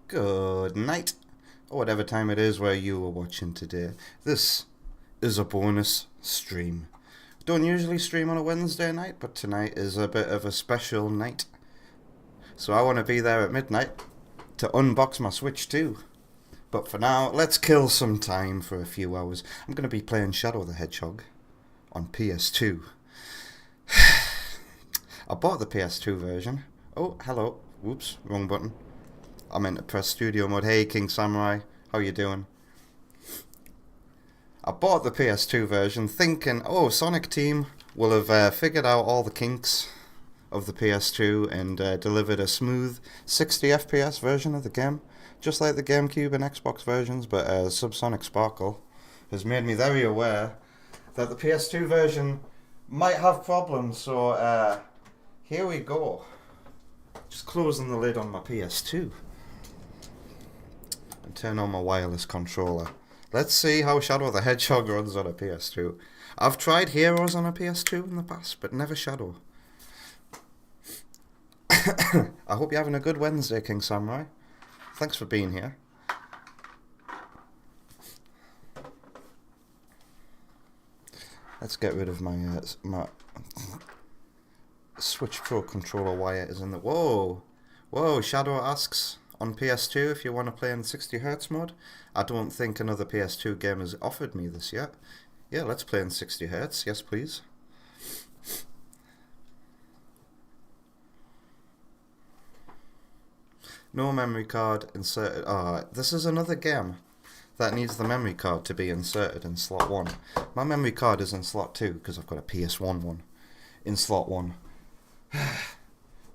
Good night, or whatever time it is where you are watching today. This is a bonus stream. Don't usually stream on a Wednesday night, but tonight is a bit of a special night. So I want to be there at midnight to unbox my Switch 2. But for now, let's kill some time for a few hours. I'm going to be playing Shadow the Hedgehog on PS2. I bought the PS2 version. Oh, hello. Whoops, wrong button. I meant to press studio mode. Hey, King Samurai, how you doing? I bought the PS2 version thinking, oh, Sonic Team will have figured out all the kinks of the PS2 and delivered a smooth 60 FPS version of the game, just like the GameCube and Xbox versions, but Subsonic Sparkle has made me very aware that the PS2 version might have problems, so here we go. Just closing the lid on my PS2. And turn on my wireless controller. Let's see how Shadow the Hedgehog runs on a PS2. I've tried Heroes on a PS2 in the past, but never Shadow. I hope you're having a good Wednesday, King Samurai. Thanks for being here. Let's get rid of my my Switch Pro controller wire is in the... Whoa! Shadow asks on PS2 if you want to play in 60Hz mode. I don't think another PS2 game has offered me this yet. Yeah, let's play in 60Hz. Yes, please. No memory card inserted. This is another game that needs the memory card to be inserted in slot 1. My memory card is in slot 2 because I've got a PS1 one in slot 1.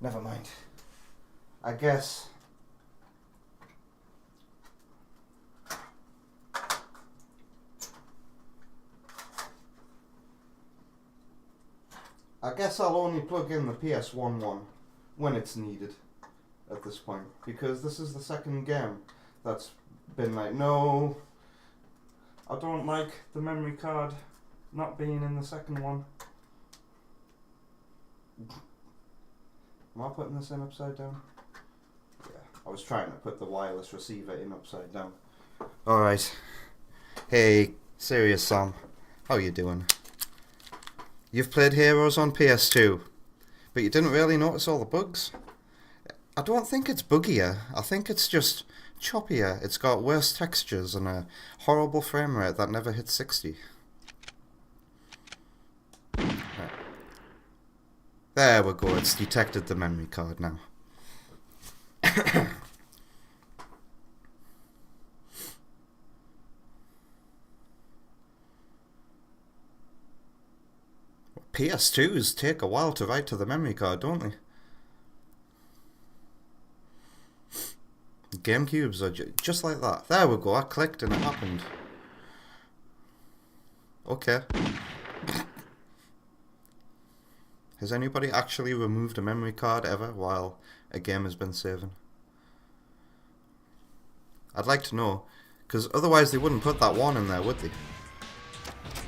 Never mind. I guess I'll only plug in the PS1 one when it's needed at this point, because this is the second game that's been like, no, I don't like the memory card not being in the second one. Am I putting this in upside down? Yeah, I was trying to put the wireless receiver in upside down. Alright. Hey, Serious Sam, how you doing? You've played Heroes on PS2, but you didn't really notice all the bugs? I don't think it's buggier, I think it's just choppier. It's got worse textures and a horrible frame rate that never hits 60. Right. There we go, it's detected the memory card now. PS2s take a while to write to the memory card, don't they? GameCubes are just like that. There we go, I clicked and it happened. Okay. Has anybody actually removed a memory card ever while a game has been saving? I'd like to know, because otherwise they wouldn't put that one in there, would they?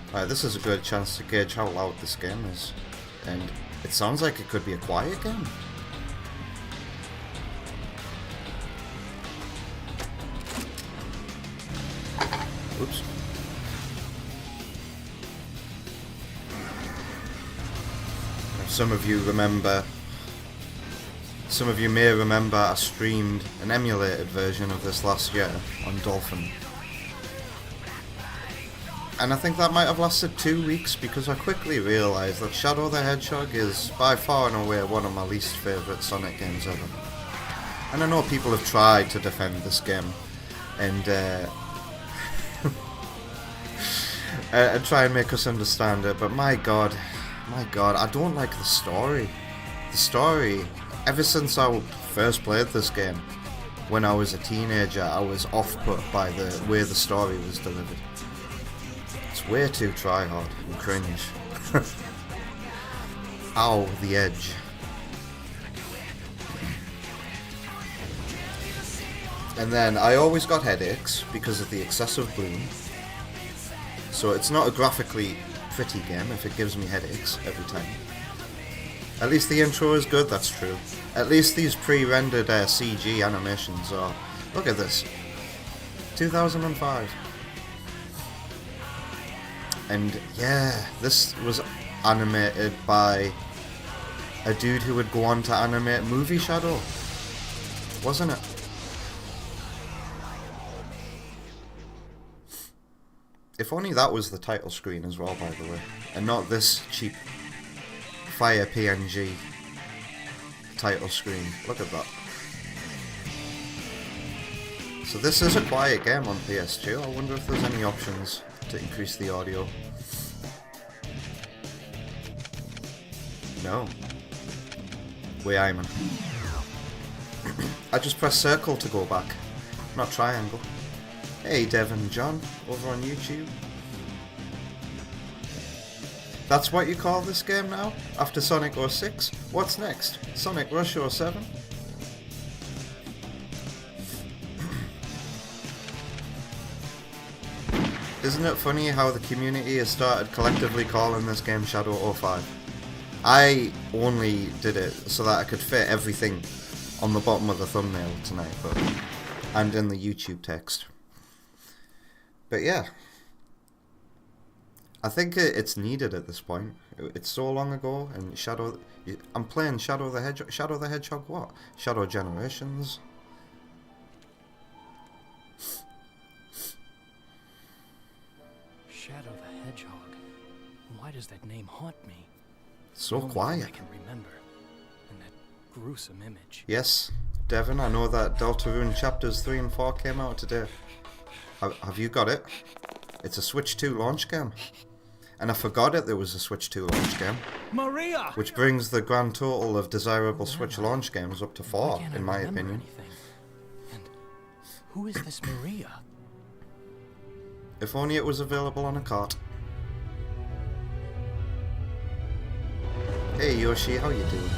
Alright, this is a good chance to gauge how loud this game is. And it sounds like it could be a quiet game. Oops. Some of you may remember I streamed an emulated version of this last year on Dolphin. And I think that might have lasted 2 weeks because I quickly realised that Shadow the Hedgehog is by far and away one of my least favourite Sonic games ever. And I know people have tried to defend this game and and try and make us understand it, but my god, I don't like the story. The story, ever since I first played this game, when I was a teenager, I was off-put by the way the story was delivered. It's way too try-hard and cringe. Ow, the edge. And then I always got headaches because of the excessive bloom. So it's not a graphically pretty game if it gives me headaches every time. At least the intro is good, that's true. At least these pre-rendered CG animations are... Look at this. 2005. And yeah, this was animated by a dude who would go on to animate Movie Shadow. Wasn't it? If only that was the title screen as well, by the way. And not this cheap Fire PNG title screen. Look at that. So this is a quiet game on PS2. I wonder if there's any options to increase the audio. No. Wait, Iman. I just press circle to go back, not triangle. Hey, Devin John, over on YouTube. That's what you call this game now? After Sonic 06? What's next? Sonic Rush 07? Isn't it funny how the community has started collectively calling this game Shadow 05? I only did it so that I could fit everything on the bottom of the thumbnail tonight, and in the YouTube text. But yeah, I think it's needed at this point. It's so long ago, and I'm playing Shadow the Hedgehog. Shadow the Hedgehog what? Shadow Generations. Shadow the Hedgehog. Why does that name haunt me? So quiet. I can remember, and that gruesome image. Yes, Devin, I know that Deltarune Chapters 3 and 4 came out today. Have you got it? It's a Switch 2 launch game. And I forgot there was a Switch 2 launch game. Maria! Which brings the grand total of desirable Switch launch games up to 4, in my opinion. And who is this Maria? If only it was available on a cart. Hey Yoshi, how you doing?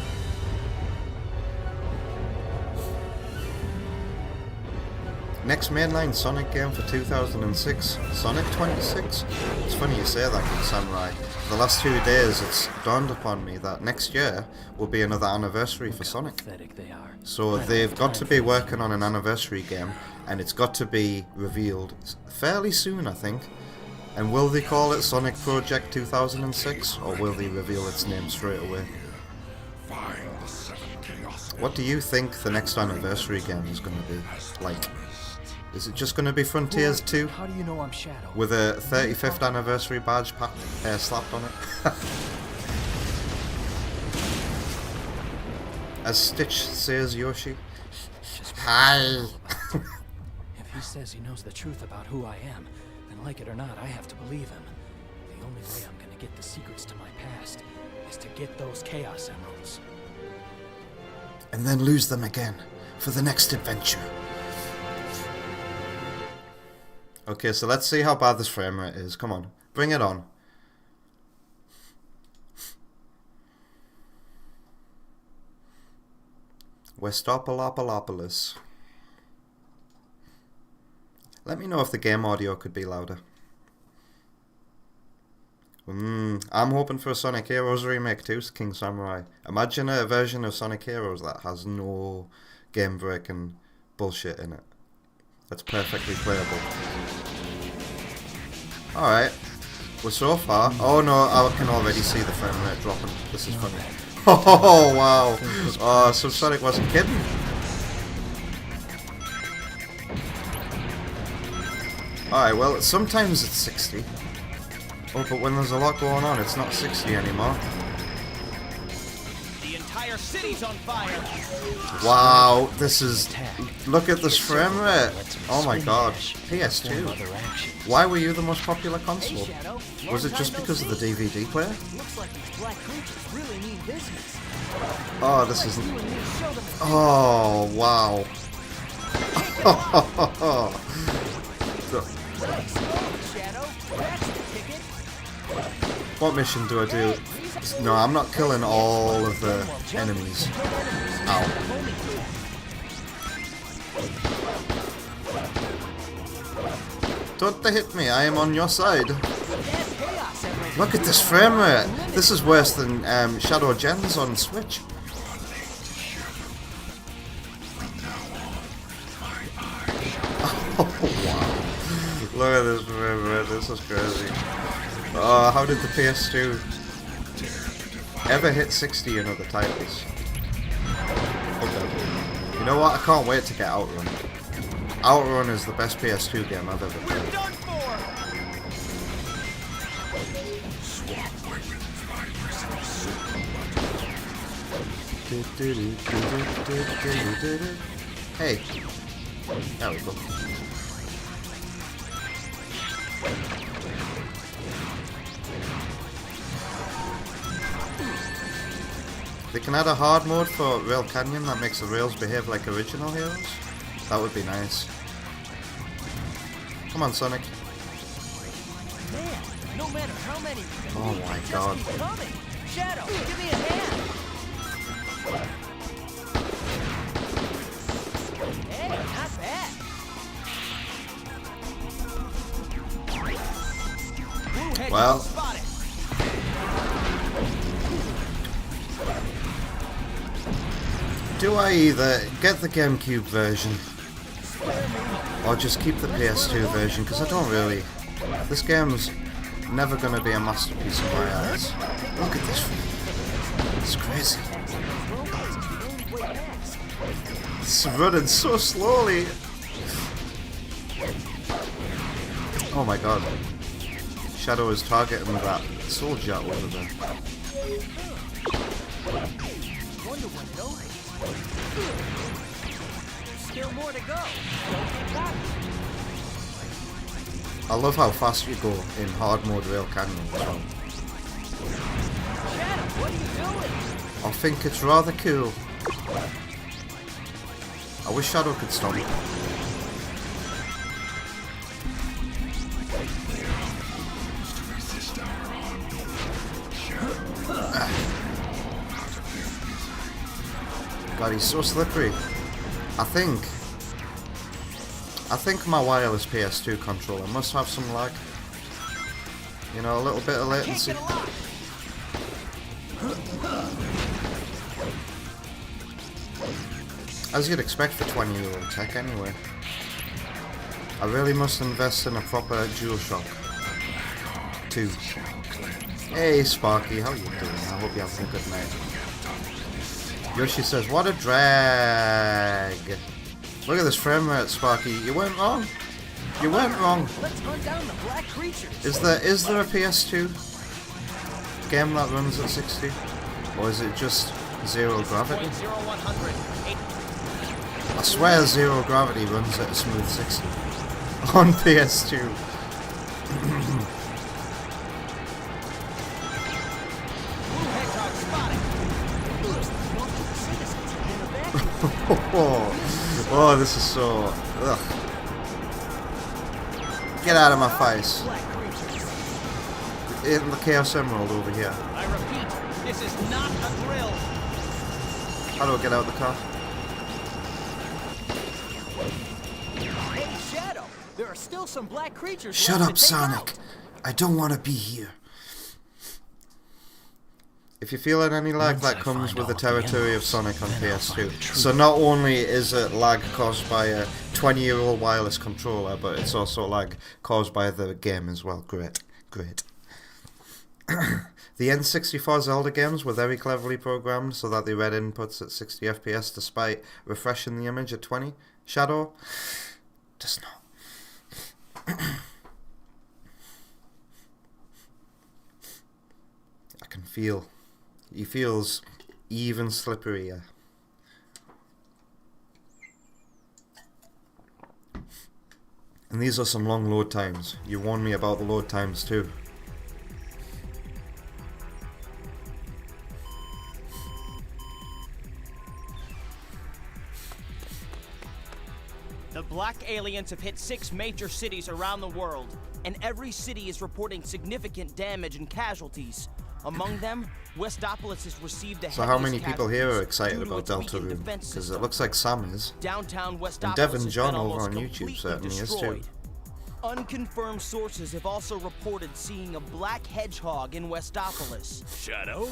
Next mainline Sonic game for 2006, Sonic 26? It's funny you say that, King Samurai. The last 2 days it's dawned upon me that next year will be another anniversary for Sonic. So they've got to be working on an anniversary game, and it's got to be revealed fairly soon, I think. And will they call it Sonic Project 2006, or will they reveal its name straight away? What do you think the next anniversary game is going to be like? Is it just going to be Frontiers 2? How do you know I'm Shadow? With a 35th anniversary badge slapped on it? As Stitch says Yoshi. Hi! If he says he knows the truth about who I am, then like it or not, I have to believe him. The only way I'm gonna get the secrets to my past is to get those Chaos Emeralds. And then lose them again for the next adventure. Okay, so let's see how bad this frame rate is. Come on, bring it on. Westopolopolopolis. Let me know if the game audio could be louder. I'm hoping for a Sonic Heroes remake too, King Samurai. Imagine a version of Sonic Heroes that has no game-breaking bullshit in it. That's perfectly playable. Alright. Well, so far... Oh no, I can already see the frame rate dropping. This is funny. Oh, wow. Oh, so Sonic wasn't kidding. Alright, well, sometimes it's 60. Oh, but when there's a lot going on, it's not 60 anymore. The entire city's on fire. Wow, this is... Look at this frame rate. Oh my god. PS2. Why were you the most popular console? Was it just because of the DVD player? Oh, this isn't... Oh, wow. What mission do I do? No, I'm not killing all of the enemies. Ow. Don't hit me, I am on your side. Look at this frame rate. This is worse than Shadow Gens on Switch. Oh, wow. Look at this frame rate, this is crazy. Oh, how did the PS2 ever hit 60 in other titles? Okay. You know what, I can't wait to get Outrun. Outrun is the best PS2 game I've ever played. Hey, there we go. They can add a hard mode for Rail Canyon that makes the rails behave like original heroes. That would be nice. Come on, Sonic. Man, no matter how many. Oh my god. Shadow, give me a hand. Hey, not bad. Well, do I either get the GameCube version or just keep the PS2 version? Because I don't really... This game's never going to be a masterpiece in my eyes. Look at this. It's crazy. It's running so slowly. Oh my god. Shadow is targeting that soldier over there. Still more to go. I love how fast you go in hard mode Rail Canyon as well. Shadow, what are you doing? I think it's rather cool. I wish Shadow could stop me. God, he's so slippery. I think my wireless PS2 controller must have some lag. You know, a little bit of latency. As you'd expect for 20-year-old tech anyway. I really must invest in a proper DualShock 2. Hey Sparky, how you doing? I hope you're having a good night. Yoshi says, what a drag! Look at this frame rate, Sparky. You weren't wrong. You weren't wrong. Let's hunt down the black creatures. Is there a PS2 game that runs at 60? Or is it just Zero Gravity? I swear Zero Gravity runs at a smooth 60 on PS2. Oh, this is so... Ugh. Get out of my face. In the Chaos Emerald over here. I repeat, this is not a drill. How do I get out of the car? Hey, Shadow, there are still some black creatures. Shut left up, to take Sonic. out. I don't want to be here. If you're feeling any lag, that comes with the territory of Sonic on PS2. So not only is it lag caused by a 20-year-old wireless controller, but it's also lag caused by the game as well. Great. Great. The N64 Zelda games were very cleverly programmed so that they read inputs at 60 FPS despite refreshing the image at 20. Shadow does not. I can feel... He feels even slipperier. And these are some long load times. You warned me about the load times too. The black aliens have hit 6 major cities around the world, and every city is reporting significant damage and casualties. Among them, Westopolis has received the So how many people here are excited about Deltarune? Because it looks like Sam is. Downtown Westopolis And Devin has John been over almost on YouTube completely certainly is too. destroyed. Unconfirmed sources have also reported seeing a black hedgehog in Westopolis. Shadow?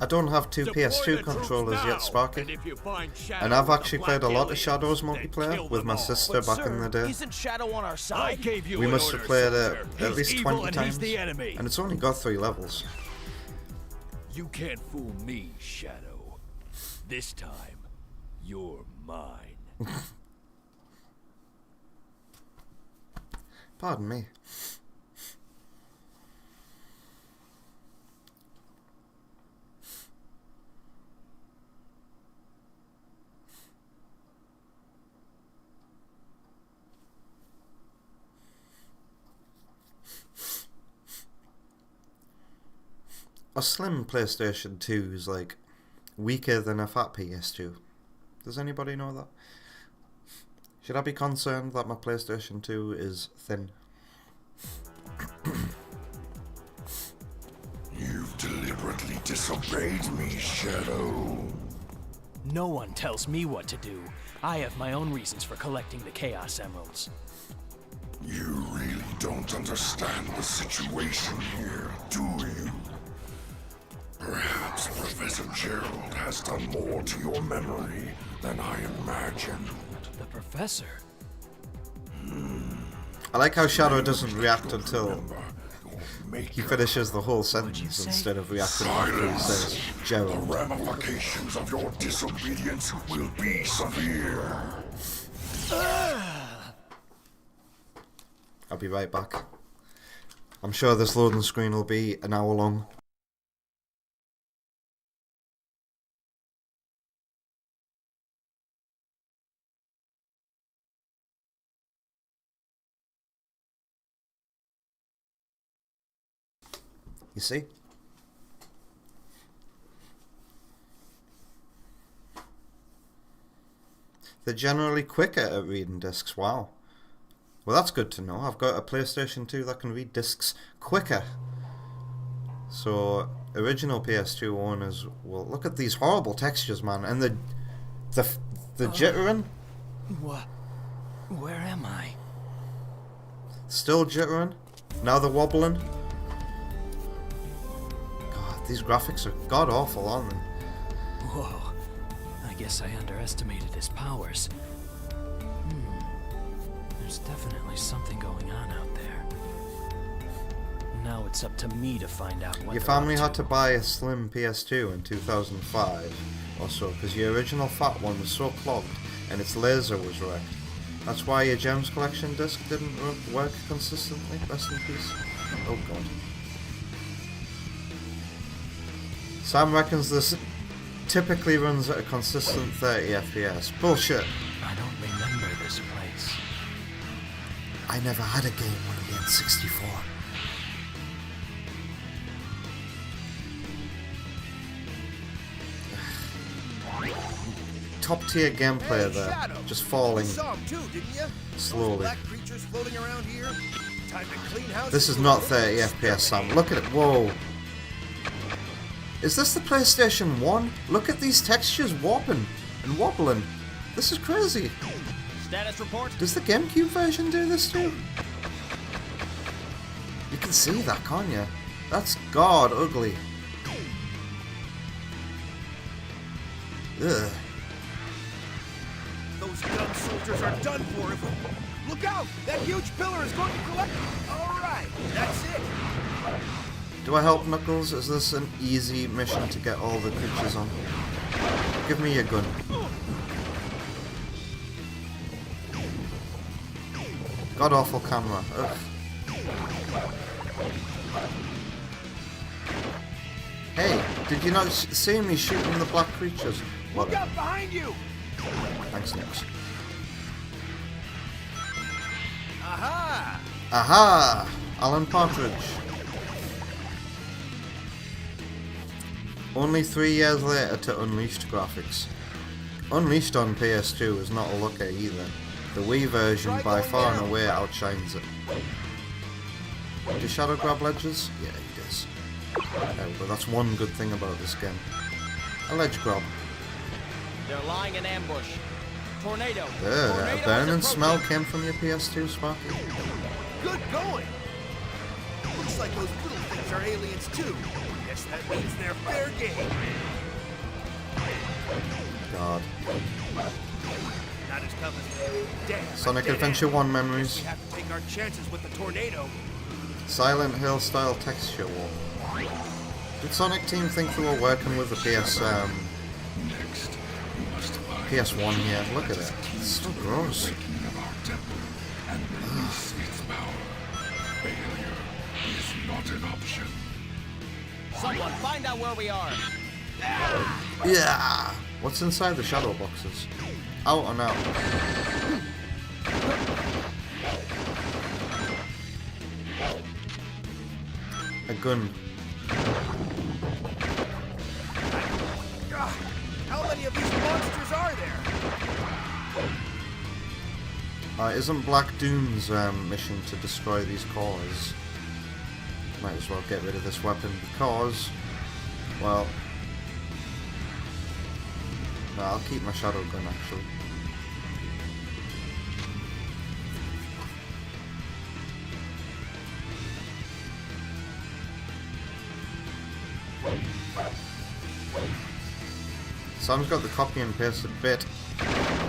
I don't have two Deploy PS2 the troops controllers now, yet, Sparky. And if you find Shadow And I've with actually the played a black lot of aliens, Shadows then multiplayer kill with them my all. sister But back sir, in the day. isn't Shadow on our I side? gave you We an must order, have played it soldier. at He's least evil 20 and times. He's the enemy. And it's only got 3 levels. You can't fool me, Shadow. This time, you're mine. Pardon me. A slim PlayStation 2 is like weaker than a fat PS2. Does anybody know that? Should I be concerned that my PlayStation 2 is thin? You've deliberately disobeyed me, Shadow. No one tells me what to do. I have my own reasons for collecting the Chaos Emeralds. You really don't understand the situation here, do you? Perhaps Professor Gerald has done more to your memory than I imagined. The Professor? I like how Shadow doesn't react until Remember, you'll make he your finishes the whole sentence say? instead of reacting after he says The Gerald. ramifications of your disobedience will be severe. I'll be right back. I'm sure this loading screen will be an hour long. You see? They're generally quicker at reading discs. Wow. Well, that's good to know. I've got a PlayStation 2 that can read discs quicker. So, original PS2 owners will look at these horrible textures, man, and the jittering. What? Where am I? Still jittering. Now they're wobbling. God, these graphics are god awful, aren't they? Whoa. I guess I underestimated his powers. There's definitely something going on out there. Now it's up to me to find out what Your they're family up had to buy a slim PS2 in 2005 or so because your original fat one was so clogged and its laser was wrecked. That's why your Gems Collection disc didn't work consistently. Rest in peace. Oh god. Sam reckons this typically runs at a consistent 30 FPS. Bullshit. I don't remember this place. I never had a game on the N64. Top tier gameplay there, just falling slowly. This is not 30 FPS, Sam. Look at it. Whoa. Is this the PlayStation 1? Look at these textures warping and wobbling. This is crazy. Status report? Does the GameCube version do this too? You can see that, can't you? That's god ugly. Ugh. Those gun soldiers are done for. Look out! That huge pillar is going to collect. All right, that's it. Do I help Knuckles? Is this an easy mission to get all the creatures on? Give me your gun. God awful camera. Ugh. Hey, did you not see me shooting the black creatures? Look Whatever. out behind you! Thanks, Nix. Aha! Aha! Alan Partridge. Only 3 years later to Unleashed graphics. Unleashed on PS2 is not a looker either. The Wii version by far and away outshines it. Does Shadow grab ledges? Yeah, he does. There we go, that's one good thing about this game. A ledge grab. They're lying in ambush. Tornado. A Tornado is burning approaching. smell came from your PS2, Sparky. Good going. Looks like those little things are aliens too. Guess that means they're fair game. God. Not as tough as damn. Sonic Adventure 1 memories. We have to take our chances with the tornado. Silent Hill style texture war. Did Sonic Team think they were working with the Next, we must find PS1 here? Look at it. It's so gross. awakening of our temple and release its power. Failure is not an option. Someone find out where we are. Yeah! What's inside the shadow boxes? Out or out? A gun. How many of these monsters are there? Isn't Black Doom's mission to destroy these cores? Might as well get rid of this weapon because, well, no, I'll keep my shadow gun actually. Sam's got the copy and pasted bit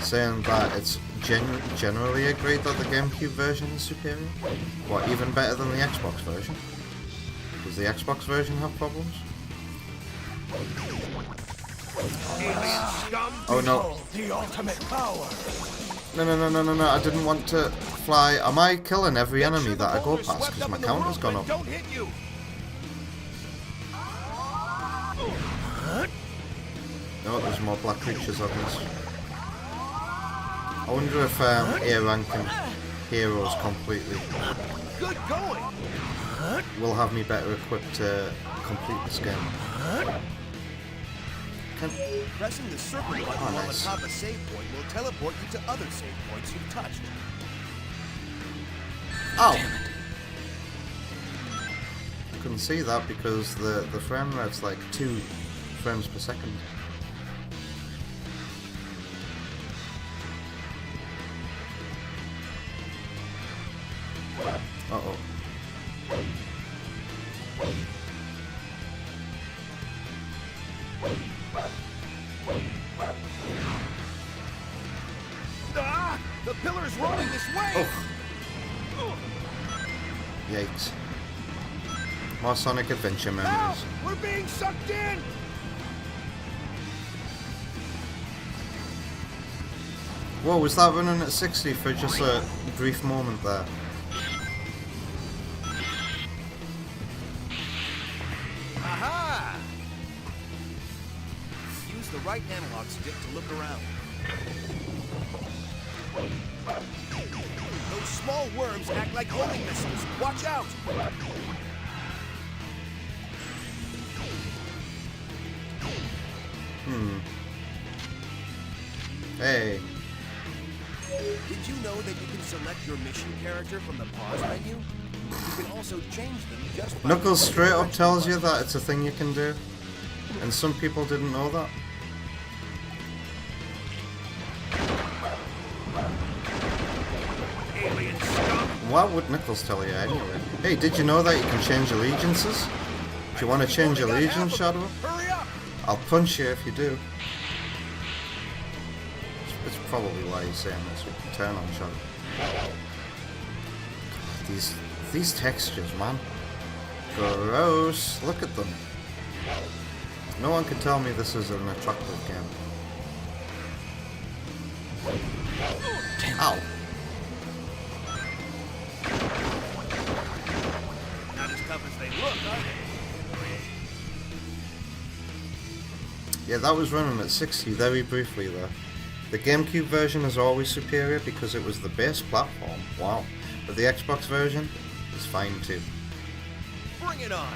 saying that it's generally agreed that the GameCube version is superior. What, even better than the Xbox version? Does the Xbox version have problems? Alien scum. Oh no. The ultimate power. No, I didn't want to fly. Am I killing every Make enemy sure the that I go boulder's past swept because up my in the counter's gone up? whirlwind. Don't hit you. No, there's more black creatures of this. I wonder if A ranking heroes completely Good going. will have me better equipped to complete this game. Can Pressing the circle button on the nice. top of save point will teleport you to other save points you've touched. Oh! I couldn't see that because the frame rate's like 2 frames per second. Uh-oh. Ah! The pillar's rolling this way! Oh. Yikes. More Sonic Adventure Help! memories. We're being sucked in! Whoa, was that running at 60 for just a brief moment there? Aha! Use the right analog stick to look around. Those small worms act like homing missiles. Watch out! Hey. Did you know that you can select your mission character from the pause menu? You can also change them just by... Knuckles straight up tells you that it's a thing you can do. And some people didn't know that. Alien scum! Why would Knuckles tell you anyway? Hey, did you know that you can change allegiances? Do you want to change Only got half allegiance, of Shadow? them. Hurry up! I'll punch you if you do. It's probably why you're saying this with the turn on Shadow. God, these textures, man. Gross. Look at them. No one can tell me this is an attractive game. Ow. Not as tough as they look, are they? Yeah, that was running at 60 very briefly there. The GameCube version is always superior because it was the base platform. Wow. But the Xbox version is fine too. Bring it on!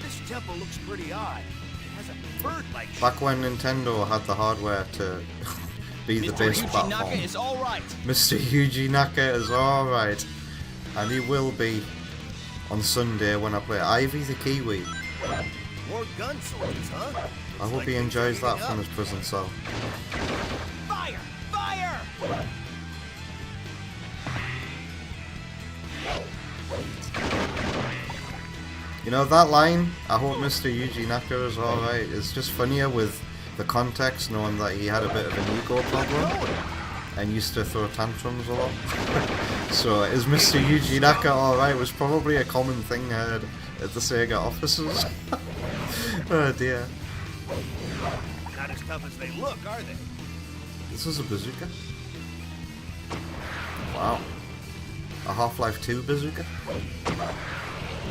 This temple looks pretty odd. It has a bird-like shape. Back when Nintendo had the hardware to be the Mr. base Yuji platform. Naka is all right. Mr. Yuji Naka is alright. And he will be on Sunday when I play Ivy the Kiwi. More gun soldiers, huh? I Looks hope like he things are enjoys that heating from up. his prison cell. Fire! Fire! You know, that line, I hope Mr. Yuji Naka is alright, is just funnier with the context, knowing that he had a bit of an ego problem and used to throw tantrums a lot. So, is Mr. Yuji Naka alright was probably a common thing heard at the Sega offices. Oh dear. Not as tough as they look, are they? This is a bazooka? Wow. A Half-Life 2 bazooka?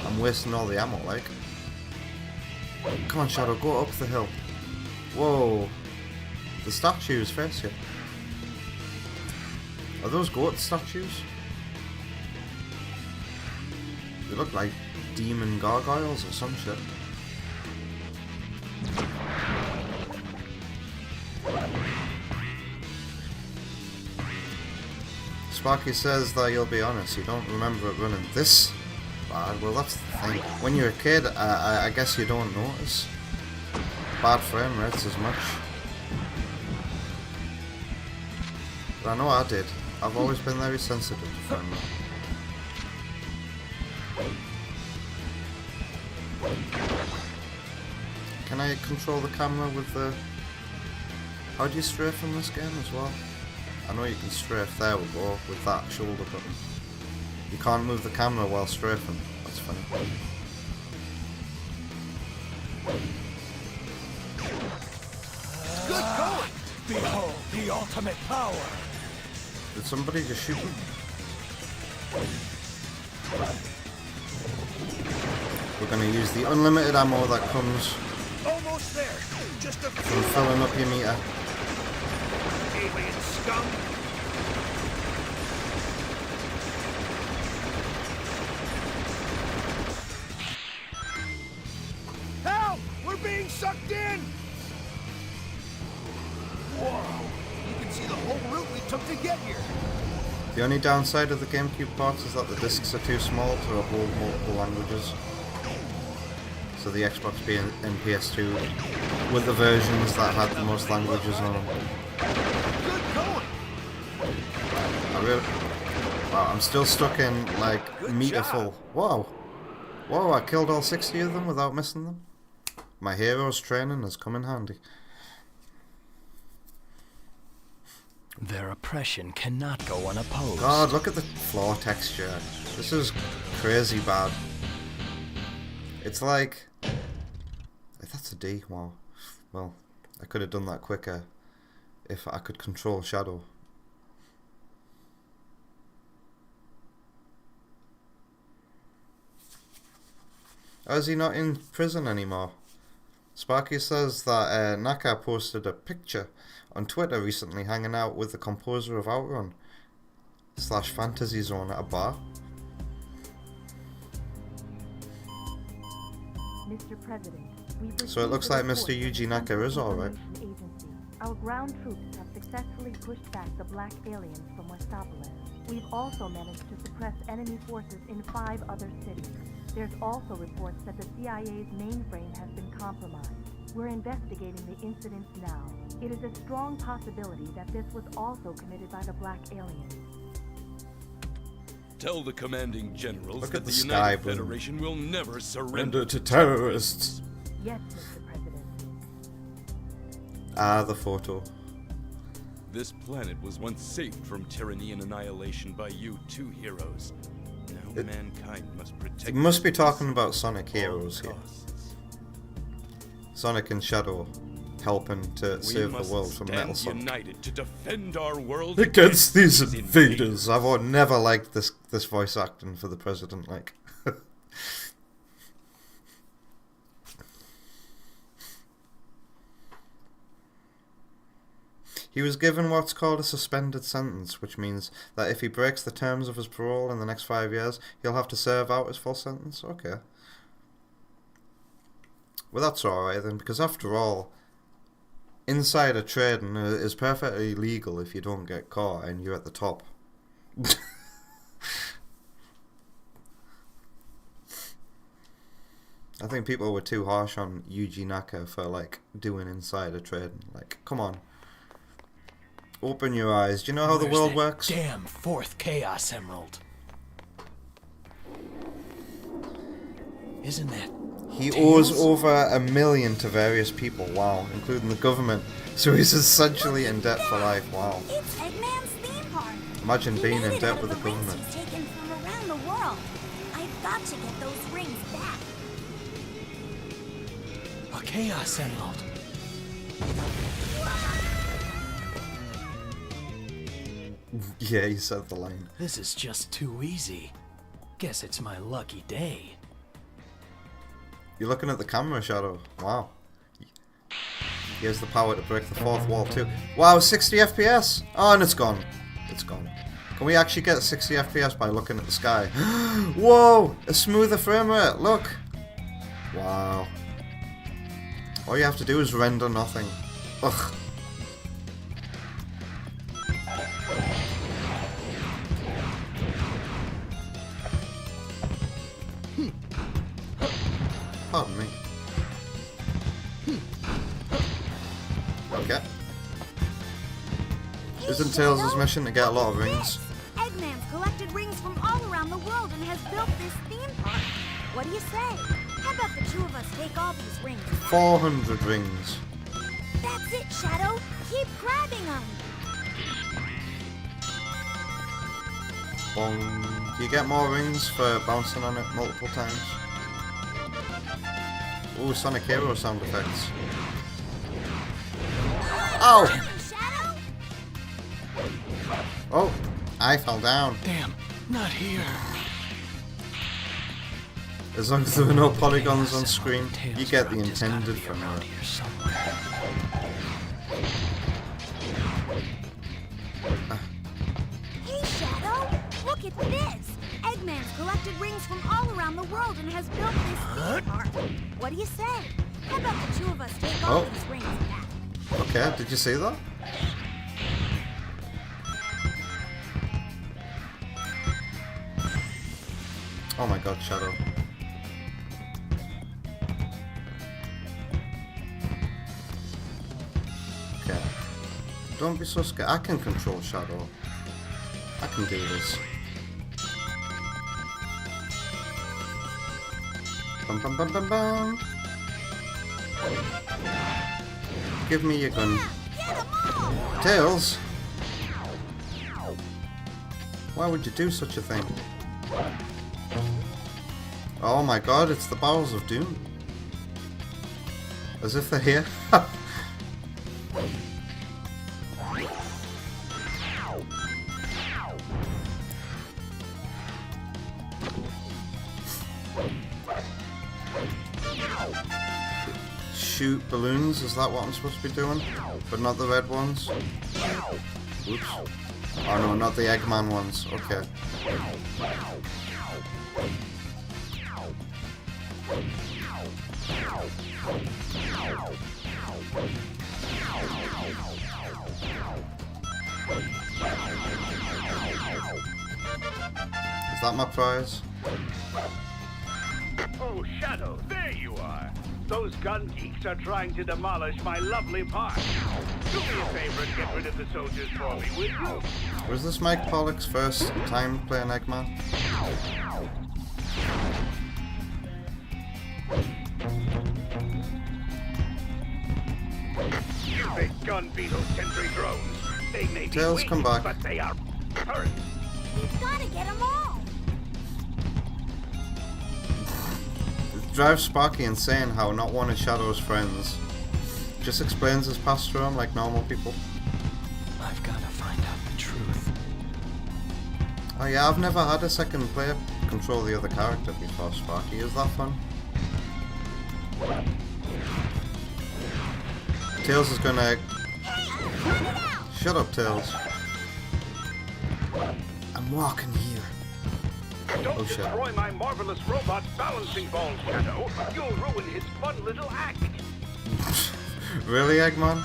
I'm wasting all the ammo, like. Come on, Shadow, go up the hill. Whoa. The statues face you. Are those goat statues? They look like demon gargoyles or some shit. Sparky says that you'll be honest, you don't remember it running this bad. Well, that's the thing. When you're a kid, I guess you don't notice bad frame rates as much. But I know I did. I've always been very sensitive to frame rate. Can I control the camera with the... How do you strafe in this game as well? I know you can strafe, there we go, with that shoulder button. You can't move the camera while strafing. That's funny. Good going! Behold the ultimate power! Did somebody just shoot me? We're gonna use the unlimited ammo that comes Almost there. Just a from filling up your meter. alien scum. Help! We're being sucked in! Whoa! You can see the whole route we took to get here. The only downside of the GameCube ports is that the discs are too small to hold multiple languages. So the Xbox and PS2 were the versions that had the most languages on them. Good going! Wow, I'm still stuck in, like, Good meter job. full. Whoa! Whoa, I killed all 60 of them without missing them. My hero's training has come in handy. Their oppression cannot go unopposed. God, look at the floor texture. This is crazy bad. It's like... That's a D, wow. Well, I could have done that quicker if I could control Shadow. How is he not in prison anymore? Sparky says that Naka posted a picture on Twitter recently hanging out with the composer of Outrun / Fantasy Zone at a bar. Mr. President, So it looks like Mr. Yuji Naka is alright. Our ground troops have successfully pushed back the black aliens from Westopolis. We've also managed to suppress enemy forces in 5 other cities. There's also reports that the CIA's mainframe has been compromised. We're investigating the incidents now. It is a strong possibility that this was also committed by the black aliens. Tell the commanding generals Look that at the the sky United blue. Federation will never surrender Render to terrorists. Yes, Mr. President. Ah, the photo. This planet was once saved from tyranny and annihilation by you two heroes. Now mankind must protect. You must be it talking about Sonic at all Heroes here. costs. Sonic and Shadow helping to We save the must world from Metal stand Sonic. united to defend our world Against these invaders. invaders. I've never liked this voice acting for the president, like. He was given what's called a suspended sentence, which means that if he breaks the terms of his parole in the next 5 years, he'll have to serve out his full sentence. Okay. Well, that's alright then, because after all, insider trading is perfectly legal if you don't get caught and you're at the top. I think people were too harsh on Yuji Naka for, like, doing insider trading. Like, come on. Open your eyes. Do you know how the Where's world that works? Isn't it? He Tails? owes over $1 million to various people, wow, including the government. So he's essentially in debt for life, wow. It's Eggman's theme park. Imagine He being made in it debt out with of the the rings government. he's taken from around the world. I've got to get those rings back. A Chaos Emerald. Yeah, he said the line. This is just too easy. Guess it's my lucky day. You're looking at the camera, Shadow. Wow. He has the power to break the fourth wall too. Wow, 60 FPS! Oh, and it's gone. It's gone. Can we actually get 60 FPS by looking at the sky? Whoa! A smoother frame rate, look! Wow. All you have to do is render nothing. Ugh. Pardon me. Okay. Isn't Tails' mission to get a lot of rings? Eggman's collected rings from all around the world and has built this theme park. What do you say? How about the two of us take all these rings? 400 rings. That's it, Shadow. Keep grabbing them. Do you get more rings for bouncing on it multiple times? Ooh, Sonic Hero sound effects. Ow! Shadow? Oh, I fell down. Damn, not here. As long as there are no polygons on screen, Tails you get the dropped. It's gotta intended be from around it. here somewhere. Hey, Shadow. Look at this. Eggman's collected rings from all around the world and has built this theme park. What do you say? How about the two of us take all Oh. these rings back? Okay, did you see that? Oh my god, Shadow. Okay. Don't be so scared. I can control Shadow. I can do this. Bum bum bum bum bum. Give me your gun. Get 'em all! Tails? Why would you do such a thing? Oh my god, it's the Bowels of Doom. As if they're here. Shoot balloons, is that what I'm supposed to be doing? But not the red ones? Oops. Oh no, not the Eggman ones. Okay. Is that my prize? Oh, Shadow, there you are. Those gun geeks are trying to demolish my lovely park. Do me a favor and get rid of the soldiers for me, will you? Was this Mike Pollock's first time playing Eggman? You big gun beetle sentry drones. They may be Tails, weak, come back. but they are hurt. We've got to get 'em all. It drives Sparky insane how not one of Shadow's friends just explains his past to him like normal people. I've got to find out the truth. Oh yeah, I've never had a second player control the other character before, Sparky. Is that fun? Tails is gonna... Shut up, Tails. I'm walking here. Don't Oh, shit. destroy my marvelous robot balancing ball, Shadow. You'll ruin his fun little act. Really, Eggman?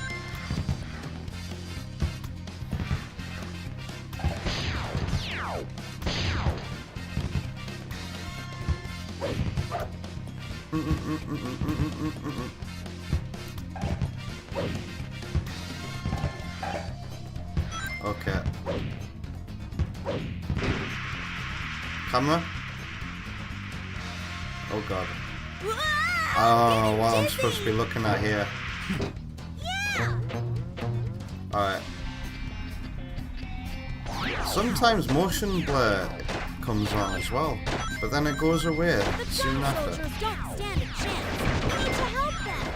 Okay. Camera? Oh god. Oh, well, I'm supposed to be looking at here. Yeah. Alright. Sometimes motion blur comes on as well, but then it goes away The soon Shadow after. soldiers don't stand a chance. We need to help them.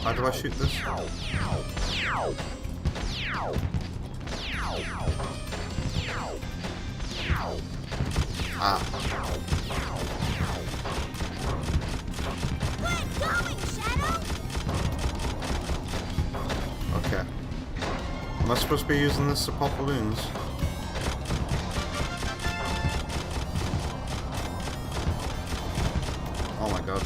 How do I shoot this? Ah. Good going, Shadow. Okay. Am I supposed to be using this to pop balloons? Oh my god.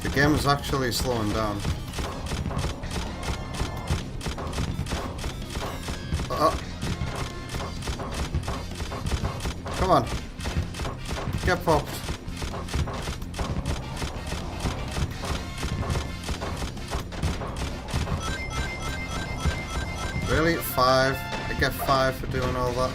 The game is actually slowing down. Come on. Get popped. Really? 5? I get 5 for doing all that?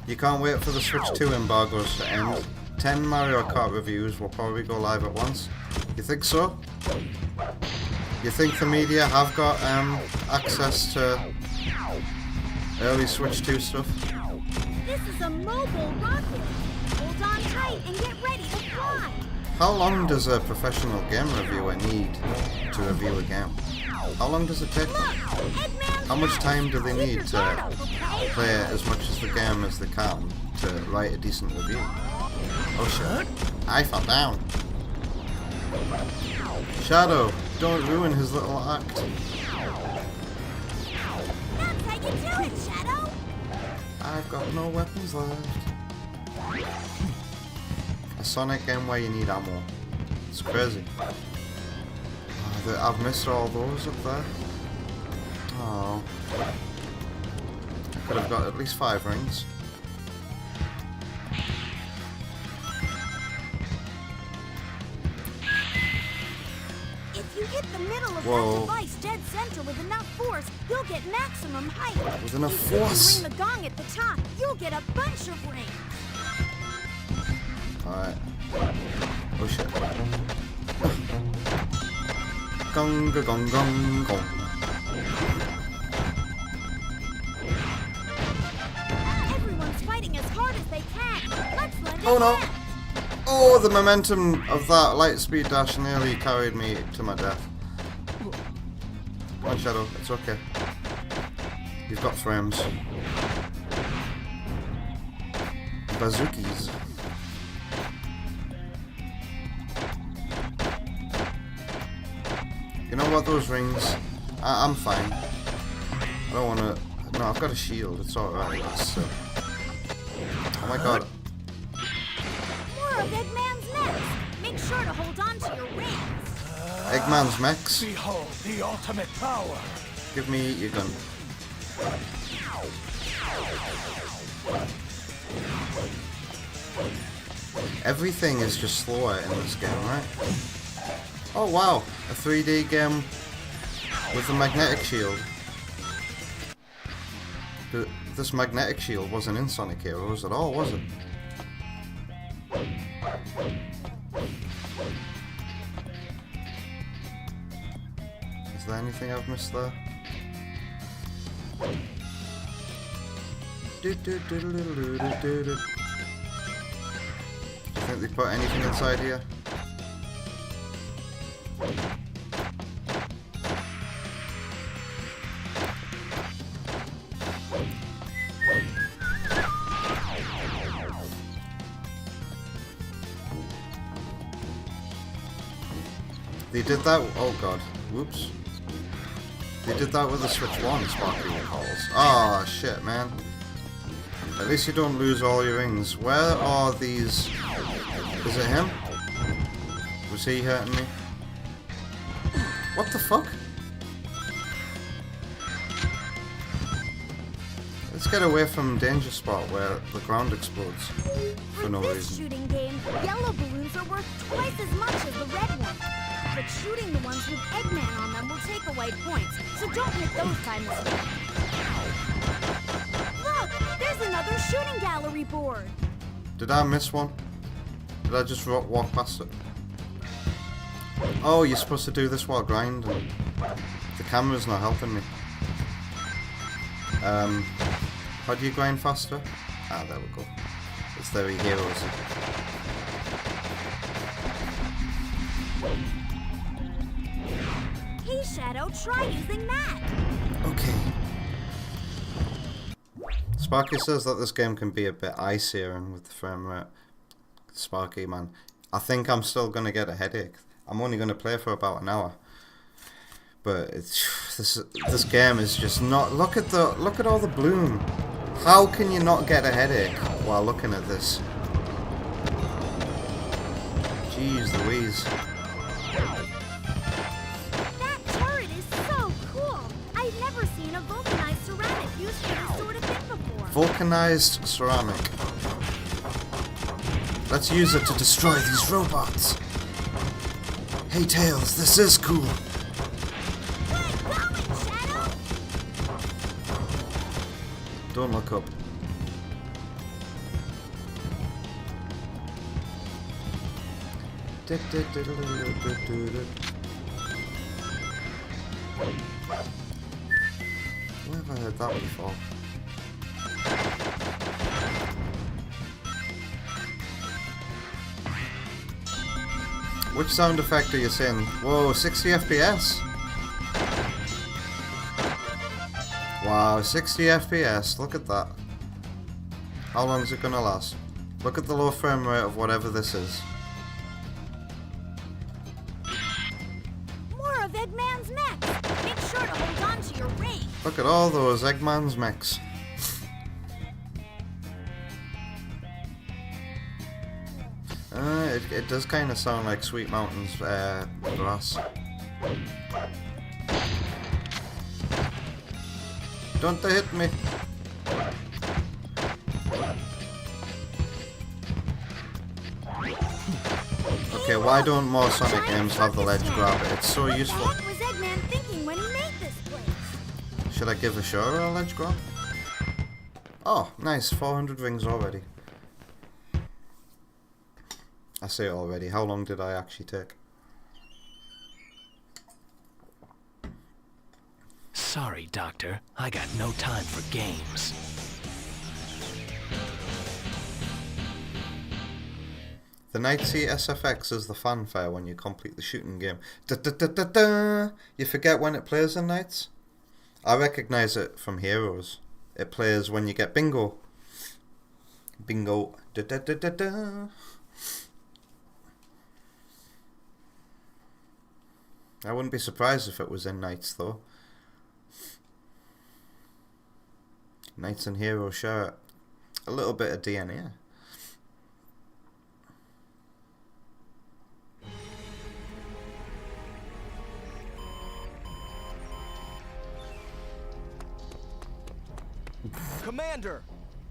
You can't wait for the Switch 2 embargoes to end. 10 Mario Kart reviews will probably go live at once. You think so? You think the media have got access to early Switch 2 stuff? This is a mobile rocket. Hold on tight and get ready to fly. How long does a professional game reviewer need to review a game? How long does it take? Look, Eggman's How much back. time do they Keep need your to guard up, okay? play as much as the game as they can to write a decent review? Oh shit. I fell down. Shadow, don't ruin his little act. That's how you do it, Shadow. I've got no weapons left. A Sonic game where you need ammo. It's crazy. Oh, I've missed all those up there. Oh. I could have got at least 5 rings. If you hit the middle of Whoa. that device dead center with enough force, you'll get maximum height. With enough If you force? ring the gong at the top, you'll get a bunch of rings. Alright. Oh shit. Gong gong gong gong. Everyone's fighting as hard as they can. Let's lend Oh a no! hand. Oh, the momentum of that light speed dash nearly carried me to my death. Come on, Shadow, it's okay. You've got frames. Bazookies. You know what, those rings? I'm fine. I don't wanna... No, I've got a shield, it's alright. Oh my god. More of Eggman's nets. Make sure to hold on to your rings. Eggman's mechs. Behold the ultimate power. Give me your gun. Everything is just slower in this game, right? Oh wow, a 3D game with the magnetic shield. This magnetic shield wasn't in Sonic Heroes at all, was it? Is there anything I've missed there? Do you think they put anything inside here? They did that. Oh god. Whoops. They did that with the Switch 1 sparkly calls. Ah, shit, man. At least you don't lose all your rings. Where are these? Is it him? Was he hurting me? What the fuck? Let's get away from danger spot where the ground explodes for no this reason. shooting game, yellow balloons are worth twice as much as the red ones. But shooting the ones with Eggman on them will take away points, so don't hit those by mistake. Look, there's another shooting gallery board. Did I miss one? Did I just walk past it? Oh, you're supposed to do this while grinding. The camera's not helping me. How do you grind faster? Ah, there we go. It's the heroes. Hey, Shadow, try using that. Okay. Sparky says that this game can be a bit eye-searing with the frame rate. Sparky, man. I think I'm still gonna get a headache. I'm only gonna play for about an hour. But it's this game is just not. Look at all the bloom. How can you not get a headache while looking at this? Jeez Louise. That turret is so cool. I've never seen a vulcanized ceramic used for this sort of thing before. Vulcanized ceramic. Let's use it to destroy these robots. Hey Tails, this is cool. Good going, Shadow. Don't look up. Where have I heard that before? Which sound effect are you saying? Whoa, 60 FPS? Wow, 60 FPS, look at that. How long is it gonna last? Look at the low frame rate of whatever this is. More of Eggman's mechs. Make sure to hold on to your ring. Look at all those Eggman's mechs. It does kind of sound like Sweet Mountain's grass. Don't they hit me? Okay, why don't more Sonic games have the ledge grab? It's so useful. What was Eggman thinking when he made this place? Should I give a show a ledge grab? Oh, nice. 400 rings already. I say already. How long did I actually take? Sorry, Doctor. I got no time for games. The Night Sea SFX is the fanfare when you complete the shooting game. Da da da da da! You forget when it plays in Nights? I recognise it from Heroes. It plays when you get bingo. Bingo. Da da da da da! I wouldn't be surprised if it was in Nights though. Nights and Heroes share a little bit of DNA. Commander!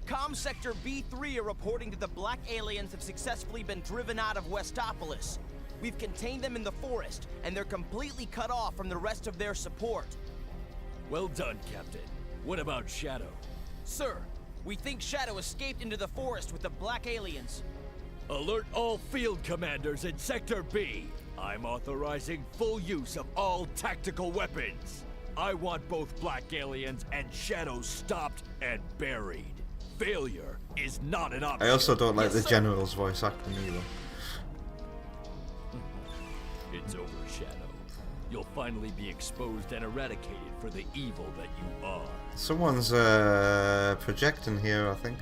Comm Sector B3 are reporting that the black aliens have successfully been driven out of Westopolis. We've contained them in the forest, and they're completely cut off from the rest of their support. Well done, Captain. What about Shadow? Sir, we think Shadow escaped into the forest with the black aliens. Alert all field commanders in Sector B. I'm authorizing full use of all tactical weapons. I want both black aliens and Shadow stopped and buried. Failure is not an option. I also don't like Yes, the sir. General's voice acting either. It's over, Shadow. You'll finally be exposed and eradicated for the evil that you are. Someone's projecting here, I think.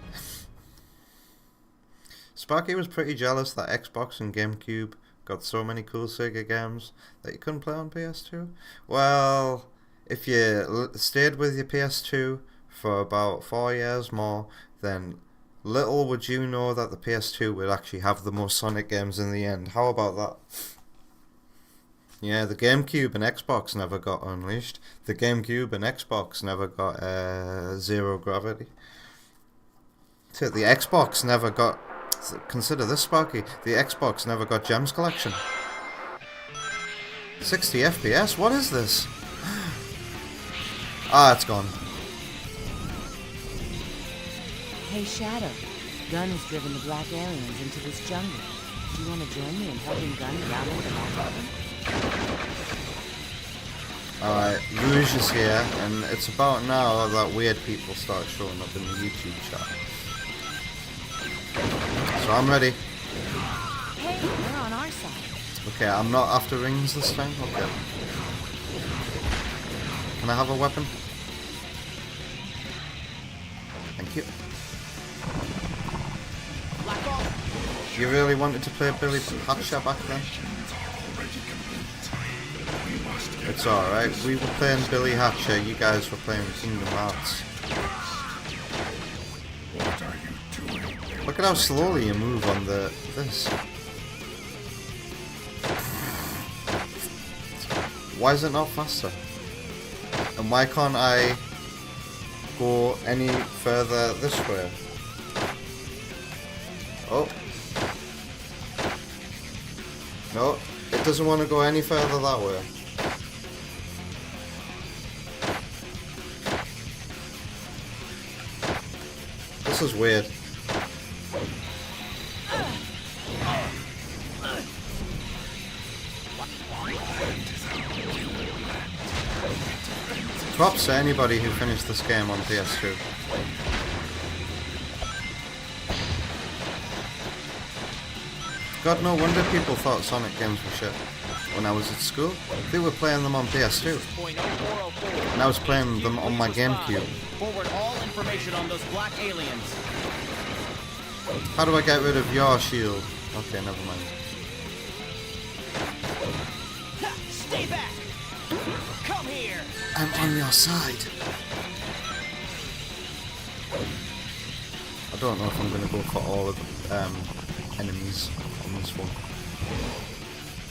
Sparky was pretty jealous that Xbox and GameCube got so many cool Sega games that you couldn't play on PS2. Well, if you stayed with your PS2 for about 4 years more, then little would you know that the PS2 would actually have the most Sonic games in the end. How about that? Yeah, the GameCube and Xbox never got unleashed. The GameCube and Xbox never got zero gravity. So the Xbox never got... Consider this, Sparky. The Xbox never got Gems Collection. 60 FPS? What is this? Ah, it's gone. Hey, Shadow. Gunn has driven the black aliens into this jungle. Do you want to join me in helping Gunn gather them all of them? Alright, Rouge is here, and it's about now that weird people start showing up in the YouTube chat. So I'm ready. Hey, you're on our side. Okay, I'm not after rings this time? Okay. Can I have a weapon? Thank you. You really wanted to play Billy Hatcher back then? It's alright, we were playing Billy Hatcher, you guys were playing Kingdom Hearts. Look at how slowly you move on this. Why is it not faster? And why can't I go any further this way? Oh. No, it doesn't want to go any further that way. This is weird. Props to anybody who finished this game on PS2. God, no wonder people thought Sonic games were shit. When I was at school, they were playing them on PS2. And I was playing them on my GameCube. Forward all information on those black aliens. How do I get rid of your shield? Okay, never mind. Stay back! Come here! I'm on your side. I don't know if I'm going to go for all of the enemies on this one.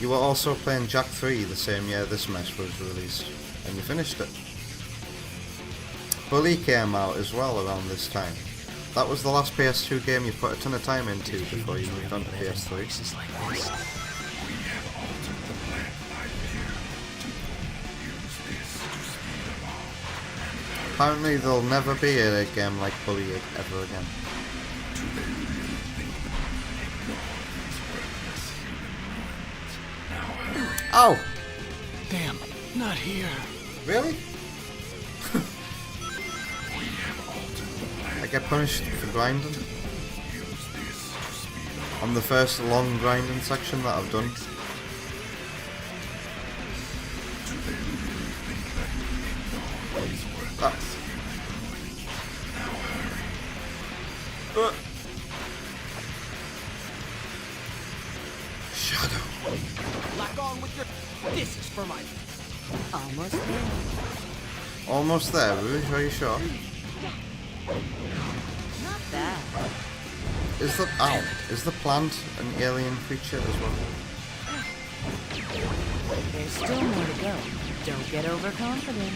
You were also playing Jak 3 the same year this mess was released, and you finished it. Bully came out as well around this time. That was the last PS2 game you put a ton of time into before you moved on to PS3. Apparently there'll never be a game like Bully ever again. Ow! Damn, not here. Really? I get punished for grinding? On the first long grinding section that I've done. Shadow. Lock on with your... This is for my... Almost there. Almost there, Rouge, are you sure? Not bad. Is the plant an alien creature as well? There's still more to go. Don't get overconfident.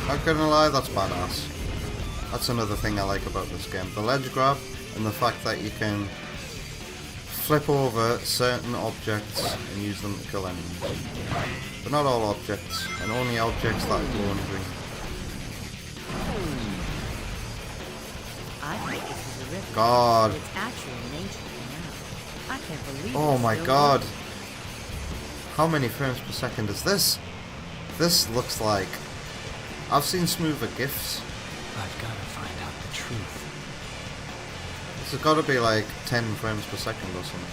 Not gonna lie, that's badass. That's another thing I like about this game. The ledge grab and the fact that you can flip over certain objects and use them to kill enemies. But not all objects, and only objects that glow in green. I think this is a river. God. It's actually an ancient canal. I can't believe Oh it's my still god. working. How many frames per second is this? This looks like... I've seen smoother GIFs. I've got to find out the truth. This has got to be like 10 frames per second or something.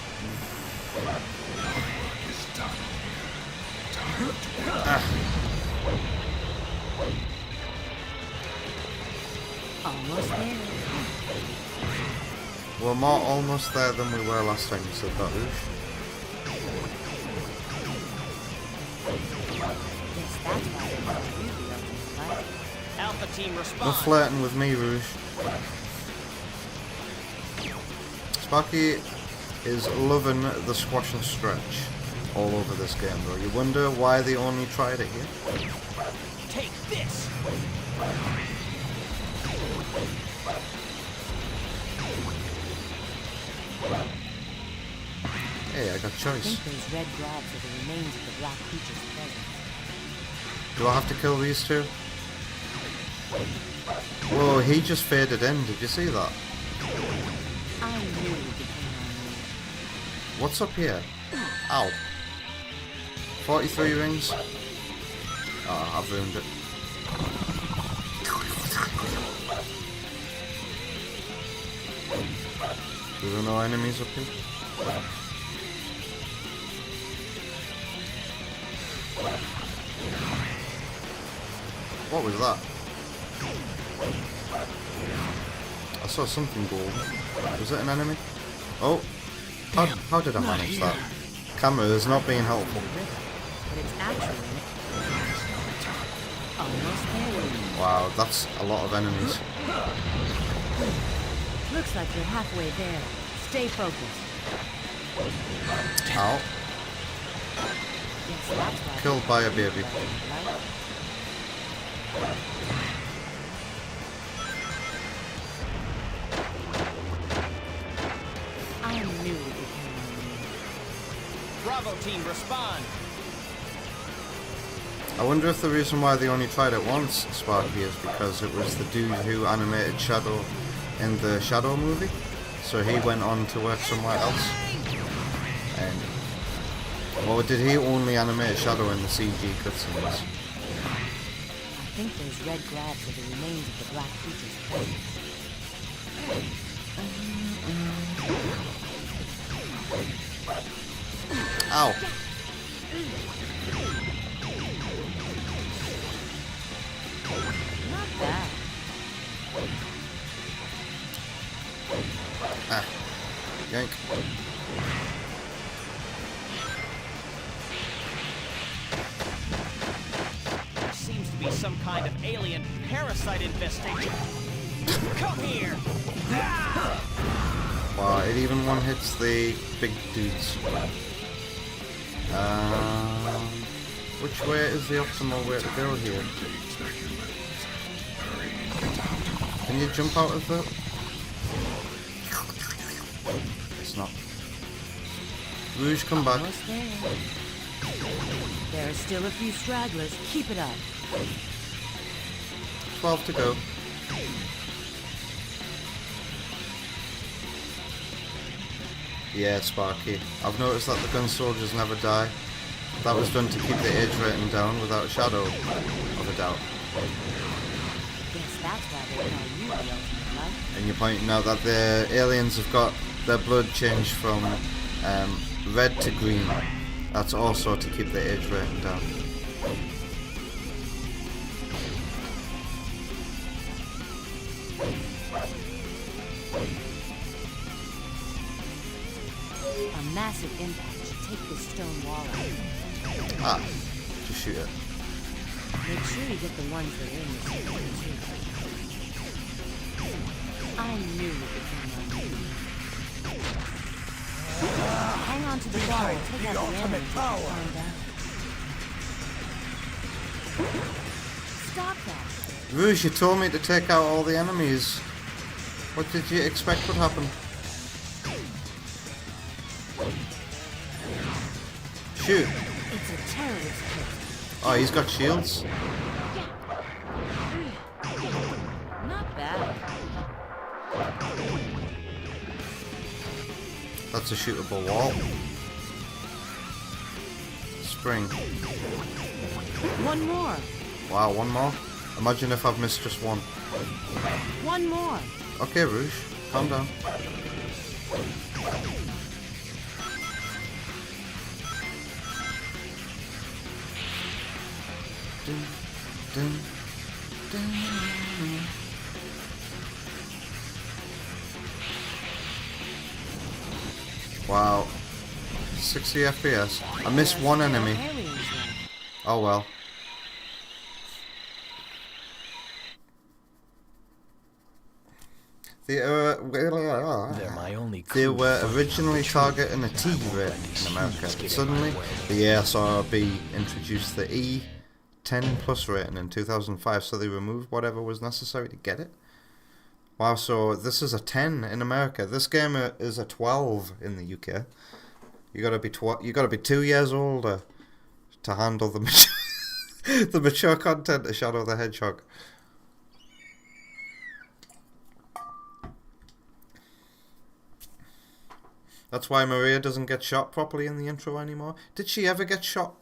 Almost there. We're more almost there than we were last time you said that, Rouge. That's why they call you the ultimate fighter. Alpha team No respond. flirting with me, Rouge. Sparky is loving the squash and stretch all over this game, though. You wonder why they only tried it here? Take this. Hey, I got I choice. think those red globs are the remains of the black creature's presence. Do I have to kill these two? Whoa, he just faded in. Did you see that? I knew you'd depend on me. What's up here? Ow. 43 rings. Oh, I've ruined it. There are no enemies up here? What was that? I saw something gold. Was it an enemy? Oh! How did I manage that? Camera is not being helpful. But it's actually almost there. Wow, that's a lot of enemies. Looks like you're halfway there. Stay focused. Ow. Yes, that's why. Killed by a baby. Right? I knew you'd depend on me. Bravo team respond. I wonder if the reason why they only tried it once, Sparky, is because it was the dude who animated Shadow in the Shadow movie. So he went on to work somewhere else. And, or did he only animate Shadow in the CG cutscenes? I think those red globs are the remains of the black creature's presence. Ow. Not bad. Ah. Yank. There seems to be some kind of alien parasite infestation. Come here. Wow, it even one hits the big dudes. Which way is the optimal way to go here? Can you jump out of the... It's not. Rouge, come back. Almost there. There are still a few stragglers. Keep it up. 12 to go. Yeah, Sparky. I've noticed that the gun soldiers never die. That was done to keep the age rating down without a shadow of a doubt. Guess that's why they call you the ultimate life. And you're pointing out that the aliens have got their blood changed from red to green. That's also to keep the age rating down. A massive impact should take this stone wall out. Ah, just shoot it. Make sure you get the ones that are in this area too. I knew you could count on me. Hang on to the wall and take out the enemy until you calm down. Stop that! Rouge, you told me to take out all the enemies. What did you expect would happen? Shoot. It's a terrorist kit. Oh, he's got shields. Not bad. That's a shootable wall. Spring. One more. Wow, one more? Imagine if I've missed just one. One more. Okay, Rouge, calm down. Dun, dun, dun. Wow. 60 FPS. I missed one enemy. Oh well. They're my only They crew were fighting originally for the truth. targeting a T I won't rate let these in America, heathens but get in suddenly my way. the ASRB introduced the E10 plus rating in 2005, so they removed whatever was necessary to get it. Wow, so this is a 10 in America. This game is a 12 in the UK. You gotta be 2 years older to handle the the mature content of Shadow the Hedgehog. That's why Maria doesn't get shot properly in the intro anymore. Did she ever get shot?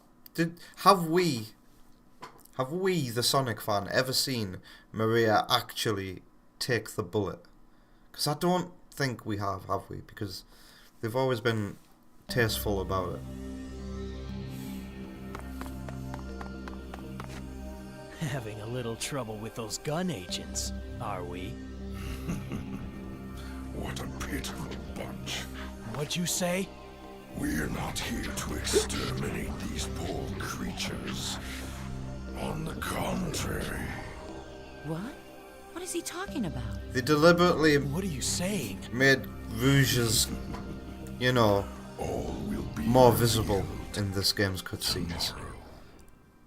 Have we, the Sonic fan, ever seen Maria actually take the bullet? Because I don't think we have we? Because they've always been tasteful about it. Having a little trouble with those gun agents, are we? What a pitiful bunch. What'd you say? We're not here to exterminate these poor creatures. On the contrary. What? What is he talking about? They deliberately What are you saying? made Rouge's, you know, All will be more visible in this game's cutscenes.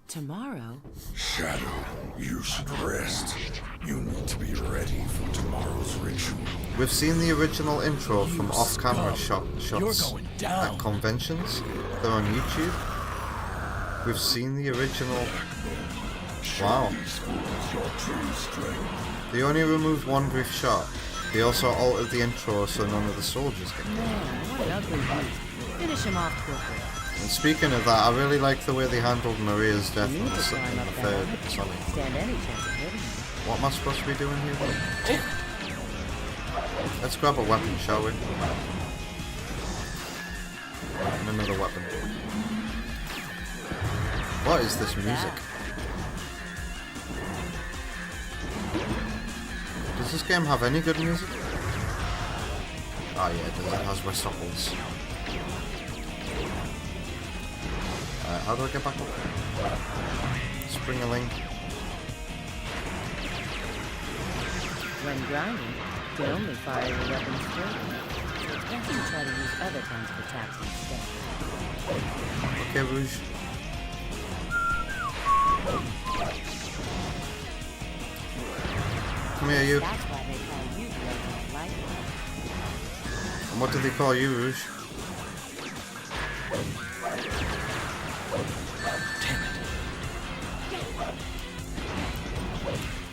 Tomorrow? Shadow, you should rest. You need to be ready for tomorrow's ritual. We've seen the original intro from You off-camera scum. shots You're going down. at conventions. They're on YouTube. We've seen the original. Wow. These fools your true strength. They only removed one brief shot. They also altered the intro so none of the soldiers get killed. Man, what an ugly beast. Finish him off quickly. And speaking of that, I really like the way they handled Maria's death You in need the, to climb in up the that third ladder. Sonic. Stand any chance of hitting him. What am I supposed to be doing here then? Let's grab a weapon, shall we? And another weapon. What is this music? Does this game have any good music? Oh yeah, it does. It has Westoples. How do I get back up? Spring-a-ling. When grinding, you can only fire your weapons further. It's best to try to use other kinds of attacks instead. Okay, Rouge. Come here, you. That's why they call you the ultimate lightweight. And what do they call you, Rouge?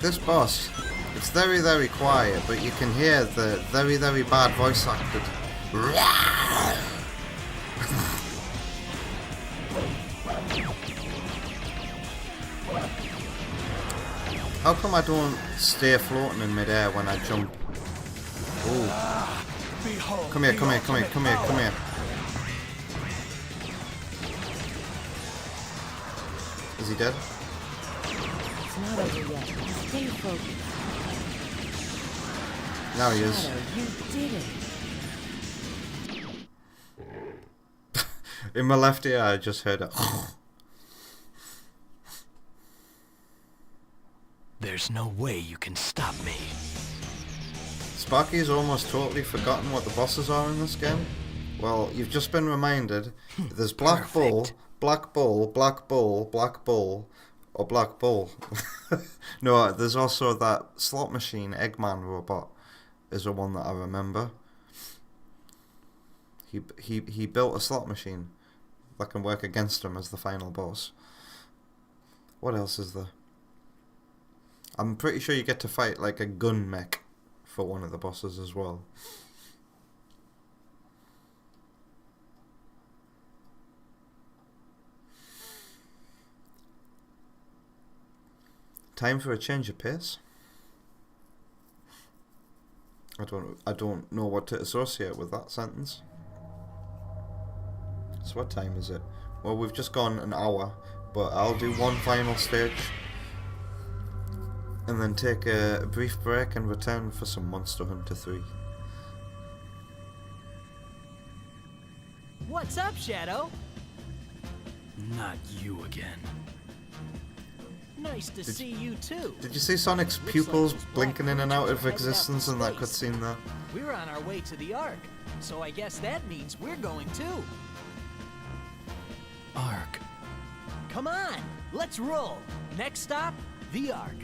This boss, it's very, very quiet, but you can hear the very, very bad voice acted. How come I don't stay floating in midair when I jump? Ooh. Come here, come here, come here, come here, come here. Is he dead? It's not over yet. Stay focused. Now he is. Shadow, you did it. In my left ear, I just heard it. There's no way you can stop me. Sparky's almost totally forgotten what the bosses are in this game. Well, you've just been reminded. There's Black Bull, Black Bull, Black Bull, Black Bull, or Black Bull. No, there's also that slot machine Eggman robot is the one that I remember. He built a slot machine that can work against him as the final boss. What else is there? I'm pretty sure you get to fight like a gun mech for one of the bosses as well. Time for a change of pace. I don't know what to associate with that sentence. So what time is it? Well, we've just gone an hour, but I'll do one final stage and then take a brief break and return for some Monster Hunter 3. What's up, Shadow? Not you again. Nice to see you too. Did you see Sonic's pupils blinking in and out of existence in that cutscene there? We're on our way to the Ark, so I guess that means we're going too. Ark. Come on, let's roll. Next stop, the Ark.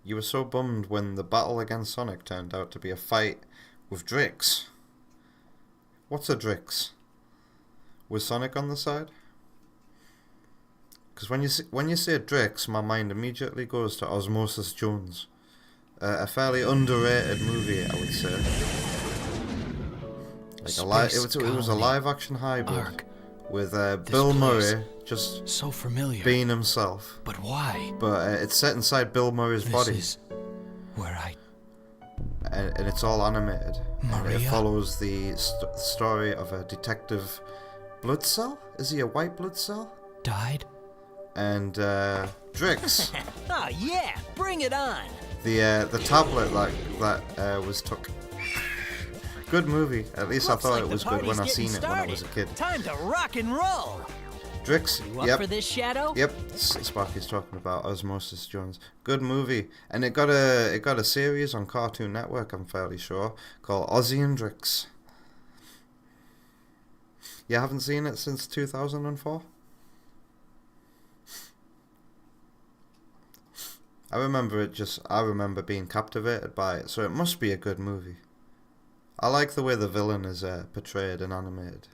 You were so bummed when the battle against Sonic turned out to be a fight with Drix. What's a Drix? Was Sonic on the side? Because when you say Drix, my mind immediately goes to Osmosis Jones, a fairly underrated movie, I would say. Like it was a live-action hybrid Ark. with Bill Murray just so familiar being himself. But why? But it's set inside Bill Murray's body. This is where I... And it's all animated. And it Maria? follows the story of a detective blood cell? Is he a white blood cell? Died? And Drix. Oh yeah, bring it on. The tablet that was took. Good movie. At least I thought it was good when I seen it when I was a kid. Time to rock and roll. Drix. You up for this, Shadow? Yep. Sparky's talking about Osmosis Jones. Good movie, and it got a series on Cartoon Network. I'm fairly sure called Ozzy and Drix. You haven't seen it since 2004? I remember being captivated by it, so it must be a good movie. I like the way the villain is portrayed and animated.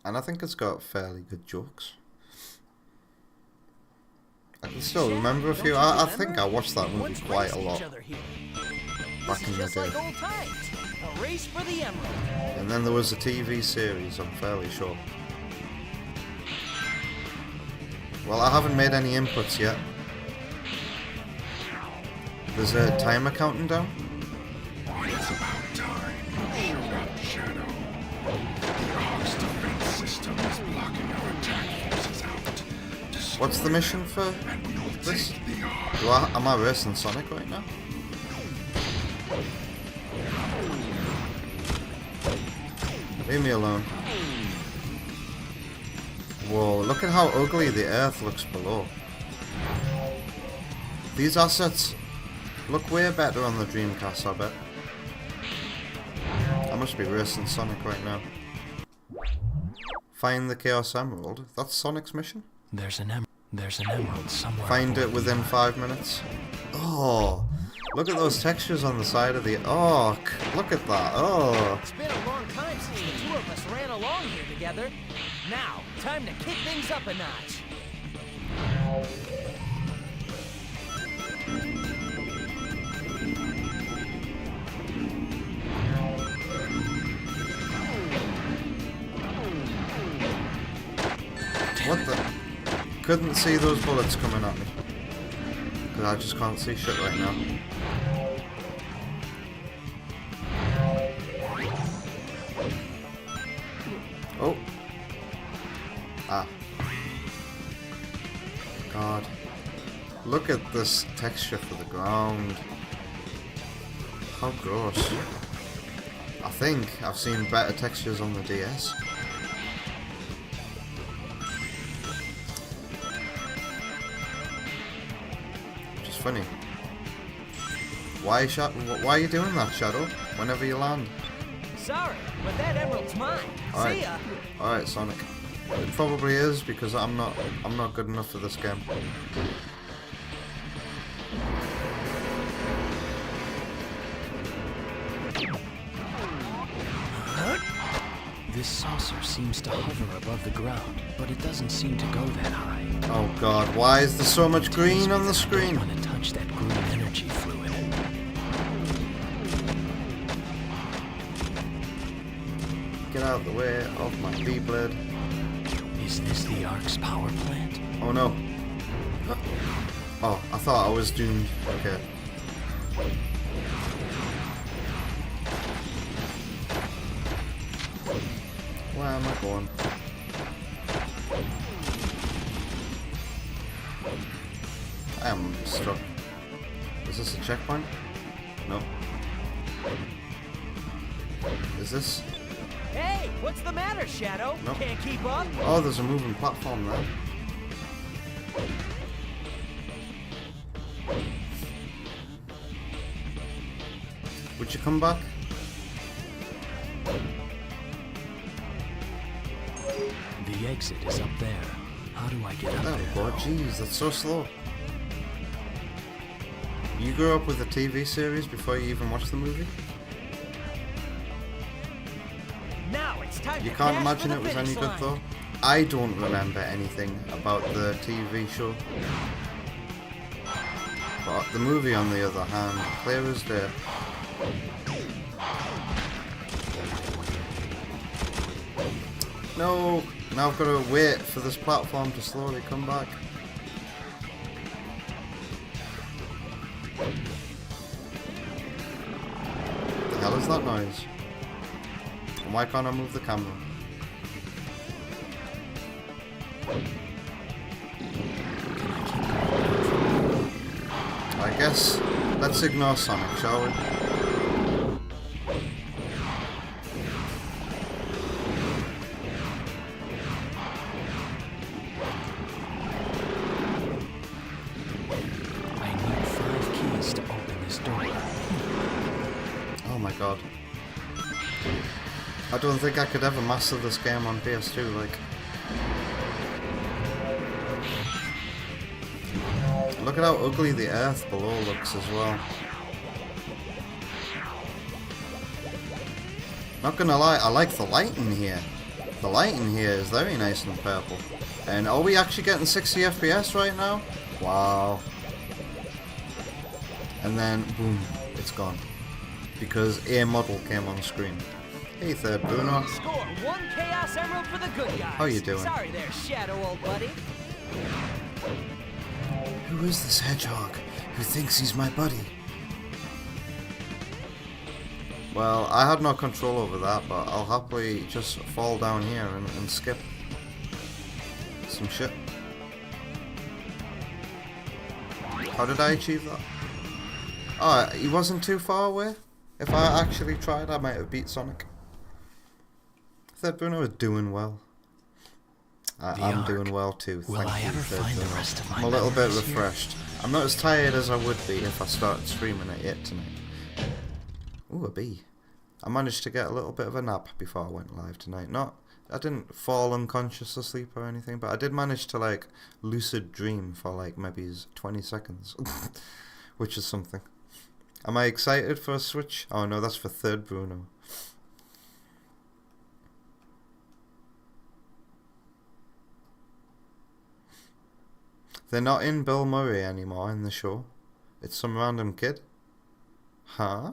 And I think it's got fairly good jokes. I can still remember a few. I think I watched that movie quite a lot back in the day. A race for the emerald. And then there was a TV series, I'm fairly sure. Well, I haven't made any inputs yet. There's a timer counting down. It's about time. Shoot up, Shadow. The Ark's defense system is blocking our attack forces out. What's the mission for this? Am I racing Sonic right now? Leave me alone. Whoa, look at how ugly the Earth looks below. These assets look way better on the Dreamcast, I bet. I must be racing Sonic right now. Find the Chaos Emerald. That's Sonic's mission? There's an emerald somewhere. Find it within 5 minutes. Oh, look at those textures on the side of the Ark. Look at that. Oh. It's been a long time since the two of us ran along here together. Now, time to kick things up a notch. What the? Couldn't see those bullets coming at me. Because I just can't see shit right now. Oh. Ah. God. Look at this texture for the ground. How gross. I think I've seen better textures on the DS. Funny. Why are you doing that, Shadow? Whenever you land. Sorry, but that emerald's mine. Alright. See ya. Alright, Sonic. It probably is because I'm not good enough for this game. This saucer seems to hover above the ground, but it doesn't seem to go that high. Oh God, why is there so much green on the screen? I want to touch that green energy fluid. Get out of the way of my B-blade. Is this the Ark's power plant? Oh no. Oh, I thought I was doomed. Okay. Where am I going? I am stuck. Is this a checkpoint? No. Is this? Hey, what's the matter, Shadow? Nope. Can't keep up? Oh, there's a moving platform there. Would you come back? The exit is up there. How do I get up Oh there? god, jeez, that's so slow. You grew up with the TV series before you even watched the movie? Now it's time You to can't dash imagine for it the was any finish good line. though? I don't remember anything about the TV show. But the movie on the other hand, clear as day. No! Now I've got to wait for this platform to slowly come back. What the hell is that noise? And why can't I move the camera? I guess let's ignore Sonic, shall we? I need 5 keys to open this door. Oh my god. I don't think I could ever master this game on PS2, like. Look at how ugly the earth below looks as well. Not gonna lie, I like the lighting here. The lighting here is very nice and purple. And are we actually getting 60 FPS right now? Wow. And then, boom, it's gone. Because a model came on screen. Hey, Third Bruno. Score 1 Chaos Emerald for the good guys. How you doing? Sorry there, Shadow, old buddy. Who is this hedgehog who thinks he's my buddy? Well, I had no control over that, but I'll happily just fall down here and skip some shit. How did I achieve that? Oh, he wasn't too far away. If I actually tried, I might have beat Sonic. Third Bruno is doing well. I'm doing well too. Will I ever find the rest of my I'm a little bit memories here? refreshed. I'm not as tired as I would be if I started streaming at 8 tonight. Ooh, a bee. I managed to get a little bit of a nap before I went live tonight. I didn't fall unconscious asleep or anything, but I did manage to like lucid dream for like maybe 20 seconds, which is something. Am I excited for a Switch? Oh no, that's for Third Bruno. They're not in Bill Murray anymore in the show. It's some random kid. Huh?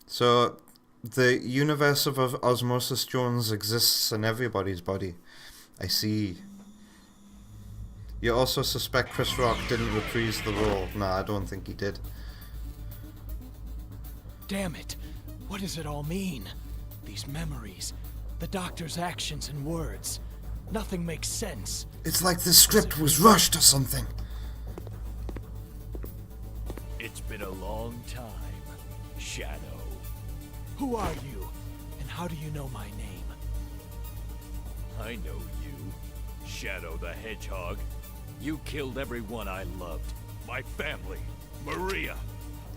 So, the universe of Osmosis Jones exists in everybody's body. I see. You also suspect Chris Rock didn't reprise the role. Nah, I don't think he did. Damn it! What does it all mean? These memories, the doctor's actions and words. Nothing makes sense. It's like the script was rushed or something. It's been a long time, Shadow. Who are you? And how do you know my name? I know you, Shadow the Hedgehog. You killed everyone I loved. My family, Maria.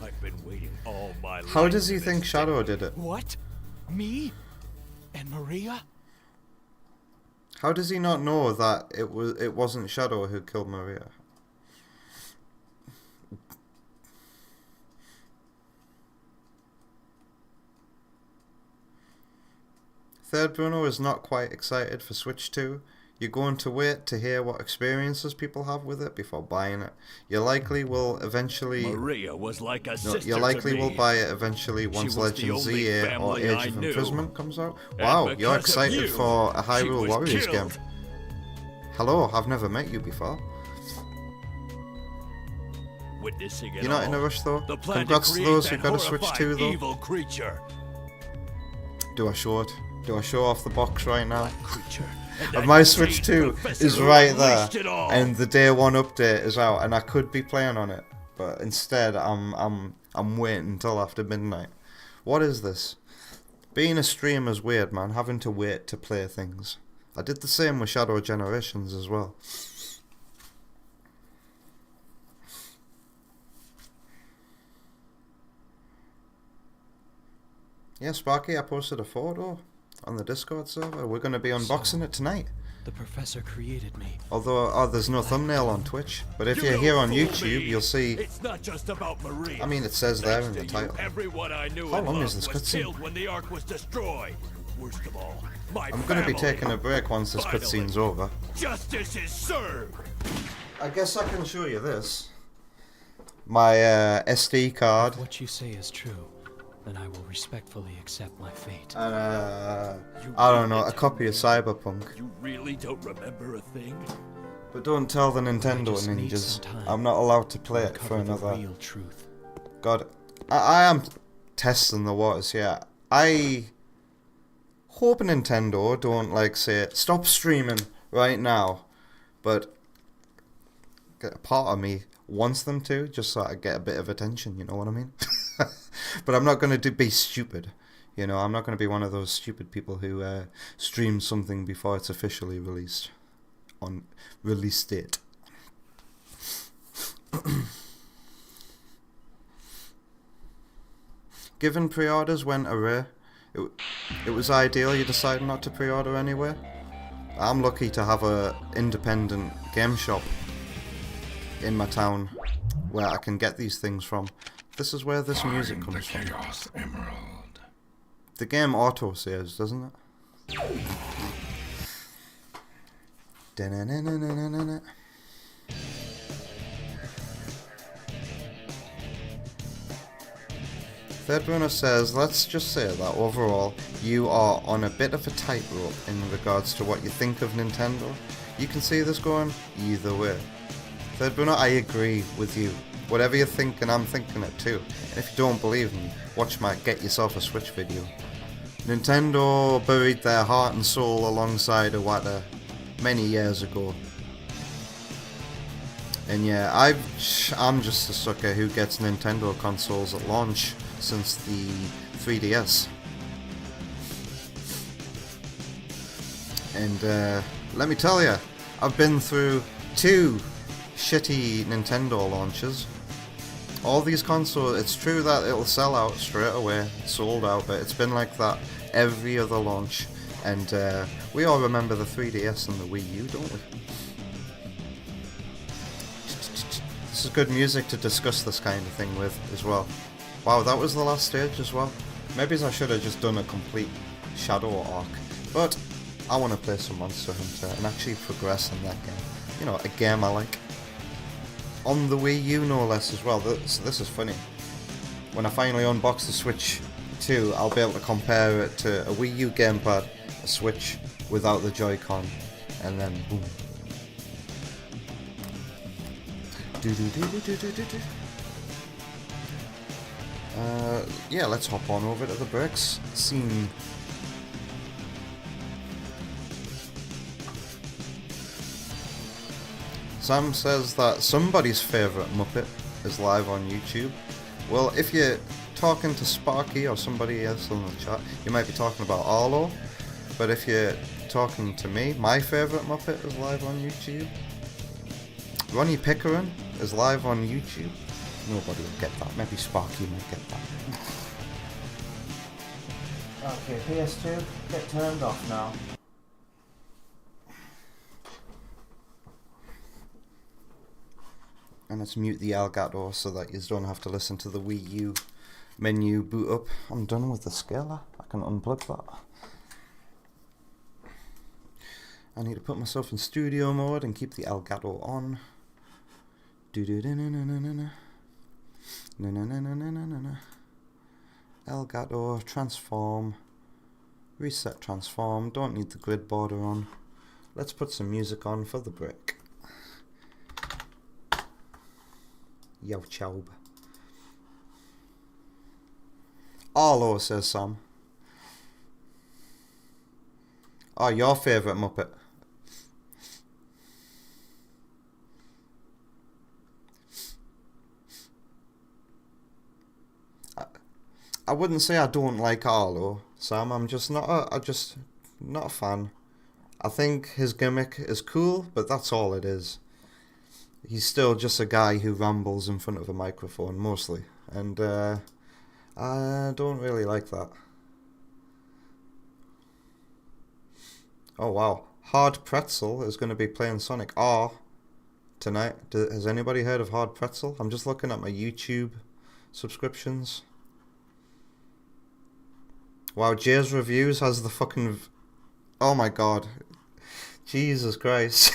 I've been waiting all my life. How does he for think this Shadow day. did it? What? Me? And Maria? How does he not know that it wasn't Shadow who killed Maria? Third Bruno is not quite excited for Switch 2. You're going to wait to hear what experiences people have with it before buying it. You likely will eventually... Maria was like a No, sister you likely to me. will buy it eventually She once was the Legend only ZA or family Age I of knew. Imprisonment comes out. And Wow, because you're of excited you, for a she Hyrule was Warriors game. killed. Hello, I've never met you before. Witnessing it You're not in a all, rush though? the plan Congrats to create those who that got a Switch 2 horrifying though. evil creature. Do I show it? Do I show off the box right now? Creature. And my Switch 2 is right there, and the day 1 update is out, and I could be playing on it, but instead I'm waiting until after midnight. What is this? Being a streamer's weird, man. Having to wait to play things. I did the same with Shadow Generations as well. Yeah, Sparky, I posted a photo on the Discord server. We're going to be unboxing it tonight. The professor created me. Although, there's no thumbnail on Twitch. But if you're here on YouTube, you'll see... It's not just about Maria. I mean, it says there in the title. Everyone I knew How long is this cutscene? when the Ark was destroyed. Worst of all, I'm going to be taking a break once this cutscene's over. Justice is served. I guess I can show you this. My SD card. If what you say is true, then I will respectfully accept my fate. And I don't know, a copy of Cyberpunk. You really don't remember a thing? But don't tell the Nintendo ninjas. I'm not allowed to play it for another. Real truth. God, I am testing the waters here. I hope Nintendo don't like say stop streaming right now, but a part of me wants them to, just so I get a bit of attention. You know what I mean? But I'm not going to be stupid. You know, I'm not going to be one of those stupid people who stream something before it's officially released on release date. Given pre-orders went array, it was ideal you decided not to pre-order anyway. I'm lucky to have a independent game shop in my town where I can get these things from. This is where this music comes from. Chaos Emerald. The game auto saves, doesn't it? Da-na-na-na-na-na-na. Third Bruno says, let's just say that overall, you are on a bit of a tightrope in regards to what you think of Nintendo. You can see this going either way. Third Bruno, I agree with you. Whatever you're thinking, I'm thinking it too. And if you don't believe me, watch my Get Yourself a Switch video. Nintendo buried their heart and soul alongside Iwata many years ago. And yeah, I'm just a sucker who gets Nintendo consoles at launch since the 3DS. And let me tell you, I've been through 2 shitty Nintendo launches. All these consoles, it's true that it'll sell out straight away, sold out, but it's been like that every other launch. And we all remember the 3DS and the Wii U, don't we? This is good music to discuss this kind of thing with as well. Wow, that was the last stage as well. Maybe I should have just done a complete Shadow arc. But I want to play some Monster Hunter and actually progress in that game. You know, a game I like. On the Wii U no less as well. This is funny. When I finally unbox the Switch 2, I'll be able to compare it to a Wii U gamepad, a Switch without the Joy-Con, and then boom. Yeah, let's hop on over to the bricks scene. Sam says that somebody's favourite Muppet is live on YouTube. Well, if you're talking to Sparky or somebody else in the chat, you might be talking about Arlo. But if you're talking to me, my favourite Muppet is live on YouTube. Ronnie Pickering is live on YouTube. Nobody will get that. Maybe Sparky might get that. Okay, PS2, get turned off now. And let's mute the Elgato so that you don't have to listen to the Wii U menu boot up. I'm done with the scaler. I can unplug that. I need to put myself in studio mode and keep the Elgato on. Elgato, transform, reset transform, don't need the grid border on. Let's put some music on for the break. Yo chow. Arlo, says Sam. Oh, your favourite Muppet. I wouldn't say I don't like Arlo, Sam. I'm just not not a fan. I think his gimmick is cool, but that's all it is. He's still just a guy who rambles in front of a microphone mostly, and I don't really like that. Oh wow, Hard Pretzel is going to be playing Sonic R tonight. Has anybody heard of Hard Pretzel? I'm just looking at my YouTube subscriptions. Wow, Jay's Reviews has the fucking... Oh my god. Jesus Christ.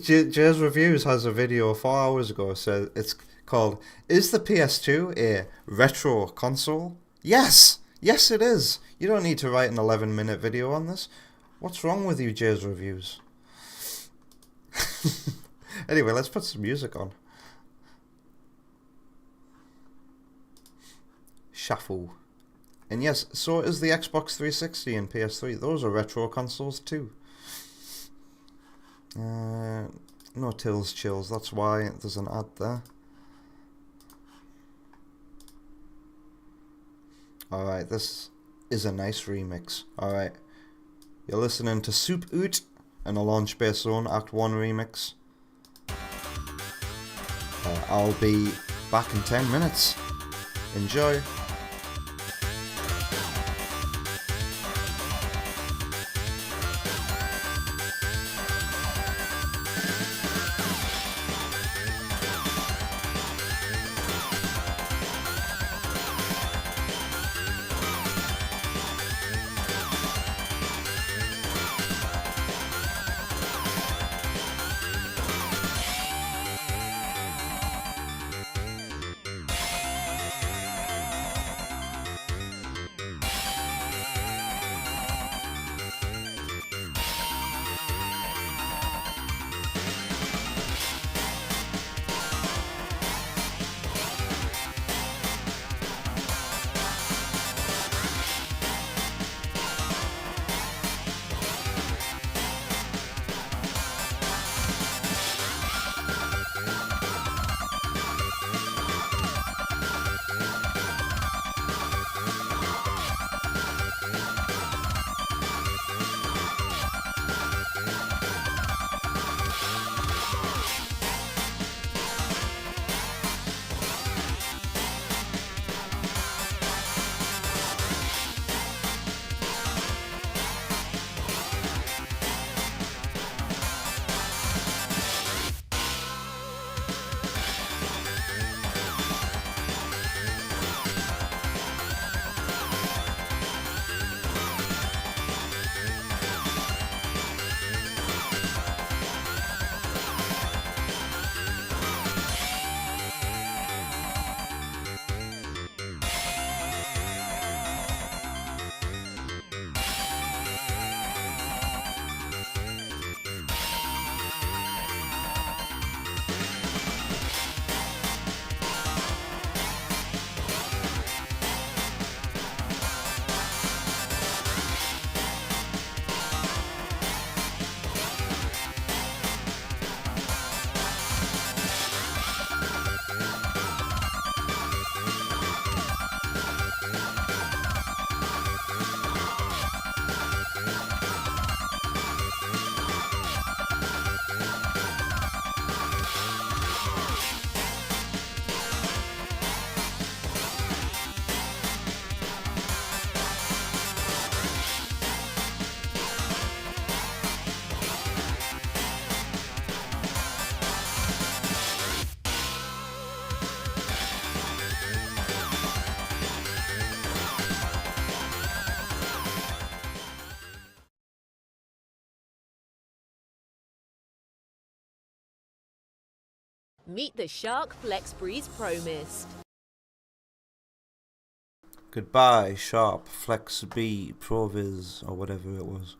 Jay's Reviews has a video 4 hours ago. So it's called, Is the PS2 a retro console? Yes! Yes it is! You don't need to write an 11-minute video on this. What's wrong with you, Jay's Reviews? Anyway, let's put some music on. Shuffle. And yes, so is the Xbox 360 and PS3. Those are retro consoles too. No Tills Chills, that's why there's an ad there. Alright, this is a nice remix. Alright, you're listening to Soup Oot and a Launch Base Zone Act 1 remix. I'll be back in 10 minutes. Enjoy. Meet the Shark Flex Breeze Pro Mist. Goodbye, Sharp Flex B Provis, or whatever it was.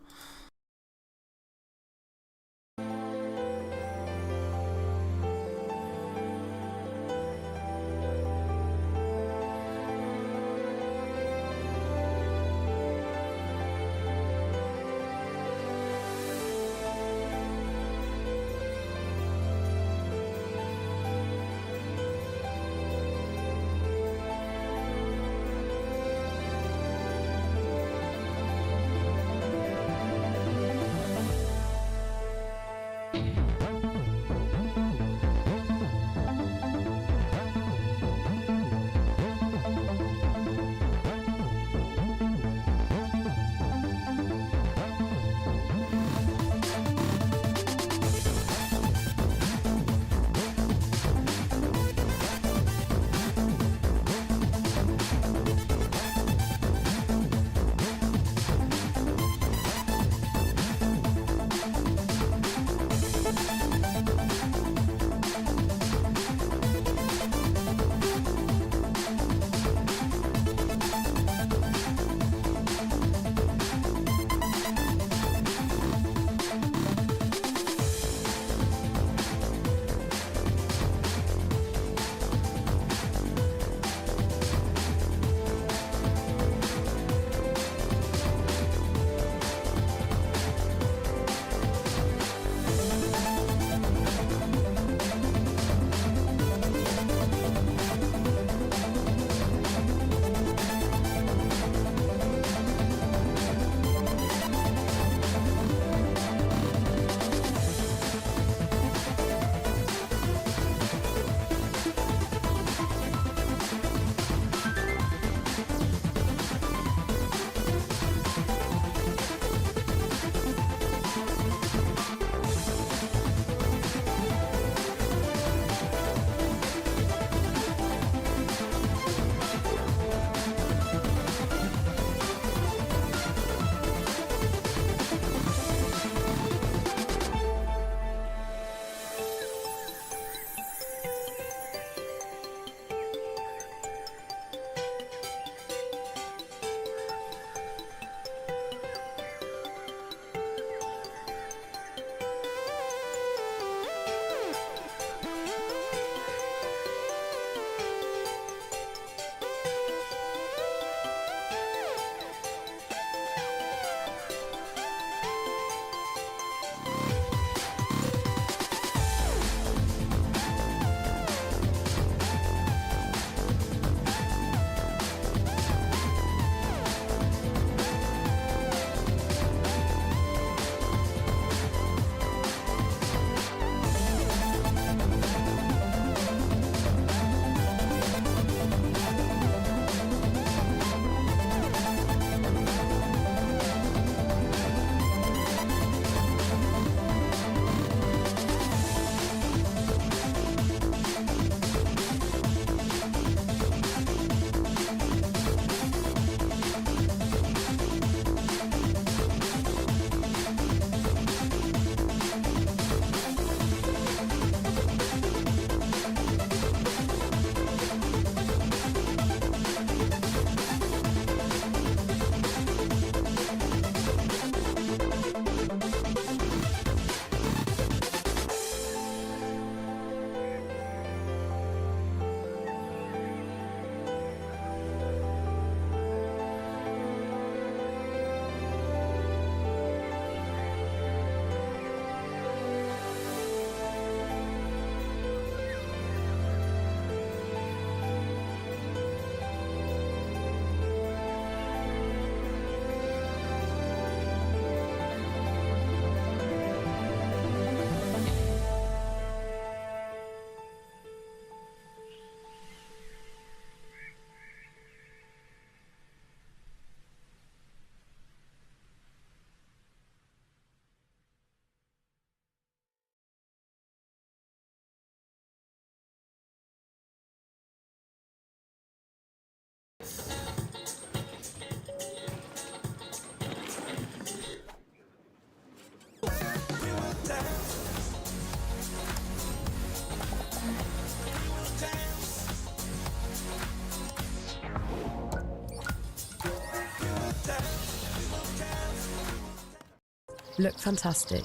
Look fantastic.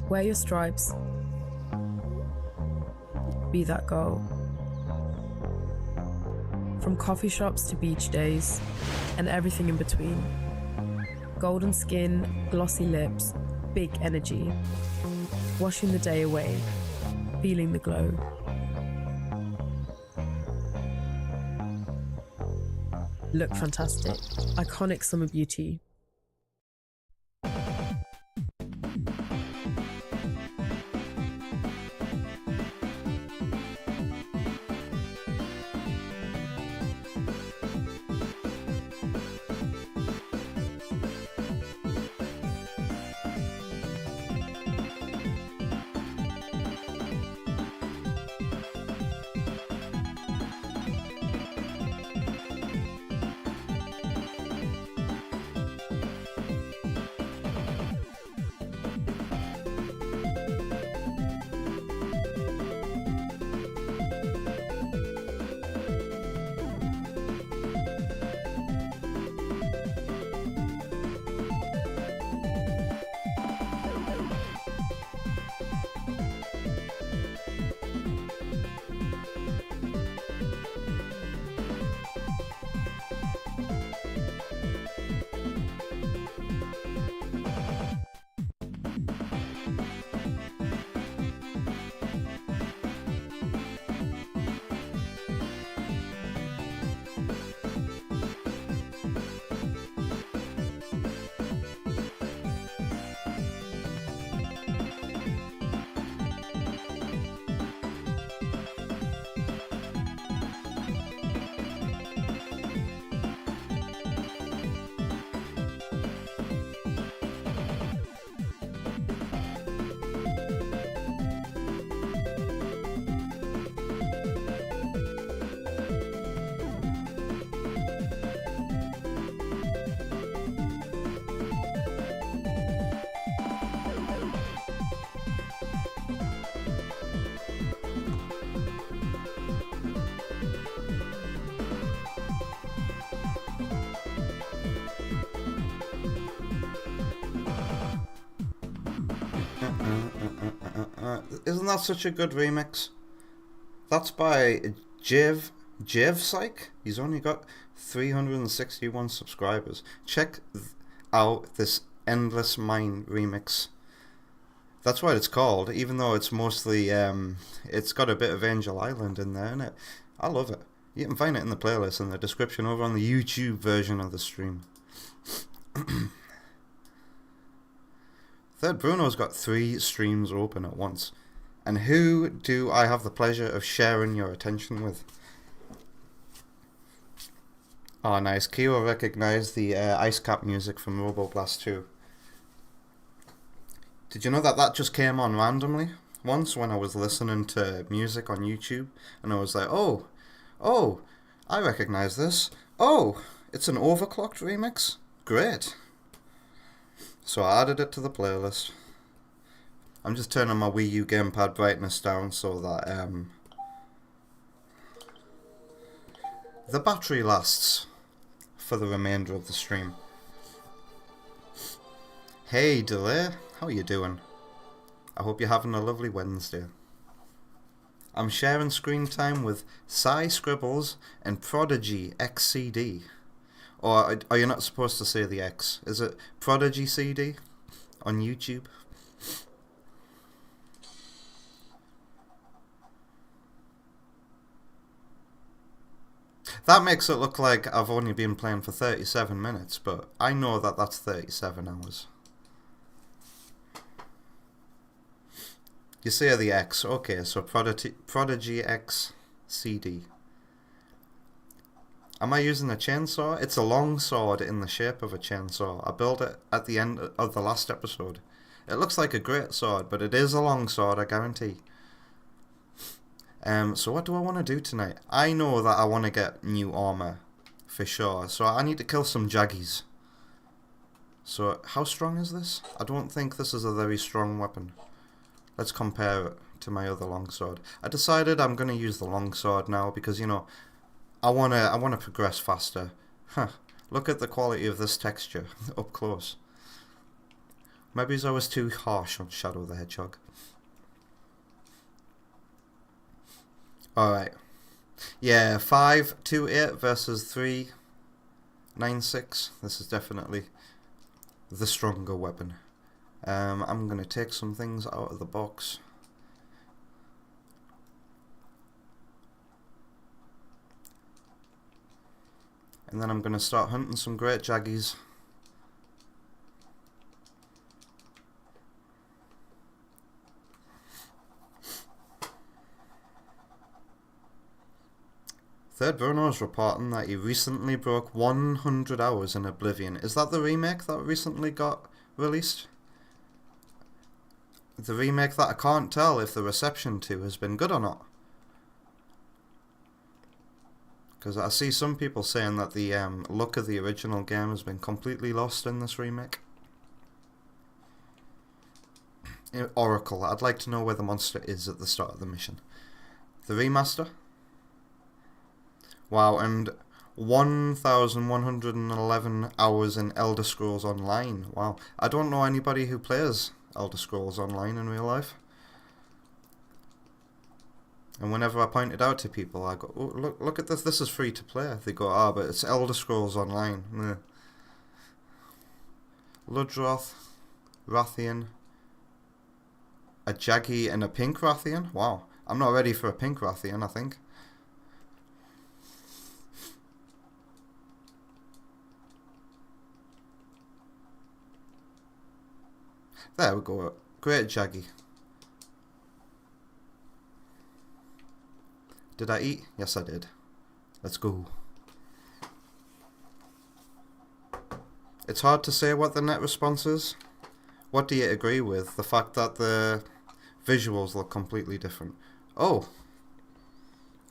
Wear your stripes. Be that girl. From coffee shops to beach days, and everything in between. Golden skin, glossy lips, big energy. Washing the day away, feeling the glow. Look fantastic. Iconic summer beauty. Isn't that such a good remix? That's by Psych. He's only got 361 subscribers. Check out this Endless Mine remix. That's what it's called, even though it's mostly, it's got a bit of Angel Island in there, innit? I love it. You can find it in the playlist in the description over on the YouTube version of the stream. Third Bruno's got 3 streams open at once. And who do I have the pleasure of sharing your attention with? Oh, nice. Kyo recognized the Ice Cap music from Robo Blast 2. Did you know that that just came on randomly once when I was listening to music on YouTube? And I was like, oh, I recognize this. Oh, it's an overclocked remix? Great. So I added it to the playlist. I'm just turning my Wii U gamepad brightness down so that the battery lasts for the remainder of the stream. Hey Delay, how are you doing? I hope you're having a lovely Wednesday. I'm sharing screen time with Psy Scribbles and Prodigy XCD. Or are you not supposed to say the X? Is it Prodigy CD on YouTube? That makes it look like I've only been playing for 37 minutes, but I know that that's 37 hours. You say the X, okay, so Prodigy X CD. Am I using a chainsaw? It's a long sword in the shape of a chainsaw. I built it at the end of the last episode. It looks like a great sword, but it is a long sword, I guarantee. So what do I want to do tonight? I know that I want to get new armor, for sure. So I need to kill some jaggies. So how strong is this? I don't think this is a very strong weapon. Let's compare it to my other longsword. I decided I'm going to use the longsword now because, you know, I wanna progress faster. Huh. Look at the quality of this texture up close. Maybe I was too harsh on Shadow the Hedgehog. Alright. Yeah, 528 versus 396. This is definitely the stronger weapon. I'm going to take some things out of the box. And then I'm going to start hunting some great jaggies. Third Bruno is reporting that he recently broke 100 hours in Oblivion. Is that the remake that recently got released? The remake that I can't tell if the reception to has been good or not. Because I see some people saying that the look of the original game has been completely lost in this remake. Oracle, I'd like to know where the monster is at the start of the mission. The remaster? Wow, and 1,111 hours in Elder Scrolls Online. Wow, I don't know anybody who plays Elder Scrolls Online in real life. And whenever I point it out to people, I go, oh, look at this, this is free to play. They go, ah, but it's Elder Scrolls Online. Meh. Ludroth, Rathian, a Jaggy and a pink Rathian? Wow, I'm not ready for a pink Rathian, I think. There we go, great Jaggy. Did I eat? Yes, I did. Let's go. It's hard to say what the net response is. What do you agree with? The fact that the visuals look completely different. Oh.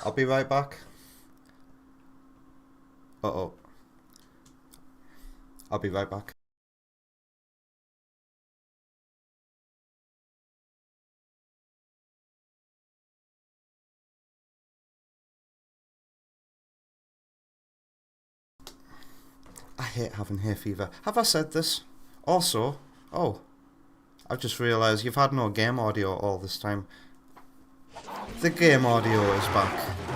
I'll be right back. Uh-oh. I'll be right back. I hate having hay fever. Have I said this? Also, oh, I've just realised you've had no game audio all this time. The game audio is back.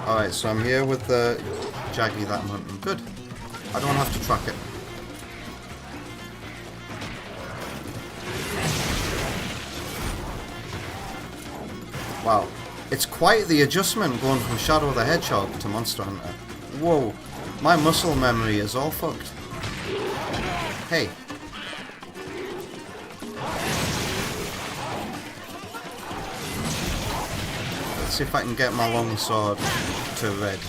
Alright, so I'm here with the Jaggy that I'm hunting. Good. I don't have to track it. Wow. It's quite the adjustment going from Shadow the Hedgehog to Monster Hunter. Whoa. My muscle memory is all fucked. Hey. Let's see if I can get my long sword to red.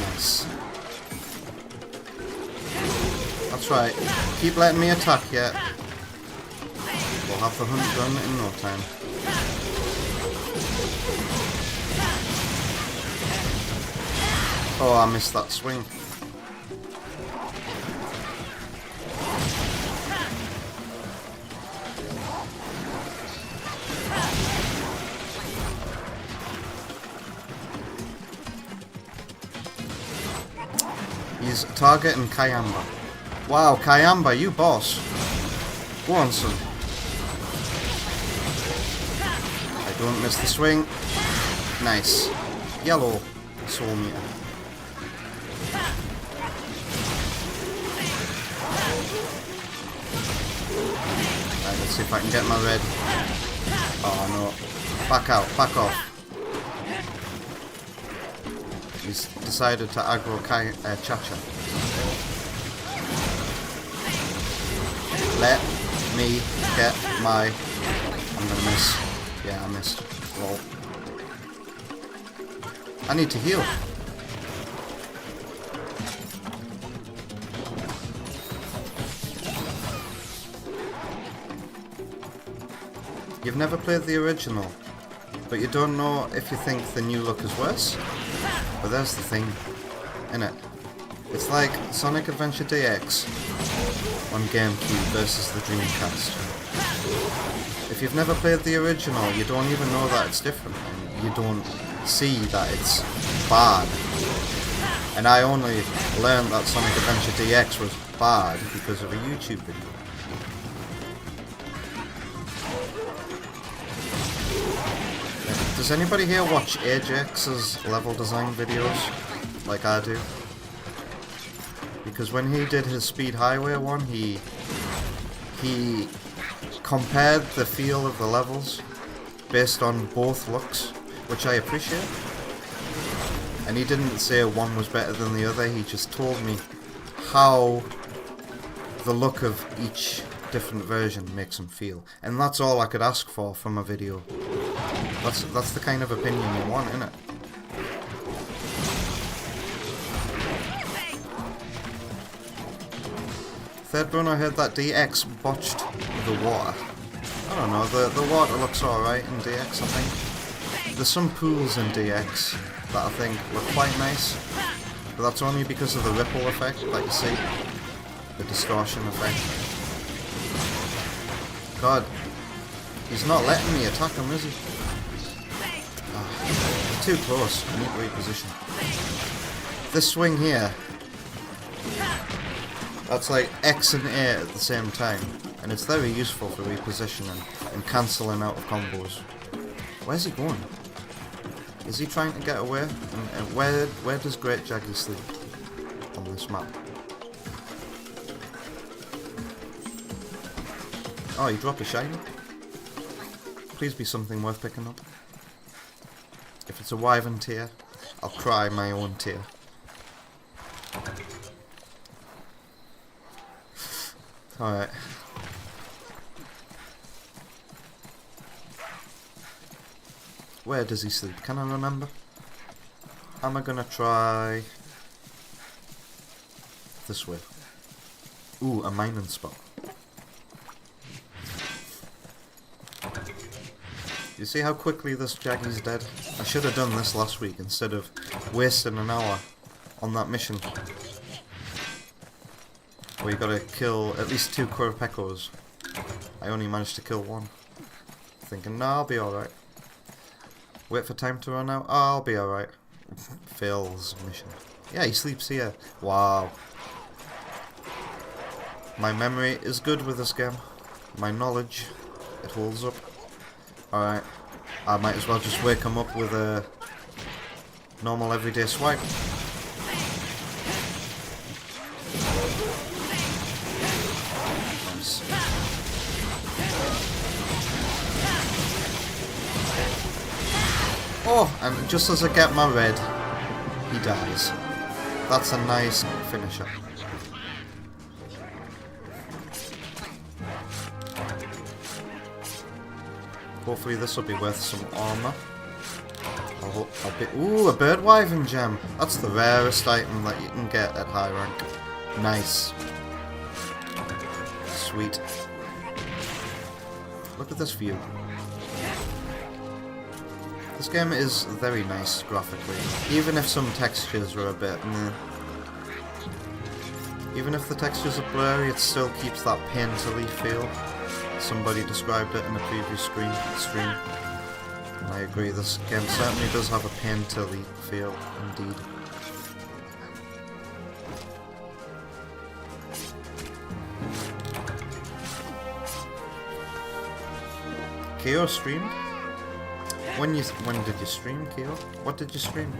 Nice. That's right. Keep letting me attack yet. We'll have the hunt done in no time. Oh, I missed that swing. He's targeting Kayamba. Wow, Kayamba, you boss. Go on, son. I don't miss the swing. Nice. Yellow. Soul meter. Right, let's see if I can get my red. Oh no. Back out, back off. He's decided to aggro Chacha. Let me get my... I'm gonna miss. Yeah, I missed. Lol. I need to heal. You've never played the original, but you don't know if you think the new look is worse? But there's the thing, innit? It's like Sonic Adventure DX on GameCube versus the Dreamcast. If you've never played the original, you don't even know that it's different, and you don't see that it's bad. And I only learned that Sonic Adventure DX was bad because of a YouTube video. Does anybody here watch Ajax's level design videos like I do? Because when he did his Speed Highway one, he compared the feel of the levels based on both looks, which I appreciate. And he didn't say one was better than the other, he just told me how the look of each different version makes him feel. And that's all I could ask for from a video. That's the kind of opinion you want, innit? Third Run, I heard that DX botched the water. I don't know, the water looks alright in DX, I think. There's some pools in DX that I think look quite nice, but that's only because of the ripple effect that you see. The distortion effect. God, he's not letting me attack him, is he? Oh, too close, I need to reposition. This swing here, that's like X and A at the same time, and it's very useful for repositioning and cancelling out of combos. Where's he going? Is he trying to get away? And where does Great Jaggy sleep on this map? Oh, he dropped a shiny? Please be something worth picking up. If it's a Wyvern tier, I'll cry my own tear. Alright. Where does he sleep? Can I remember? Am I gonna try this way? Ooh, a mining spot. You see how quickly this Jaggy's dead? I should have done this last week instead of wasting an hour on that mission. Where you gotta kill at least 2 Quirapecos. I only managed to kill 1. Thinking, nah, I'll be alright. Wait for time to run out? Oh, I'll be alright. Fails mission. Yeah, he sleeps here. Wow. My memory is good with this game. My knowledge, it holds up. Alright. I might as well just wake him up with a normal everyday swipe. Nice. Oh, and just as I get my red, he dies. That's a nice finisher. Hopefully this will be worth some armor. I'll be. Ooh, a bird wyvern gem. That's the rarest item that you can get at high rank. Nice. Sweet. Look at this view. This game is very nice graphically, even if some textures are a bit meh. Even if the textures are blurry, it still keeps that painterly feel. Somebody described it in a previous stream, and I agree, this game certainly does have a painterly feel, indeed. Keo streamed? When did you stream, Keo? What did you stream?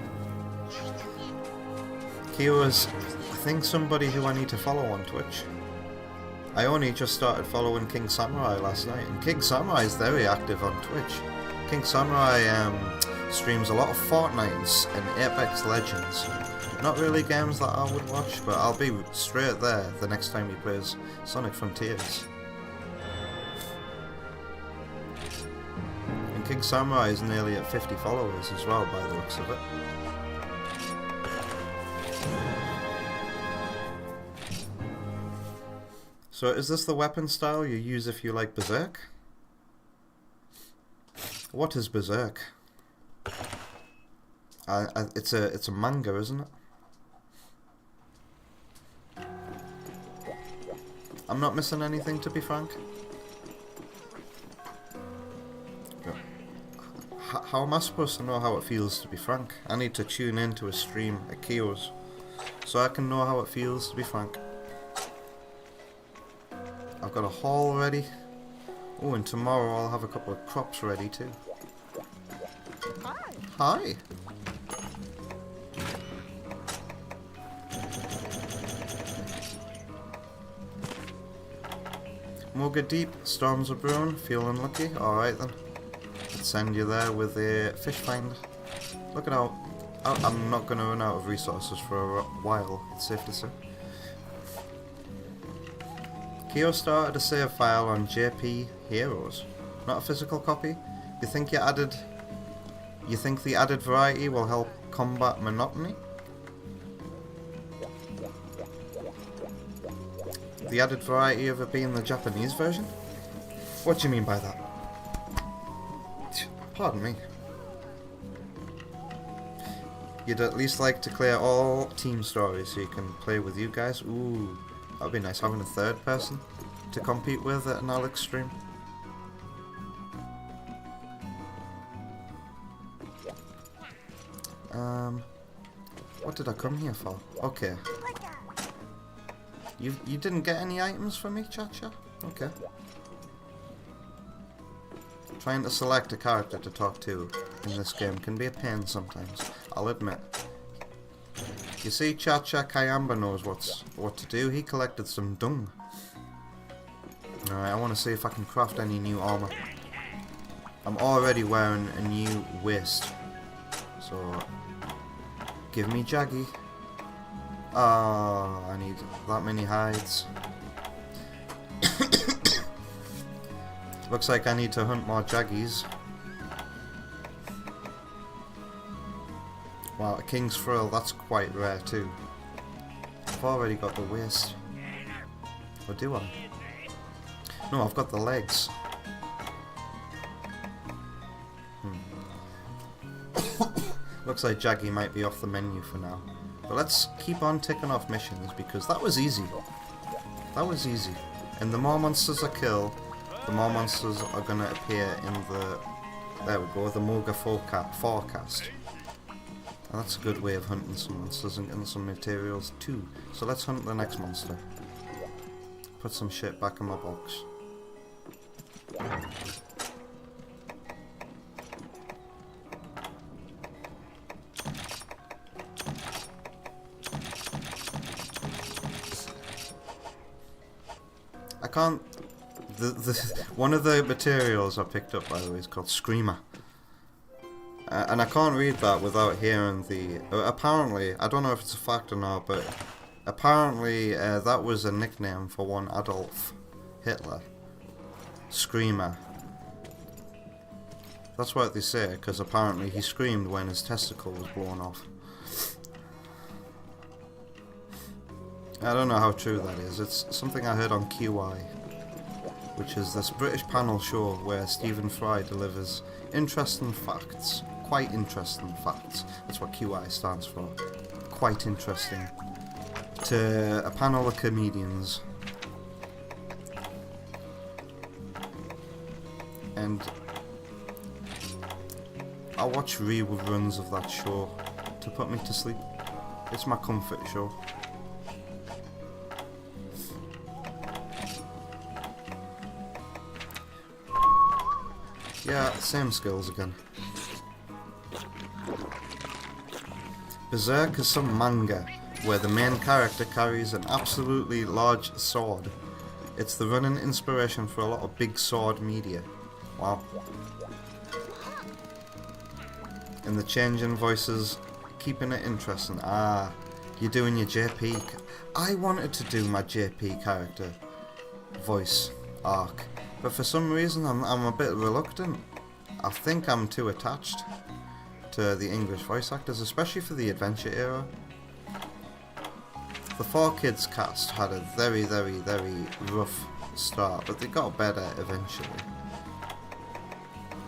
Keo is, I think, somebody who I need to follow on Twitch. I only just started following King Samurai last night, and King Samurai is very active on Twitch. King Samurai streams a lot of Fortnite and Apex Legends. Not really games that I would watch, but I'll be straight there the next time he plays Sonic Frontiers. And King Samurai is nearly at 50 followers as well, by the looks of it. So is this the weapon style you use if you like Berserk? What is Berserk? It's a manga, isn't it? I'm not missing anything, to be frank. How am I supposed to know how it feels to be frank? I need to tune into a stream at Keo's so I can know how it feels to be Frank. I've got a haul ready. Oh, and tomorrow I'll have a couple of crops ready too. Hi! Moga Deep, storms are brewing, feeling lucky? Alright then. Let's send you there with a fish finder. Look at how... I'm not going to run out of resources for a while, it's safe to say. Kyo started a save file on JP Heroes. Not a physical copy? You think the added variety will help combat monotony? The added variety of it being the Japanese version? What do you mean by that? Pardon me. You'd at least like to clear all team stories so you can play with you guys? Ooh, that'd be nice having a third person to compete with at an Alex stream. What did I come here for? Okay. You didn't get any items for me, Chacha? Okay. Trying to select a character to talk to in this game can be a pain sometimes, I'll admit. You see, Chacha Kayamba knows what to do. He collected some dung. Alright, I want to see if I can craft any new armor. I'm already wearing a new waist. So, give me Jaggy. Ah, I need that many hides. Looks like I need to hunt more Jaggies. Wow, a King's Frill, that's quite rare too. I've already got the waist. Or do I? No, I've got the legs. Looks like Jaggy might be off the menu for now. But let's keep on ticking off missions because that was easy. That was easy. And the more monsters I kill, the more monsters are going to appear in the... There we go, the Moga forecast. And that's a good way of hunting some monsters and getting some materials too. So let's hunt the next monster. Put some shit back in my box. I can't... one of the materials I picked up, by the way, is called Screamer. And I can't read that without hearing the... apparently, I don't know if it's a fact or not, but apparently that was a nickname for one Adolf Hitler. Screamer. That's what they say, because apparently he screamed when his testicle was blown off. I don't know how true that is. It's something I heard on QI, which is this British panel show where Stephen Fry delivers interesting facts. Quite interesting facts. That's what QI stands for. Quite interesting. To a panel of comedians. And I watch reruns of that show to put me to sleep. It's my comfort show. Yeah, same skills again. Berserk is some manga where the main character carries an absolutely large sword. It's the running inspiration for a lot of big sword media. Wow. And the changing voices, keeping it interesting. Ah, you're doing your JP. I wanted to do my JP character voice arc, but for some reason I'm a bit reluctant. I think I'm too attached to the English voice actors, especially for the Adventure era. The 4Kids cast had a very, very, very rough start, but they got better eventually.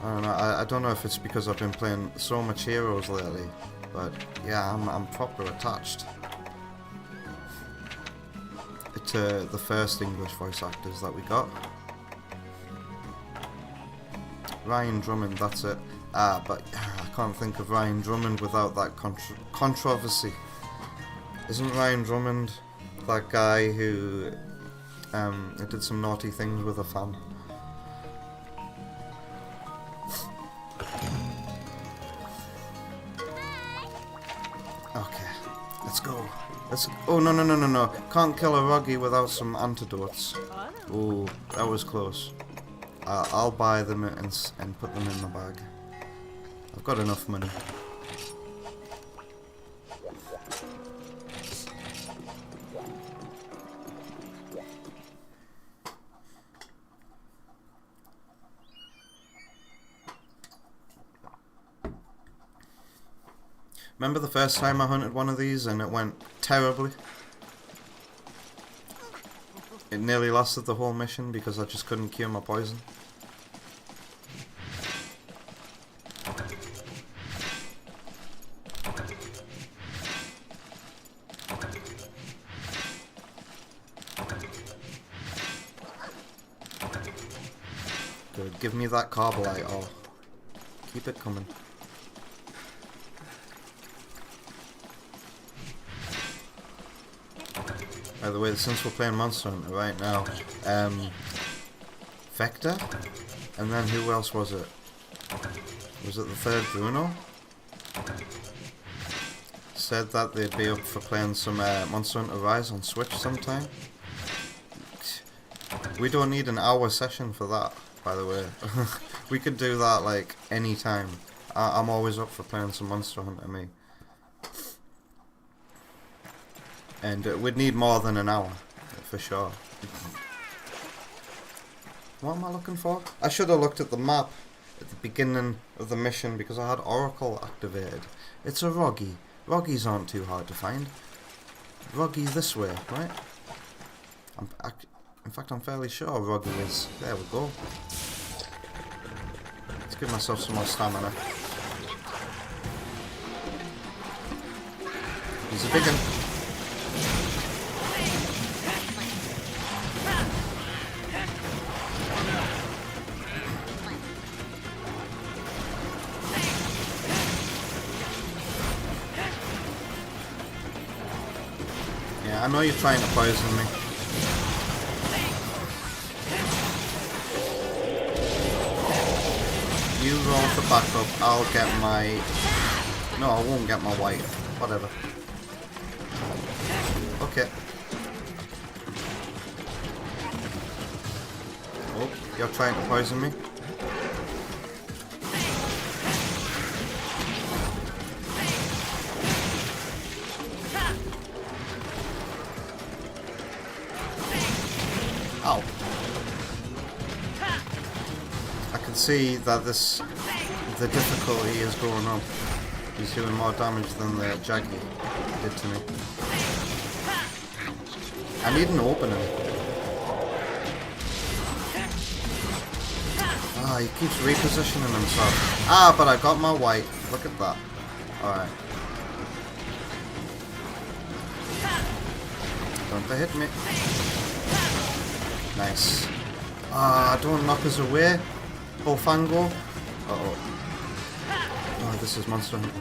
I don't know. I don't know if it's because I've been playing so much Heroes lately, but yeah, I'm proper attached to the first English voice actors that we got. Ryan Drummond, that's it. But I can't think of Ryan Drummond without that controversy. Isn't Ryan Drummond that guy who did some naughty things with a fan? Okay, let's go. Oh, no. Can't kill a Roggy without some antidotes. Ooh, that was close. I'll buy them and put them in the bag. I've got enough money. Remember the first time I hunted one of these and it went terribly? It nearly lasted the whole mission because I just couldn't cure my poison. Good, give me that carbolite, oh. Keep it coming. By the way, since we're playing Monster Hunter right now, Vector? And then who else was it? Was it the third Bruno? Said that they'd be up for playing some Monster Hunter Rise on Switch sometime. We don't need an hour session for that, by the way. We could do that like any time. I'm always up for playing some Monster Hunter, me. And we'd need more than an hour, for sure. What am I looking for? I should have looked at the map at the beginning of the mission because I had Oracle activated. It's a Roggy. Roggies aren't too hard to find. Roggy this way, right? In fact, I'm fairly sure Roggy is. There we go. Let's give myself some more stamina. He's a big one. Yeah, I know you're trying to poison me. You roll for backup, I'll get my... No, I won't get my white. Whatever. Okay. Oh, you're trying to poison me? Ow. I can see that the difficulty is going up. He's doing more damage than the Jaggy did to me. I need an opening. Ah, he keeps repositioning himself. Ah, but I got my white. Look at that. Alright. Don't they hit me. Nice. Ah, don't knock us away. Fango. Uh-oh. Oh, this is Monster Hunter.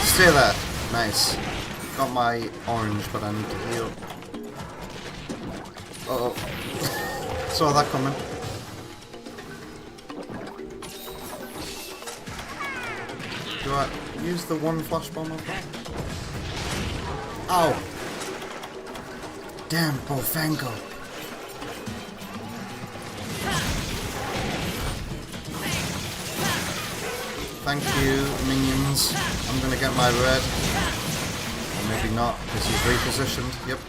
Stay there. Nice. Got my orange, but I need to heal. Uh-oh. Saw that coming. Do I use the one flash bomb I've got? Ow! Damn, Fango. Thank you, minions. I'm gonna get my red. Or maybe not, because he's repositioned. Yep.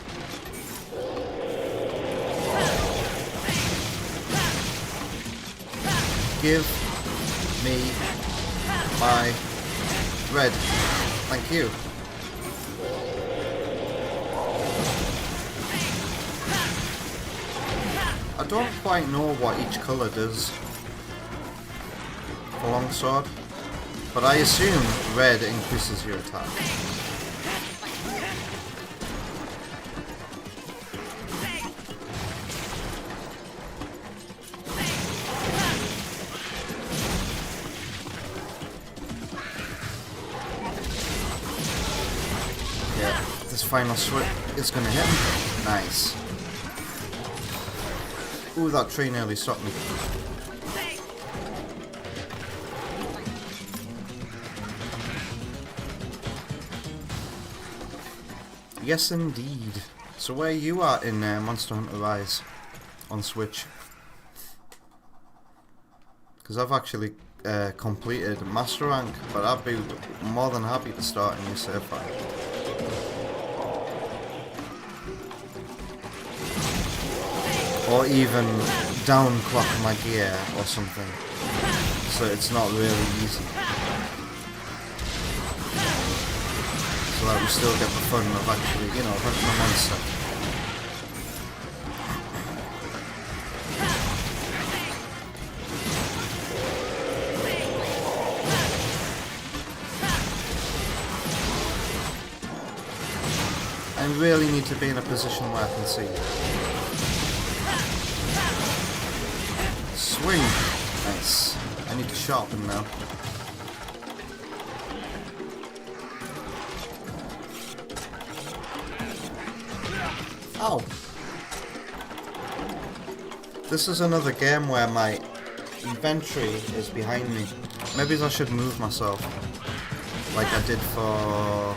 Give me my red. Thank you. I don't quite know what each colour does for longsword, but I assume red increases your attack. his final switch is gonna hit him. Nice. Ooh, that tree nearly stopped me. Yes, indeed. So where you are in Monster Hunter Rise on Switch? Because I've actually completed Master Rank, but I'd be more than happy to start a new save file. Or even downclock my gear or something, so it's not really easy. So that we still get the fun of actually, you know, hunting a monster. I really need to be in a position where I can see it. Swing! Nice. I need to sharpen now. Ow! This is another game where my inventory is behind me. Maybe I should move myself. Like I did for...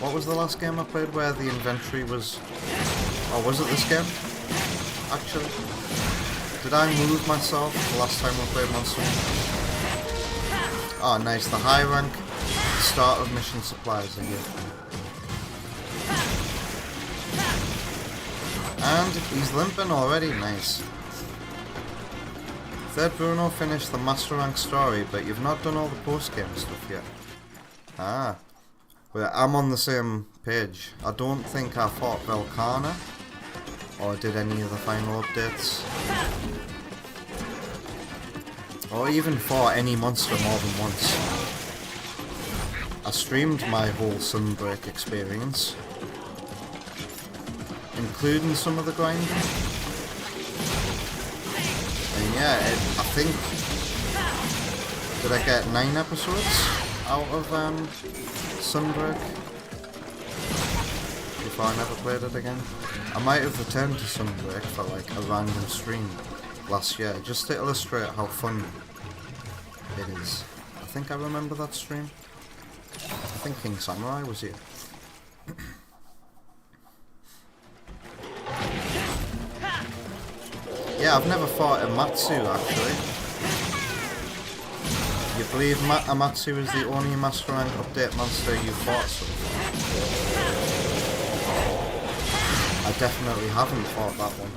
What was the last game I played where the inventory was... Oh, was it this game? Actually. Did I move myself the last time we played Monster Hunter? Oh, nice. The high rank start of mission supplies are here. And he's limping already. Nice. Third Bruno finished the Master Rank story, but you've not done all the post-game stuff yet. Ah. Well, I'm on the same page. I don't think I fought Velkhana or did any of the final updates, or even fought any monster more than once. I streamed my whole Sunbreak experience, including some of the grinding. And yeah, I think... Did I get 9 episodes out of Sunbreak before I never played it again? I might have returned to Sunbreak for like a random stream last year, just to illustrate how fun it is. I think I remember that stream. I think King Samurai was here. Yeah, I've never fought Amatsu actually. You believe Amatsu is the only Master Rank update monster you fought so far? I definitely haven't fought that one.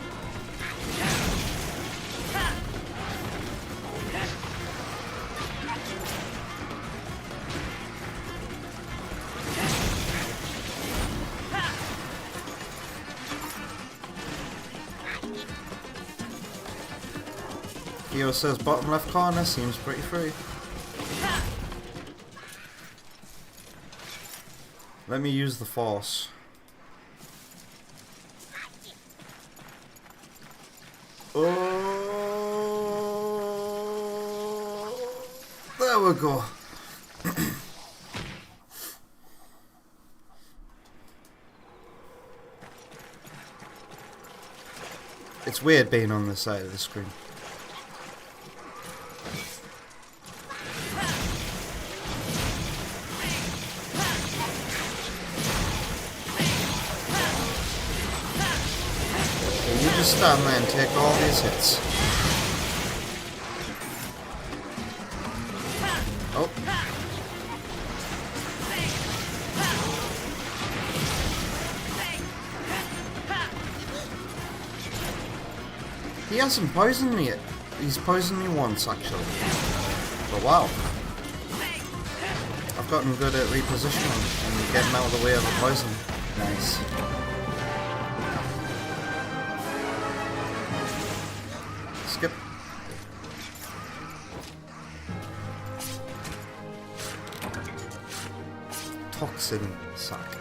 Theo says bottom left corner seems pretty free. Let me use the force. Oh, there we go. It's weird being on this side of the screen. Just stand there and take all these hits. Oh. He hasn't poisoned me yet. He's poisoned me once actually. But wow. I've gotten good at repositioning and getting out of the way of the poison. Nice. Skip. Toxin sack.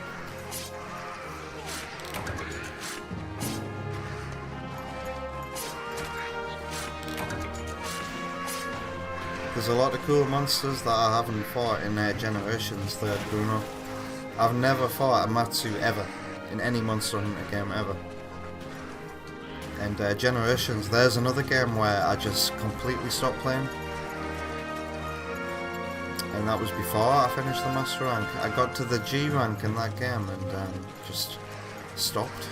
There's a lot of cool monsters that I haven't fought in Generations 3rd Bruno. I've never fought a Matsu ever in any Monster Hunter game ever. And Generations, there's another game where I just completely stopped playing. And that was before I finished the Master rank. I got to the G rank in that game and just stopped.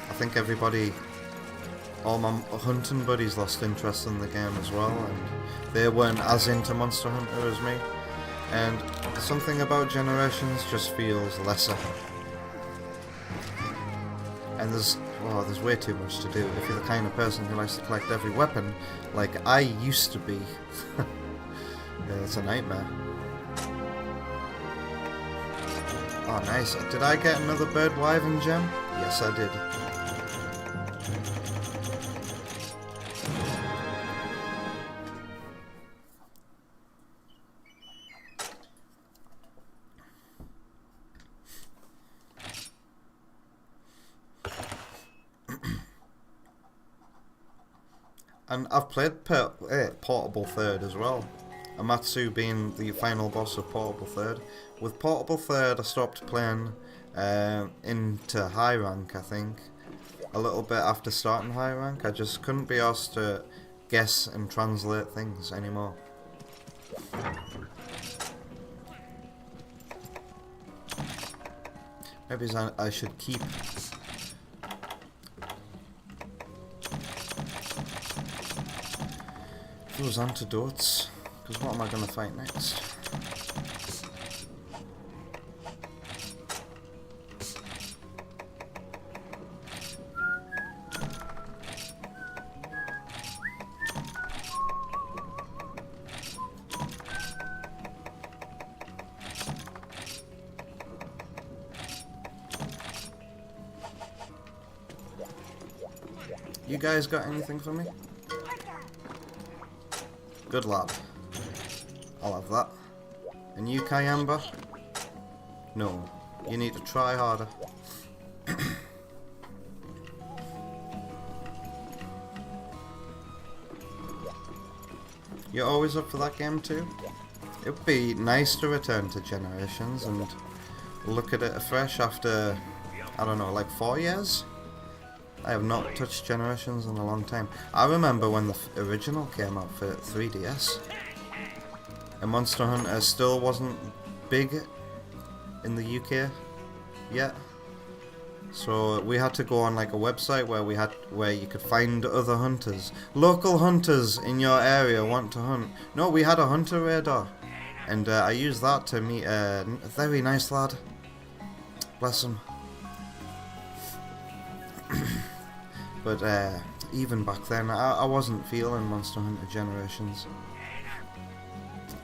I think everybody, all my hunting buddies lost interest in the game as well, and they weren't as into Monster Hunter as me. And something about Generations just feels lesser. And there's way too much to do. If you're the kind of person who likes to collect every weapon, like I used to be, yeah, it's a nightmare. Oh, nice. Did I get another bird wyvern gem? Yes, I did. And I've played Portable Third as well. Amatsu being the final boss of Portable Third. With Portable Third I stopped playing into high rank, I think. A little bit after starting high rank. I just couldn't be asked to guess and translate things anymore. Maybe I should keep those antidotes, because what am I going to fight next? You guys got anything for me? Good lad. I'll have that. And you, Kayamba? No. You need to try harder. You're always up for that game too? It would be nice to return to Generations and look at it afresh after, I don't know, like 4 years? I have not touched Generations in a long time. I remember when the original came out for 3DS. And Monster Hunter still wasn't big in the UK yet. So we had to go on like a website where you could find other hunters. Local hunters in your area want to hunt. No, we had a hunter radar. And I used that to meet a very nice lad. Bless him. But even back then, I wasn't feeling Monster Hunter Generations.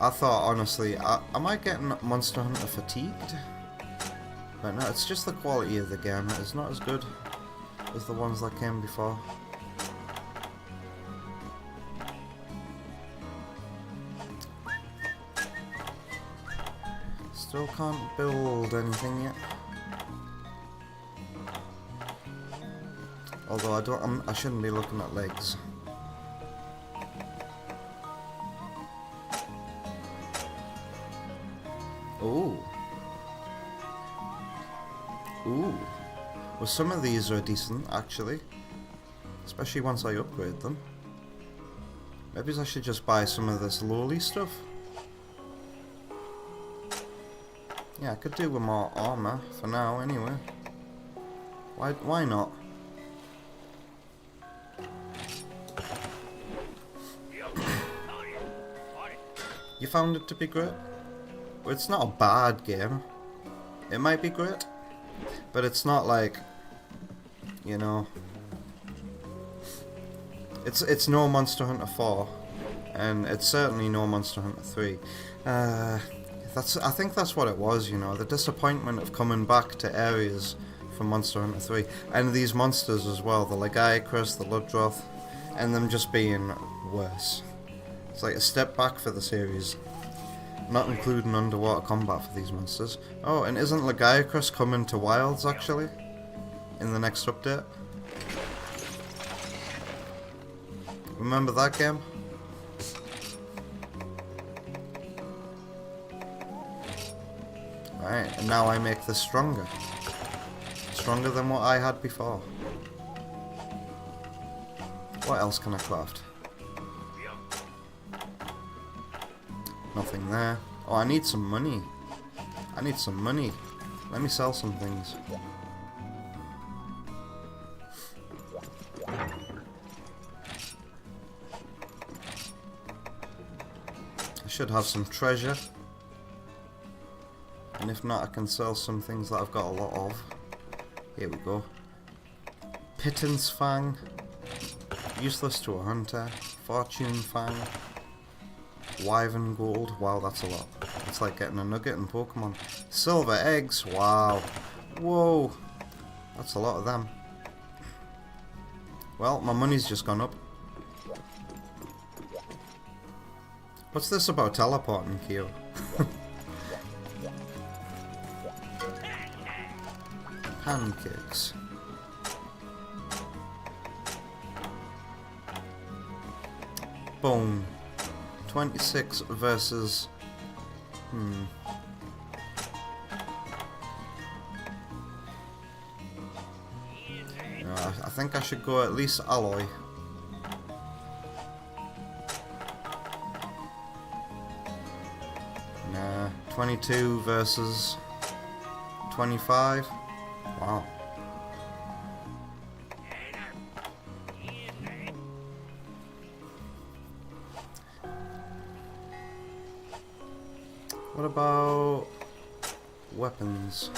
I thought, honestly, am I getting Monster Hunter fatigued? But no, it's just the quality of the game. It's not as good as the ones that came before. Still can't build anything yet. Although I shouldn't be looking at legs. Ooh. Ooh. Well, some of these are decent, actually. Especially once I upgrade them. Maybe I should just buy some of this lowly stuff. Yeah, I could do with more armor for now, anyway. Why not? You found it to be great? Well, it's not a bad game. It might be great, but it's not like, you know, it's no Monster Hunter 4, and it's certainly no Monster Hunter 3. I think that's what it was, you know, the disappointment of coming back to areas from Monster Hunter 3, and these monsters as well, the Lagiacrus, the Ludroth, and them just being worse. It's like a step back for the series, not including underwater combat for these monsters. Oh, and isn't Lagiacrus coming to Wilds, actually? In the next update? Remember that game? Alright, and now I make this stronger. Stronger than what I had before. What else can I craft? Nothing there. Oh, I need some money. I need some money. Let me sell some things. I should have some treasure. And if not, I can sell some things that I've got a lot of. Here we go. Pittance Fang. Useless to a hunter. Fortune Fang. Wyvern Gold. Wow, that's a lot. It's like getting a nugget in Pokemon. Silver Eggs. Wow. Whoa. That's a lot of them. Well, my money's just gone up. What's this about teleporting, Kyo? Pancakes. Bone. 26 versus... I think I should go at least alloy. Nah, 22 versus 25. Wow. What about weapons?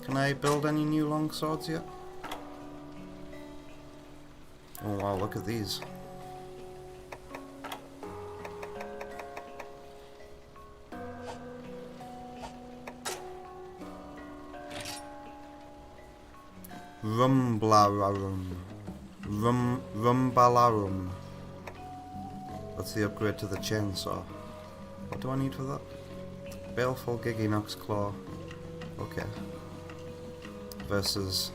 Can I build any new longswords yet? Oh wow, look at these. Rumbalarum. Rumbalarum. That's the upgrade to the chainsaw. What do I need for that? Baleful Giginox Claw. Okay. Versus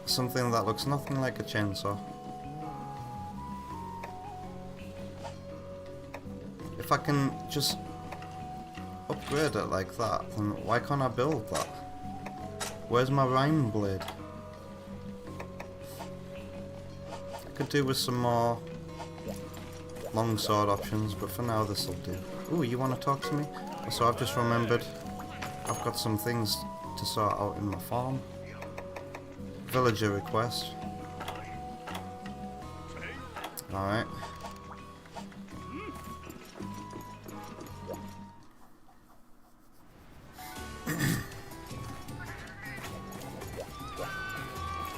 something that looks nothing like a chainsaw. If I can just upgrade it like that, then why can't I build that? Where's my rhyme blade? I could do with some more longsword options, but for now this'll do. Ooh, you want to talk to me? So I've just remembered I've got some things to sort out in my farm. Villager request. Alright.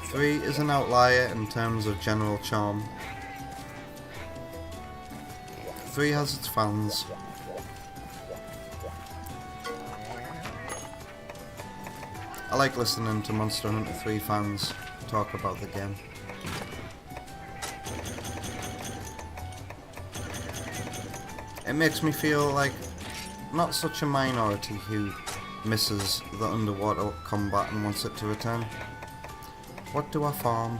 Three is an outlier in terms of general charm. 3 has its fans. I like listening to Monster Hunter 3 fans talk about the game. It makes me feel like not such a minority who misses the underwater combat and wants it to return. What do I farm?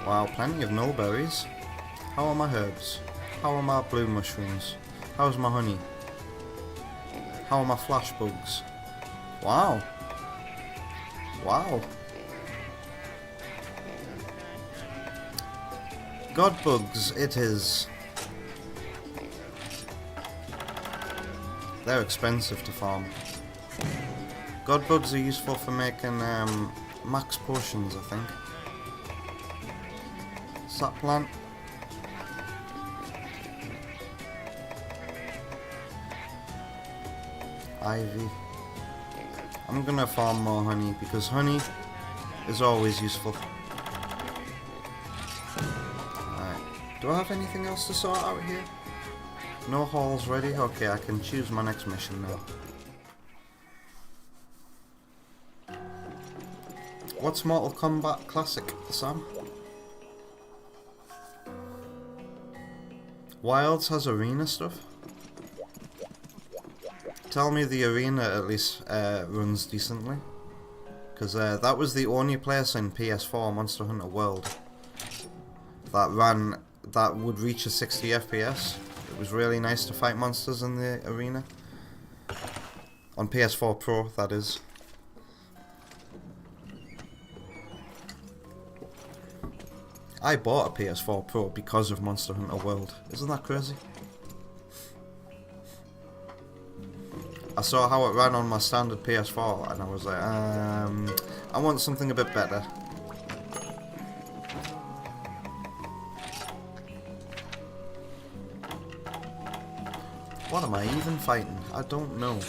Wow, plenty of nullberries. How are my herbs? How are my blue mushrooms? How's my honey? How are my flash bugs? Wow. Wow. God bugs, it is. They're expensive to farm. God bugs are useful for making max potions, I think. Sap plant. Ivy. I'm gonna farm more honey because honey is always useful. Alright. Do I have anything else to sort out here? No halls ready? Okay, I can choose my next mission now. What's Mortal Kombat Classic, Sam? Wilds has arena stuff? Tell me the arena at least runs decently. Because that was the only place in PS4 Monster Hunter World that would reach a 60 FPS. It was really nice to fight monsters in the arena. On PS4 Pro, that is. I bought a PS4 Pro because of Monster Hunter World. Isn't that crazy? I saw how it ran on my standard PS4 and I was like, I want something a bit better. What am I even fighting? I don't know.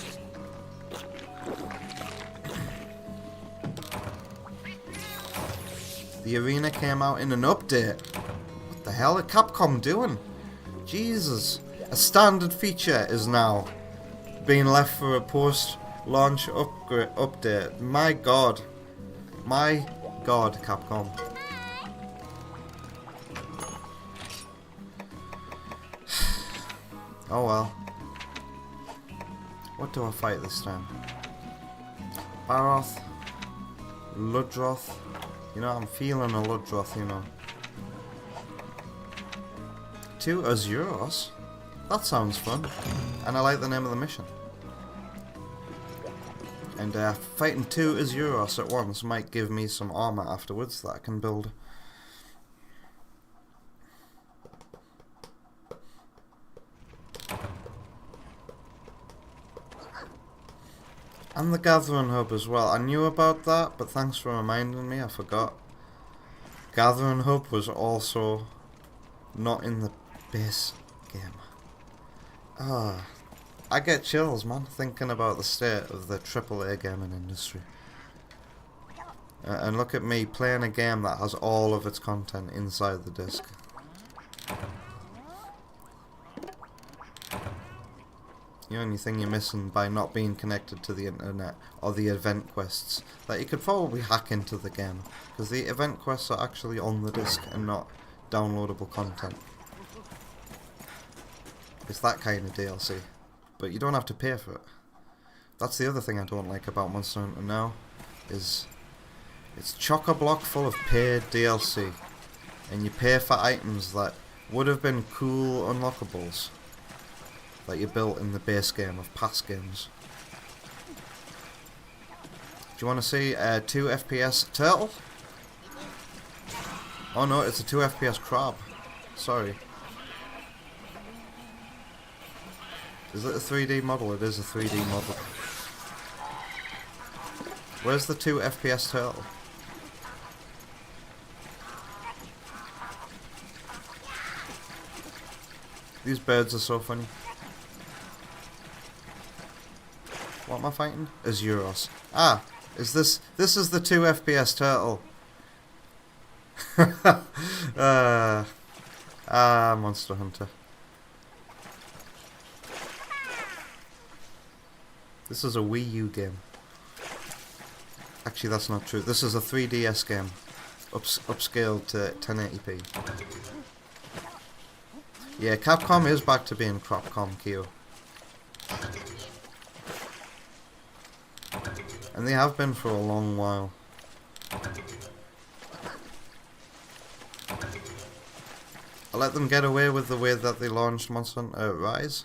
The arena came out in an update. What the hell are Capcom doing? Jesus. A standard feature is now being left for a post-launch update. My god. My god, Capcom. Oh well. What do I fight this time? Baroth? Ludroth? You know, I'm feeling a Ludroth, you know. 2 Azuros? That sounds fun. And I like the name of the mission. And fighting 2 Azuros at once might give me some armor afterwards that I can build. And the Gathering Hub as well. I knew about that, but thanks for reminding me, I forgot. Gathering Hub was also not in the base game. Ah, I get chills, man, thinking about the state of the AAA gaming industry. And look at me playing a game that has all of its content inside the disc. The only thing you're missing by not being connected to the internet or the event quests that you could probably hack into the game, because the event quests are actually on the disc and not downloadable content. It's that kind of DLC, but you don't have to pay for it. That's the other thing I don't like about Monster Hunter now, is it's chock-a-block full of paid DLC, and you pay for items that would have been cool unlockables that you built in the base game of past games. Do you want to see a 2 FPS turtle? Oh no, it's a 2 FPS crab. Sorry. Is it a 3D model? It is a 3D model. Where's the 2 FPS turtle? These birds are so funny. What am I fighting? Azuros. Ah, this is the 2 FPS turtle. Monster Hunter. This is a Wii U game. Actually, that's not true. This is a 3DS game, upscaled to 1080p. Yeah, Capcom is back to being Cropcom, Kyo. And they have been for a long while. I let them get away with the way that they launched Monster Hunter Rise.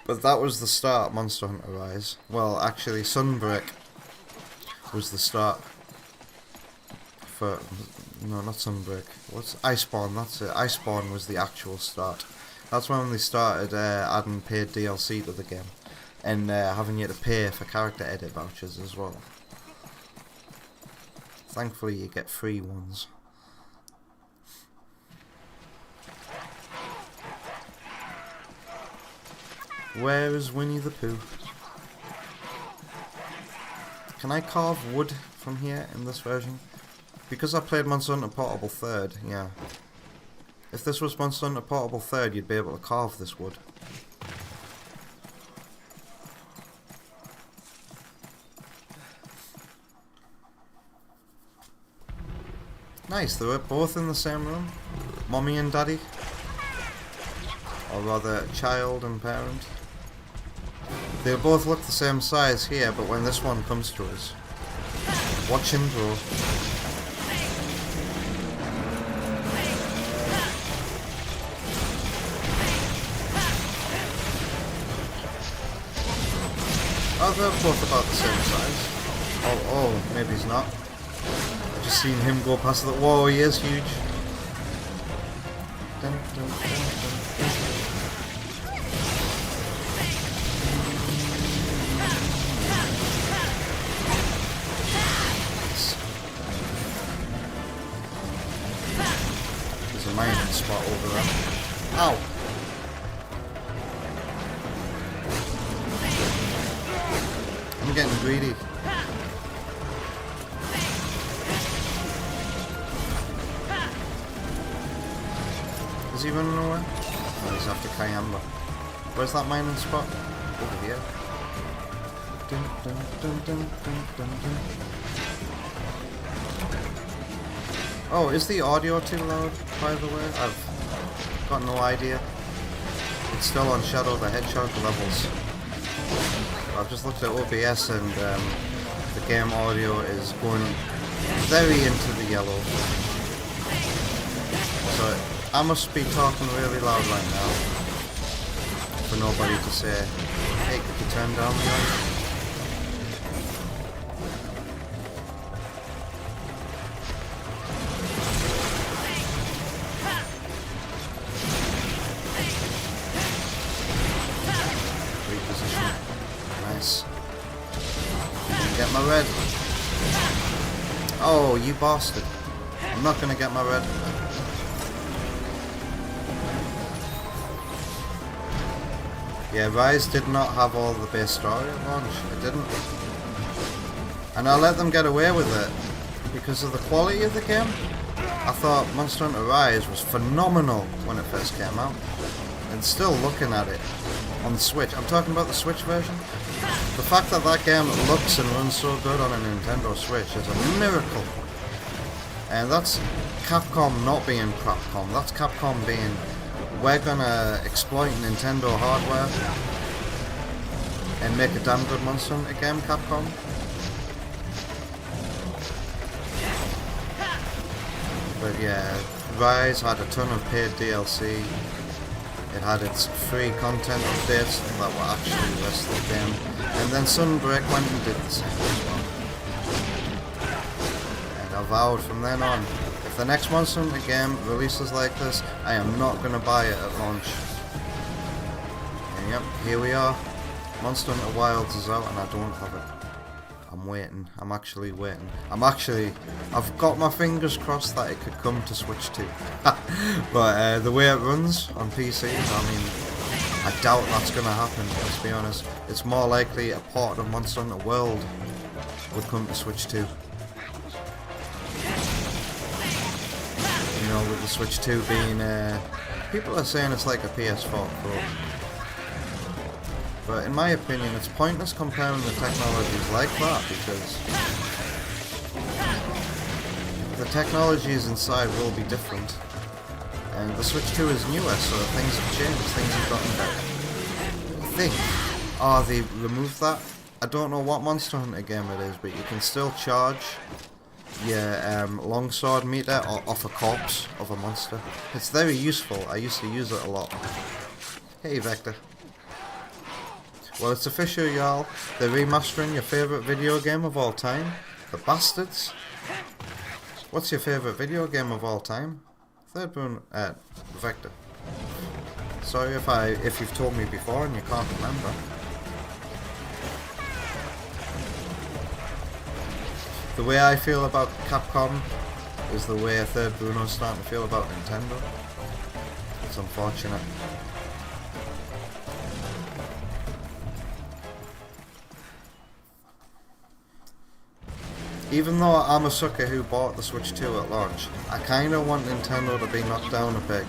But that was the start of Monster Hunter Rise. Well, actually, Sunbreak was the start. For... no, not Sunbreak. What's Iceborne? That's it. Iceborne was the actual start. That's when they started adding paid DLC to the game. And having you to pay for character edit vouchers as well. Thankfully you get free ones. Where is Winnie the Pooh? Can I carve wood from here in this version? Because I played Monster Hunter Portable 3rd, yeah. If this was Monster Hunter Portable 3rd, you'd be able to carve this wood. Nice, they were both in the same room. Mommy and Daddy. Or rather, child and parent. They both look the same size here, but when this one comes to us, watch him grow. thought they were both about the same size. Oh, maybe he's not. I just seen him go past the. Whoa, he is huge. Dun, dun, dun, dun. There's a mining spot over there. Ow! I'm getting greedy. Is he running away? Oh, he's after Kayamba. Where's that mining spot? Over here. Dun, dun, dun, dun, dun, dun, dun. Oh, is the audio too loud, by the way? I've got no idea. It's still on Shadow the Hedgehog levels. I've just looked at OBS and the game audio is going very into the yellow. So I must be talking really loud right now for nobody to say, hey, could you turn down the noise? Reposition. Nice. Get my red. Oh, you bastard. I'm not gonna get my red. Yeah, Rise did not have all the base story at launch. It didn't. And I let them get away with it because of the quality of the game. I thought Monster Hunter Rise was phenomenal when it first came out. And still looking at it on the Switch. I'm talking about the Switch version. The fact that that game looks and runs so good on a Nintendo Switch is a miracle. And that's Capcom not being Capcom. That's Capcom being, we're gonna exploit Nintendo hardware and make a damn good Monster Hunter game, Capcom. But yeah, Rise had a ton of paid DLC. It had its free content updates that were actually the rest of the game. And then Sunbreak went and did the same as well. And I vowed from then on, if the next Monster Hunter game releases like this, I am not going to buy it at launch. And yep, here we are. Monster Hunter Wilds is out and I don't have it. I'm waiting. I'm actually waiting. I've got my fingers crossed that it could come to Switch 2. But the way it runs on PC, I mean, I doubt that's going to happen, let's be honest. It's more likely a port of Monster Hunter World would come to Switch 2. You know, with the Switch 2 being, people are saying it's like a PS4 Pro. But in my opinion, it's pointless comparing the technologies like that because the technologies inside will be different. And the Switch 2 is newer, so things have changed, things have gotten better. I think, oh, they removed that? I don't know what Monster Hunter game it is, but you can still charge your longsword meter off a corpse of a monster. It's very useful, I used to use it a lot. Hey Vector. Well, it's official, y'all. They're remastering your favourite video game of all time. The bastards. What's your favourite video game of all time? Third one, Vector. Sorry if you've told me before and you can't remember. The way I feel about Capcom is the way Third Bruno's starting to feel about Nintendo. It's unfortunate. Even though I'm a sucker who bought the Switch 2 at launch, I kinda want Nintendo to be knocked down a peg.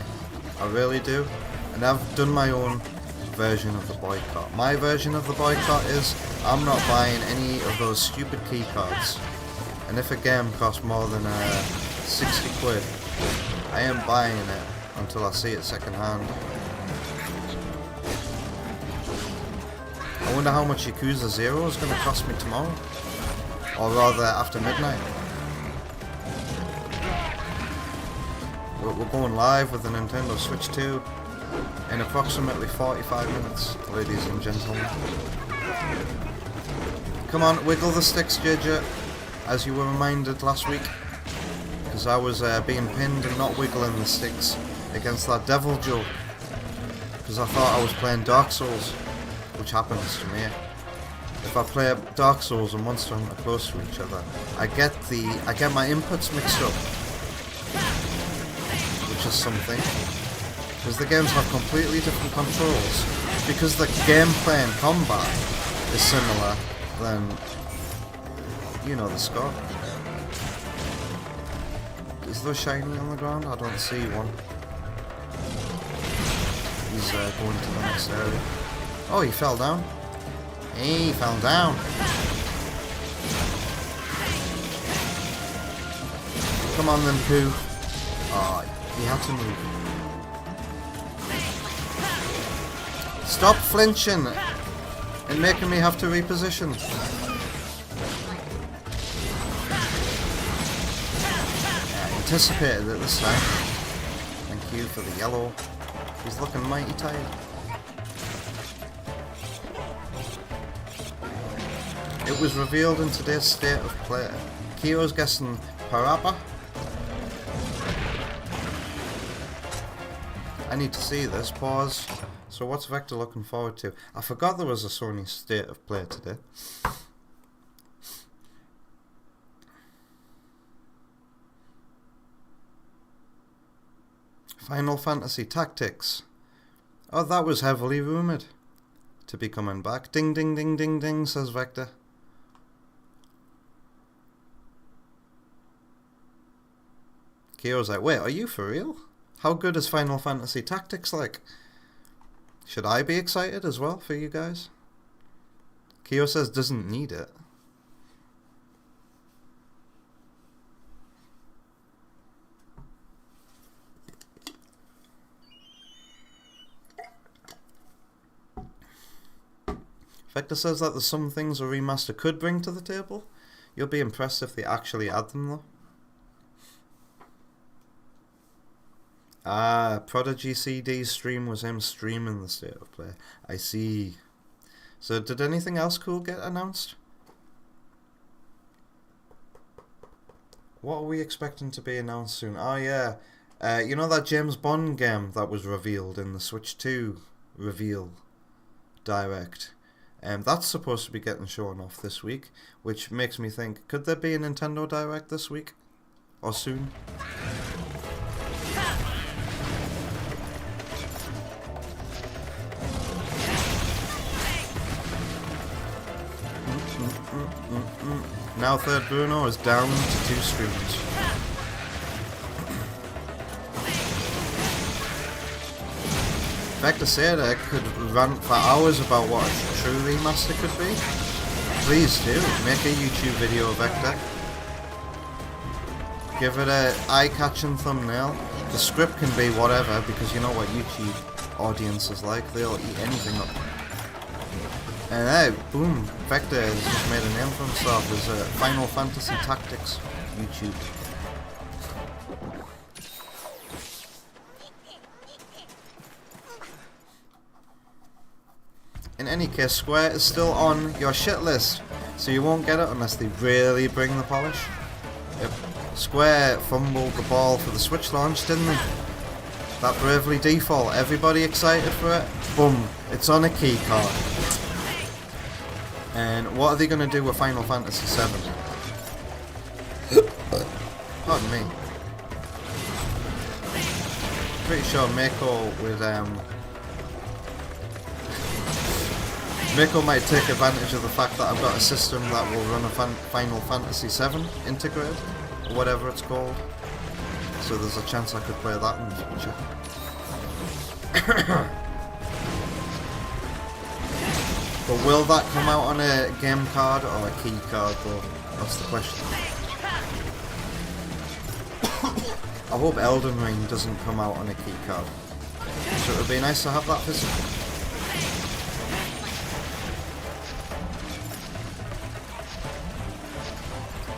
I really do. And I've done my own version of the boycott. My version of the boycott is, I'm not buying any of those stupid keycards. And if a game costs more than 60 quid, I ain't buying it until I see it second hand. I wonder how much Yakuza 0 is going to cost me tomorrow. Or rather, after midnight. We're going live with the Nintendo Switch 2 in approximately 45 minutes, ladies and gentlemen. Come on, wiggle the sticks, JJ, as you were reminded last week. Because I was being pinned and not wiggling the sticks against that Devil Joe. Because I thought I was playing Dark Souls, which happens to me. If I play Dark Souls and Monster Hunter close to each other, I get my inputs mixed up, which is something. Because the games have completely different controls. Because the gameplay and combat is similar, then you know the score. Is there shiny on the ground? I don't see one. He's going to the next area. Oh, he fell down. He fell down. Come on then, Pooh. Oh, he had to move. Stop flinching and making me have to reposition. Anticipated it this time. Thank you for the yellow. He's looking mighty tired. It was revealed in today's state of play. Kyo's guessing Parappa. I need to see this. Pause. So what's Vector looking forward to? I forgot there was a Sony state of play today. Final Fantasy Tactics. Oh, that was heavily rumoured to be coming back. Ding ding ding ding ding, says Vector. Kyo's like, wait, are you for real? How good is Final Fantasy Tactics like? Should I be excited as well for you guys? Kyo says doesn't need it. Vector says that there's some things a remaster could bring to the table. You'll be impressed if they actually add them though. Ah, Prodigy CD's stream was him streaming the state of play. I see. So did anything else cool get announced? What are we expecting to be announced soon? Oh yeah, you know that James Bond game that was revealed in the Switch 2 reveal direct? That's supposed to be getting shown off this week, which makes me think, could there be a Nintendo Direct this week? Or soon? Now Third Bruno is down to 2 streams. Vector Seda could rant for hours about what a true remaster could be. Please do, make a YouTube video, Vector. Give it a eye-catching thumbnail. The script can be whatever, because you know what YouTube audience is like, they'll eat anything up. And hey, boom, Vector has just made a name for himself as Final Fantasy Tactics YouTube. In any case, Square is still on your shit list, so you won't get it unless they really bring the polish. Yep. Square fumbled the ball for the Switch launch, didn't they? That Bravely Default, everybody excited for it? Boom, it's on a key card. And what are they going to do with Final Fantasy VII? Pardon me. Pretty sure Mako would, Mako might take advantage of the fact that I've got a system that will run a Final Fantasy VII integrated, or whatever it's called. So there's a chance I could play that in the future. But will that come out on a game card or a key card though? That's the question. I hope Elden Ring doesn't come out on a key card. So it would be nice to have that physical.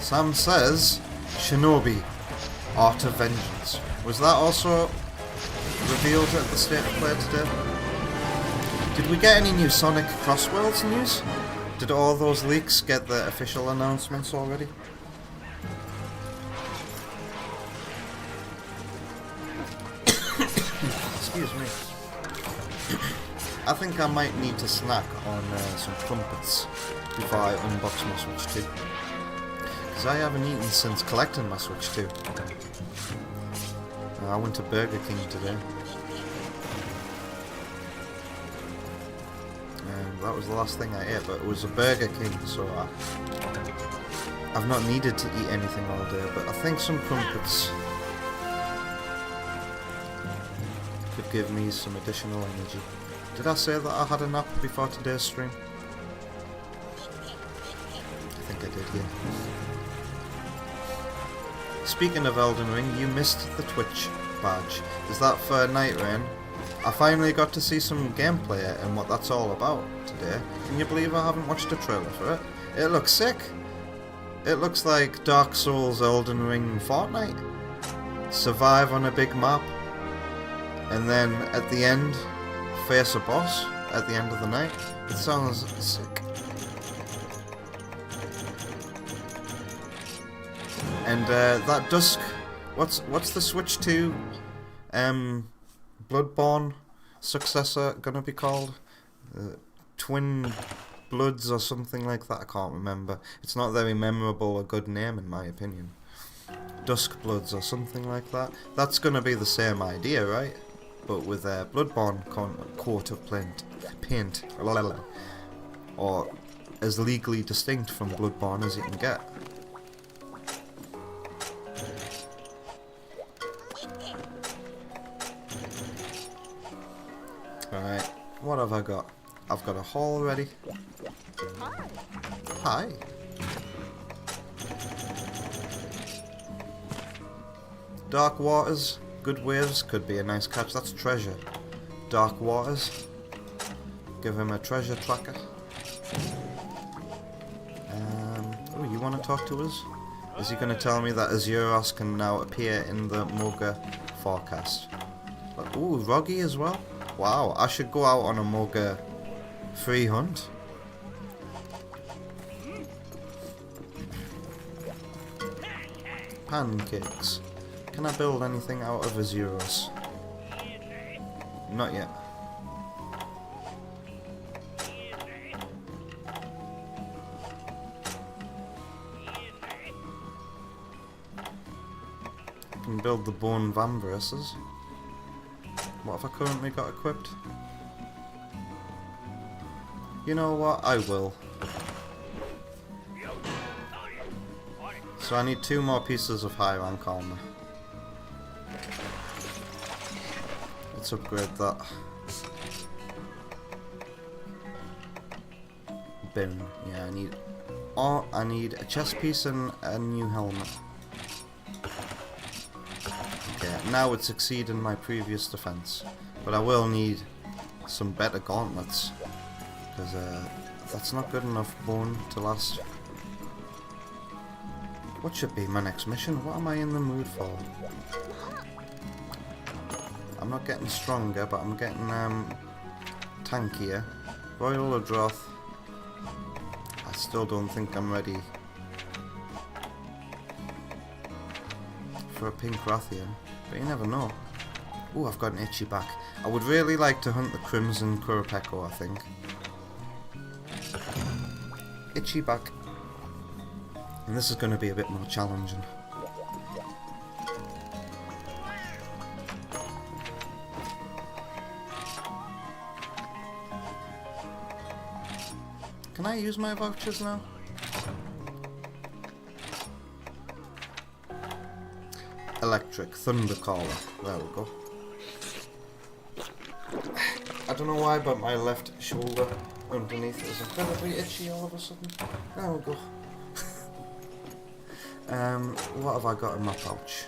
Sam says, Shinobi, Art of Vengeance. Was that also revealed at the State of Play today? Did we get any new Sonic Crossworlds news? Did all those leaks get the official announcements already? Excuse me. I think I might need to snack on some crumpets before I unbox my Switch 2. Because I haven't eaten since collecting my Switch 2. I went to Burger King today. And that was the last thing I ate, but it was a Burger King, so I've not needed to eat anything all day, but I think some crumpets could give me some additional energy. Did I say that I had a nap before today's stream? I think I did, yeah. Speaking of Elden Ring, you missed the Twitch badge. Is that for Night Rain? I finally got to see some gameplay and what that's all about today. Can you believe I haven't watched a trailer for it? It looks sick. It looks like Dark Souls, Elden Ring, Fortnite. Survive on a big map. And then at the end, face a boss at the end of the night. It sounds sick. And that Dusk, what's the Switch 2 Bloodborne successor gonna be called? Twin Bloods or something like that, I can't remember. It's not very memorable or good name in my opinion. Dusk Bloods or something like that. That's gonna be the same idea, right? But with a Bloodborne coat of paint, or as legally distinct from Bloodborne as you can get. Alright, what have I got? I've got a haul ready. Hi. Dark Waters. Good waves could be a nice catch. That's treasure. Dark Waters. Give him a treasure tracker. Oh, you want to talk to us? Is he going to tell me that Azuros can now appear in the Moga forecast? Ooh, Roggy as well? Wow, I should go out on a Moga free hunt. Pancakes. Can I build anything out of Azuros? Not yet. I can build the bone vambraces. What have I currently got equipped? You know what? I will. So I need 2 more pieces of high rank armor. Let's upgrade that. Bin. Yeah, I need. Oh, I need a chest piece and a new helmet. Okay, now it's exceeding my previous defense, but I will need some better gauntlets because that's not good enough bone to last. What should be my next mission? What am I in the mood for? I'm not getting stronger, but I'm getting tankier. Royal Adroth. I still don't think I'm ready for a pink Rathian, but you never know. Ooh, I've got an itchy back. I would really like to hunt the Crimson Kurapeko, I think. Itchy back. And this is going to be a bit more challenging. Can I use my vouchers now? Electric Thundercaller. There we go. I don't know why, but my left shoulder underneath is incredibly itchy all of a sudden. There we go. What have I got in my pouch?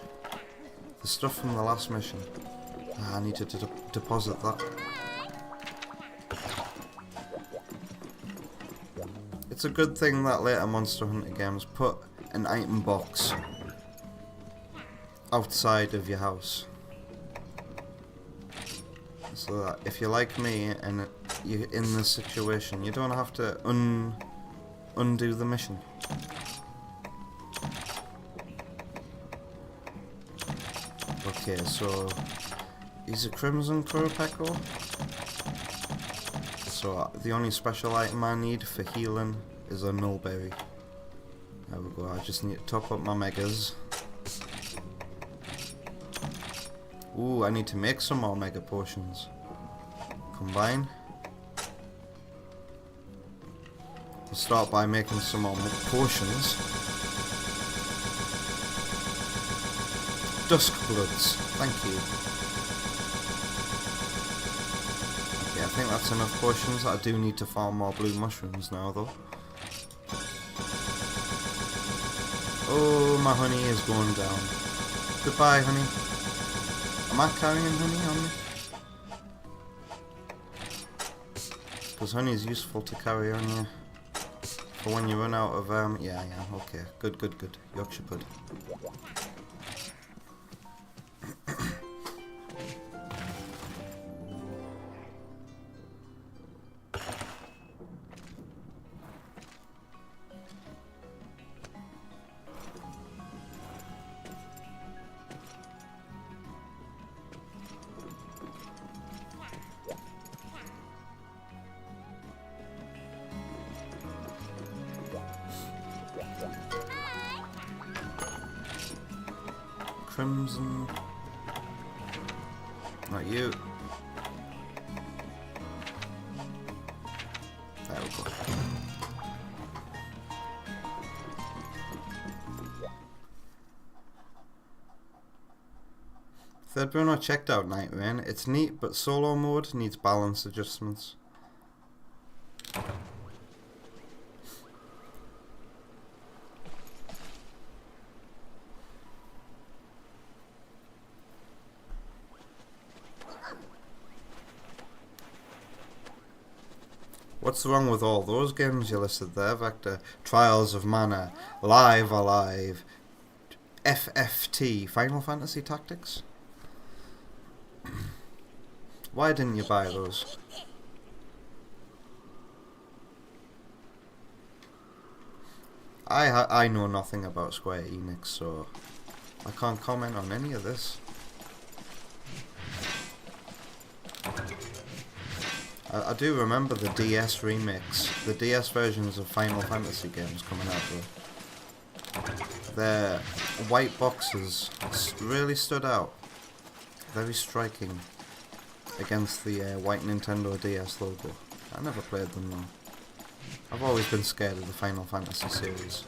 The stuff from the last mission. I need to deposit that. It's a good thing that later Monster Hunter games put an item box outside of your house. So that if you're like me and you're in this situation, you don't have to undo the mission. Okay, so he's a Crimson Kuropeko. So the only special item I need for healing is a Nullberry. There we go, I just need to top up my megas. Ooh, I need to make some more mega potions. Combine. We'll start by making some more potions. Dusk Bloods, thank you. Okay, I think that's enough potions. I do need to farm more blue mushrooms now though. Oh, my honey is going down. Goodbye, honey. Am I carrying honey on me? Because honey is useful to carry on you. For when you run out of, yeah, okay. Good. Yorkshire Pud. Crimson. Not you. There we go. Third Bruno checked out Night Rain. It's neat, but solo mode needs balance adjustments. What's wrong with all those games you listed there, Vector? Trials of Mana, Live Alive, FFT, Final Fantasy Tactics? Why didn't you buy those? I know nothing about Square Enix, so I can't comment on any of this. I do remember the DS remix, the DS versions of Final Fantasy games coming out though. Their white boxes really stood out. Very striking against the white Nintendo DS logo. I never played them though. I've always been scared of the Final Fantasy series.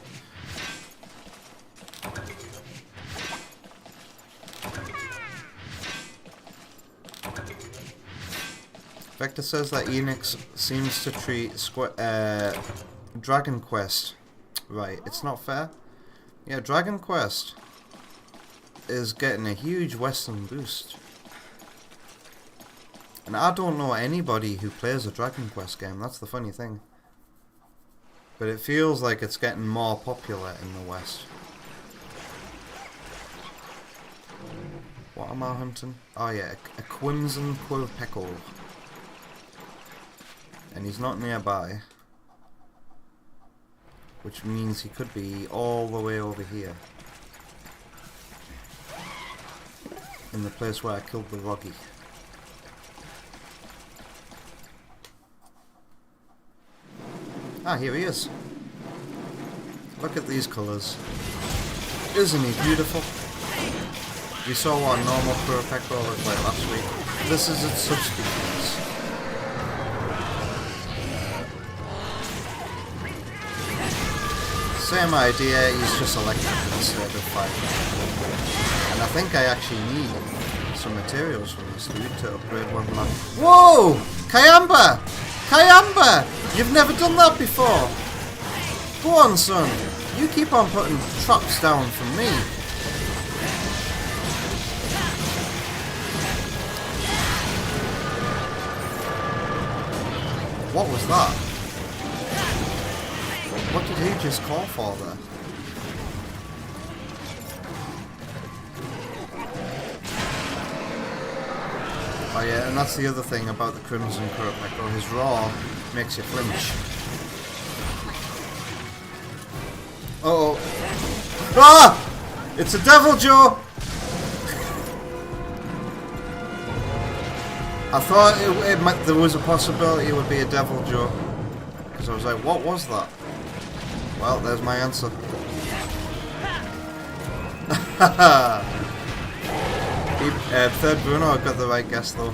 Vector says that Enix seems to treat Dragon Quest right. It's not fair. Yeah, Dragon Quest is getting a huge Western boost. And I don't know anybody who plays a Dragon Quest game, that's the funny thing. But it feels like it's getting more popular in the West. What am I hunting? Oh yeah, a Crimson Kuropeko. And he's not nearby. Which means he could be all the way over here. In the place where I killed the Roggy. Ah, here he is. Look at these colours. Isn't he beautiful? We saw what a normal Kuropeko looked like last week. This is its subspecies. Same idea, he's just electric instead of fire. And I think I actually need some materials from this dude to upgrade one of my... Whoa! Kayamba! Kayamba! You've never done that before! Go on, son. You keep on putting traps down for me. What was that? What did he just call for there? Oh yeah, and that's the other thing about the Crimson Kuropeko. His raw makes you flinch. Uh-oh. Ah! It's a Devil Joe! I thought there was a possibility it would be a Devil Joe. Because I was like, what was that? Well, there's my answer. Third Bruno got the right guess though.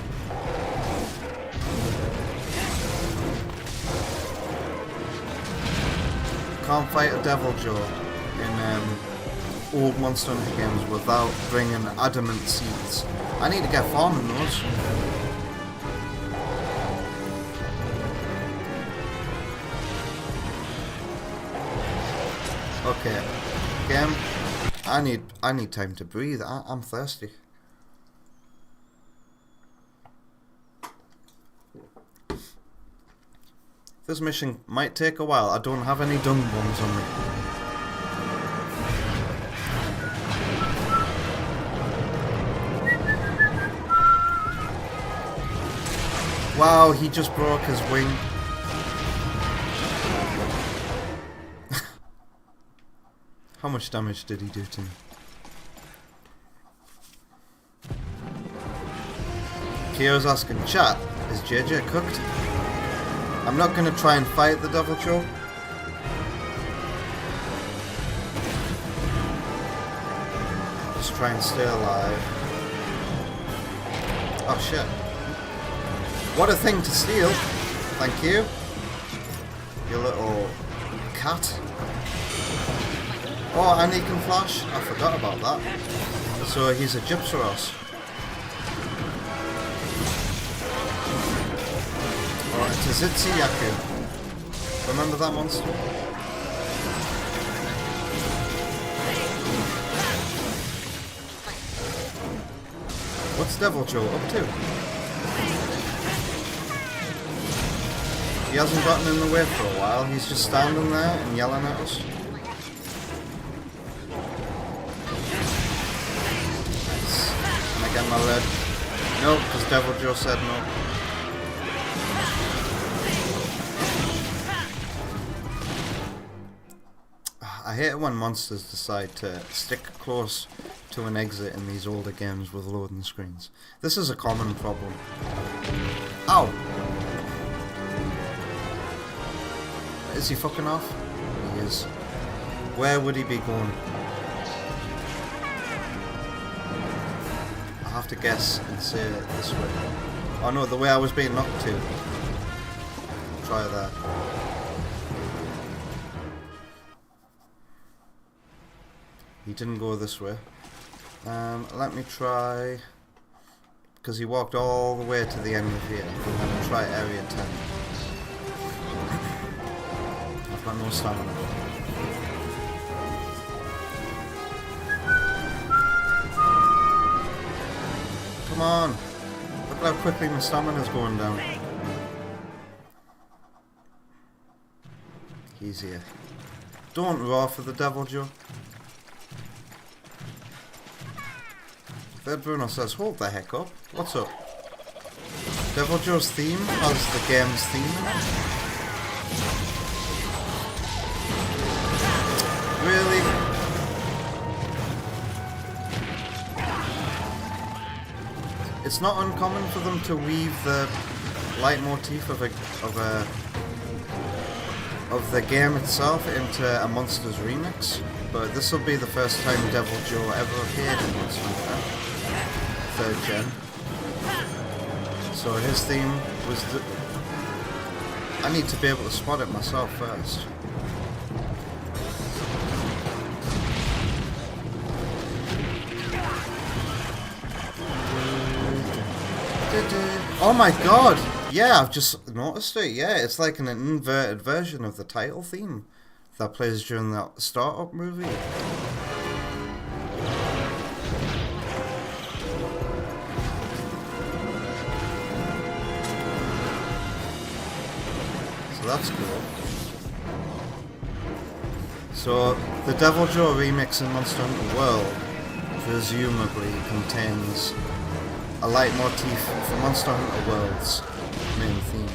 Can't fight a Devil Joe in old Monster Hunter games without bringing adamant seeds. I need to get farming those. Okay, game. I need time to breathe. I'm thirsty. This mission might take a while. I don't have any dung bombs on me. Wow, he just broke his wing. How much damage did he do to me? Kyo's asking, chat, is JJ cooked? I'm not gonna try and fight the Devil Joe. Just try and stay alive. Oh shit. What a thing to steal. Thank you. You little cat. Oh, and he can flash. I forgot about that. So he's a Gypsaros. Oh, it's a Zitsuyaku. Remember that monster? What's Devil Joe up to? He hasn't gotten in the way for a while. He's just standing there and yelling at us. Get my lead. No, because Devil Joe said no. I hate it when monsters decide to stick close to an exit in these older games with loading screens. This is a common problem. Ow! Is he fucking off? He is. Where would he be going? I have to guess and say it this way. Oh no, the way I was being knocked to. Try that. He didn't go this way. Let me try, because he walked all the way to the end of here. I'm going to try area 10. I've got no stamina. Come on! Look how quickly my stamina's going down. He's here. Don't roar for the Devil Joe. Third Bruno says, hold the heck up. What's up? Devil Joe's theme has the game's theme. Really? It's not uncommon for them to weave the leitmotif of the game itself into a Monsters remix, but this will be the first time Devil Joe ever appeared in Monster Hunter 3rd gen. So his theme was I need to be able to spot it myself first. Oh my god! Yeah, I've just noticed it. Yeah, it's like an inverted version of the title theme that plays during that startup movie. So that's cool. So the Devil Joe remix in Monster Hunter World presumably contains a leitmotif for Monster Hunter World's main theme,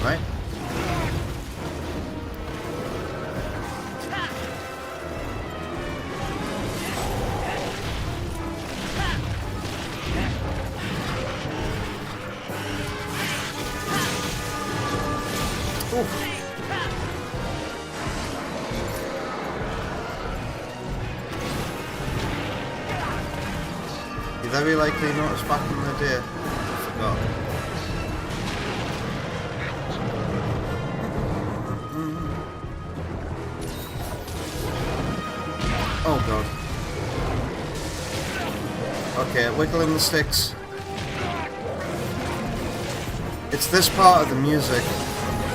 right? Oof. You very likely noticed back in the day. I forgot. Oh god. Okay, wiggling the sticks. It's this part of the music.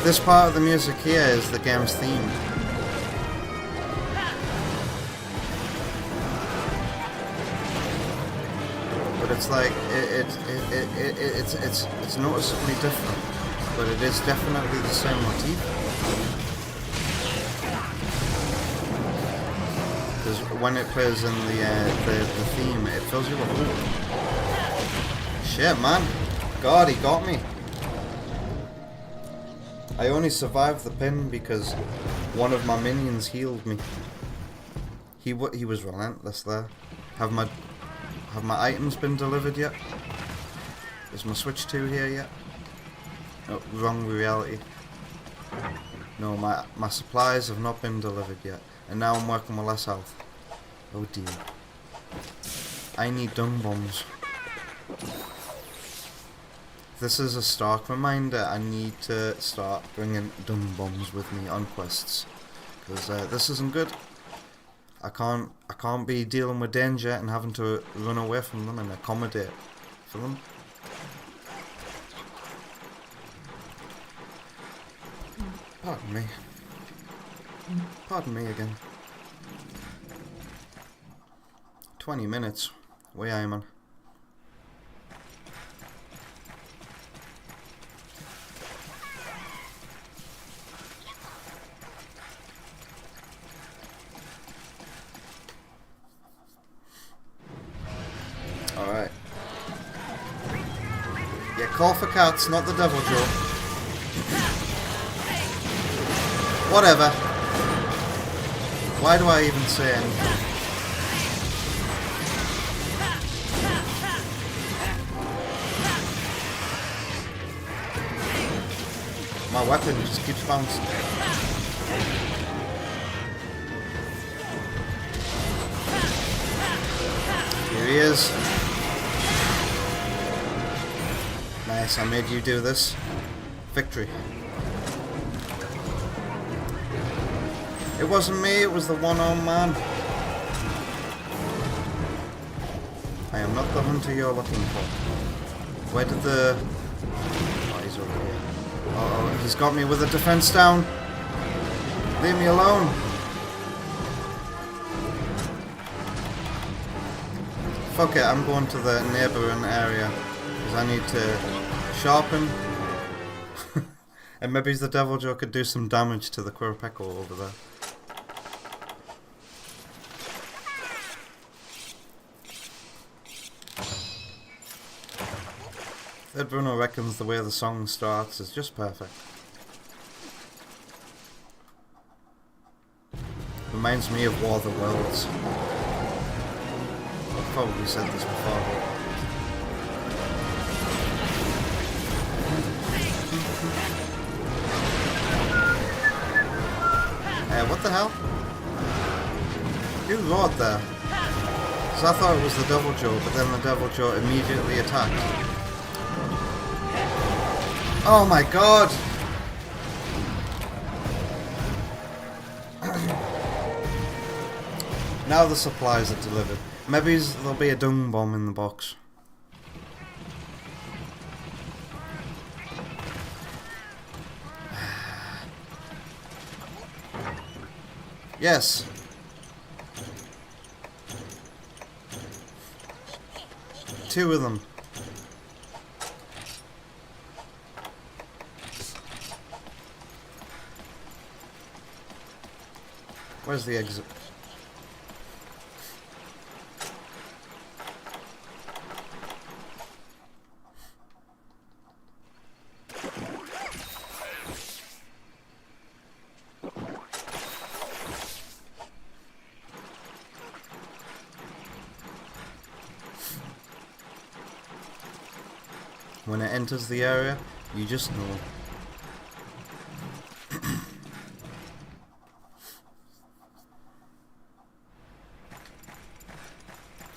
This part of the music here is the game's theme. But it's like it's noticeably different, but it is definitely the same motif. Because when it plays in the theme, it fills you with hope. Shit, man! God, he got me. I only survived the pin because one of my minions healed me. He was relentless there. Have my items been delivered yet? Is my Switch 2 here yet? No, wrong reality. No, my supplies have not been delivered yet. And now I'm working with less health. Oh dear. I need dung bombs. This is a stark reminder. I need to start bringing dung bombs with me on quests, because this isn't good. I can't be dealing with danger and having to run away from them and accommodate for them. Pardon me. Pardon me again. 20 minutes. Way I am on. Alright. Yeah, call for cats, not the devil Joe. Whatever. Why do I even say anything? My weapon just keeps bouncing. Here he is. Nice, I made you do this. Victory. It wasn't me, it was the one-armed man. I am not the hunter you're looking for. Where did the... Oh, he's over here. Uh-oh, he's got me with the defense down. Leave me alone. Fuck it, I'm going to the neighbouring area. Because I need to sharpen. And maybe the Devil Joe could do some damage to the Quirapeko over there. Ed Bruno reckons the way the song starts is just perfect. Reminds me of War of the Worlds. I've probably said this before. What the hell? Who roared there? Because I thought it was the Devil Joe, but then the Devil Joe immediately attacked. Oh my god! Now the supplies are delivered. Maybe there'll be a dung bomb in the box. Yes! Two of them. Where's the exit? When it enters the area, you just know.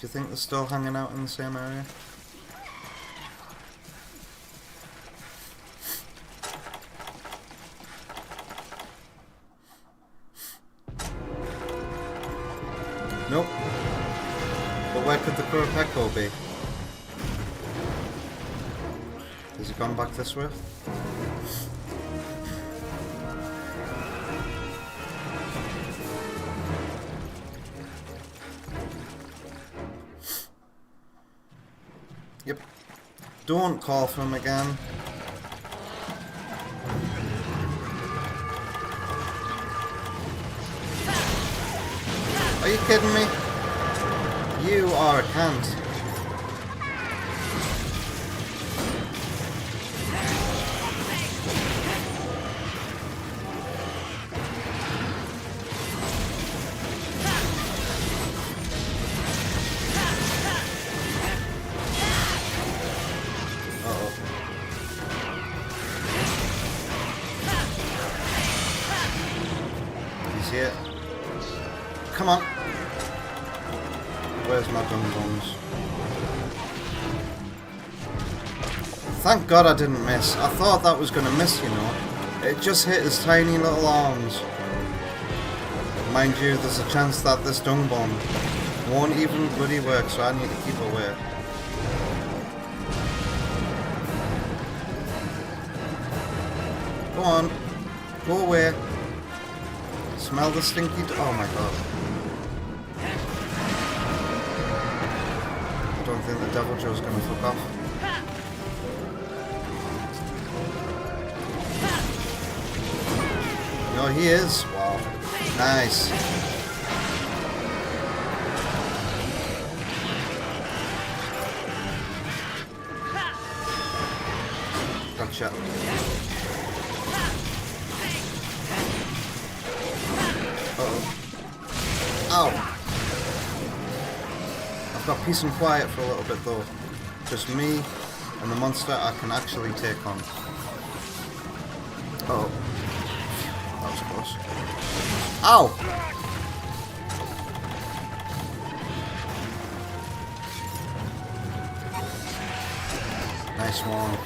you think they're still hanging out in the same area? Nope. But where could the current echo be? Has he gone back this way? Yep. Don't call for him again. Are you kidding me? You are a cunt. Here. Come on. Where's my dum-dums? Thank God I didn't miss. I thought that was going to miss, you know. It just hit his tiny little arms. Mind you, there's a chance that this dung bomb won't even bloody work, so I need to keep away. Go on. Go away. Smell the stinky oh my god. I don't think the Devil Joe's gonna fuck off. No, he is. Wow. Nice. Gotcha. Ow! I've got peace and quiet for a little bit though. Just me and the monster I can actually take on. Uh oh. That was close. Ow! Nice one.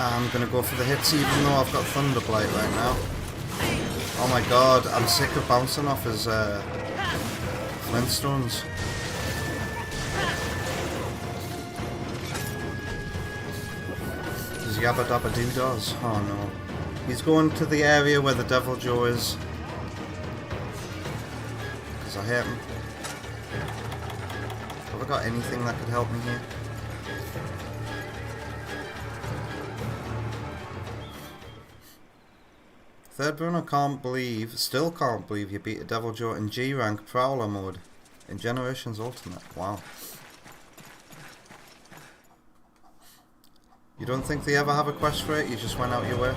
I'm gonna go for the hits even though I've got Thunder Blight right now. Oh my god, I'm sick of bouncing off his Flintstones. Does Yabba Dabba Doo does? Oh no. He's going to the area where the Devil Joe is. Because I hate him. Have I got anything that could help me here? Third Bruno still can't believe you beat a Devil Joe in G rank Prowler mode in Generations Ultimate. Wow. You don't think they ever have a quest for it? You just went out your way?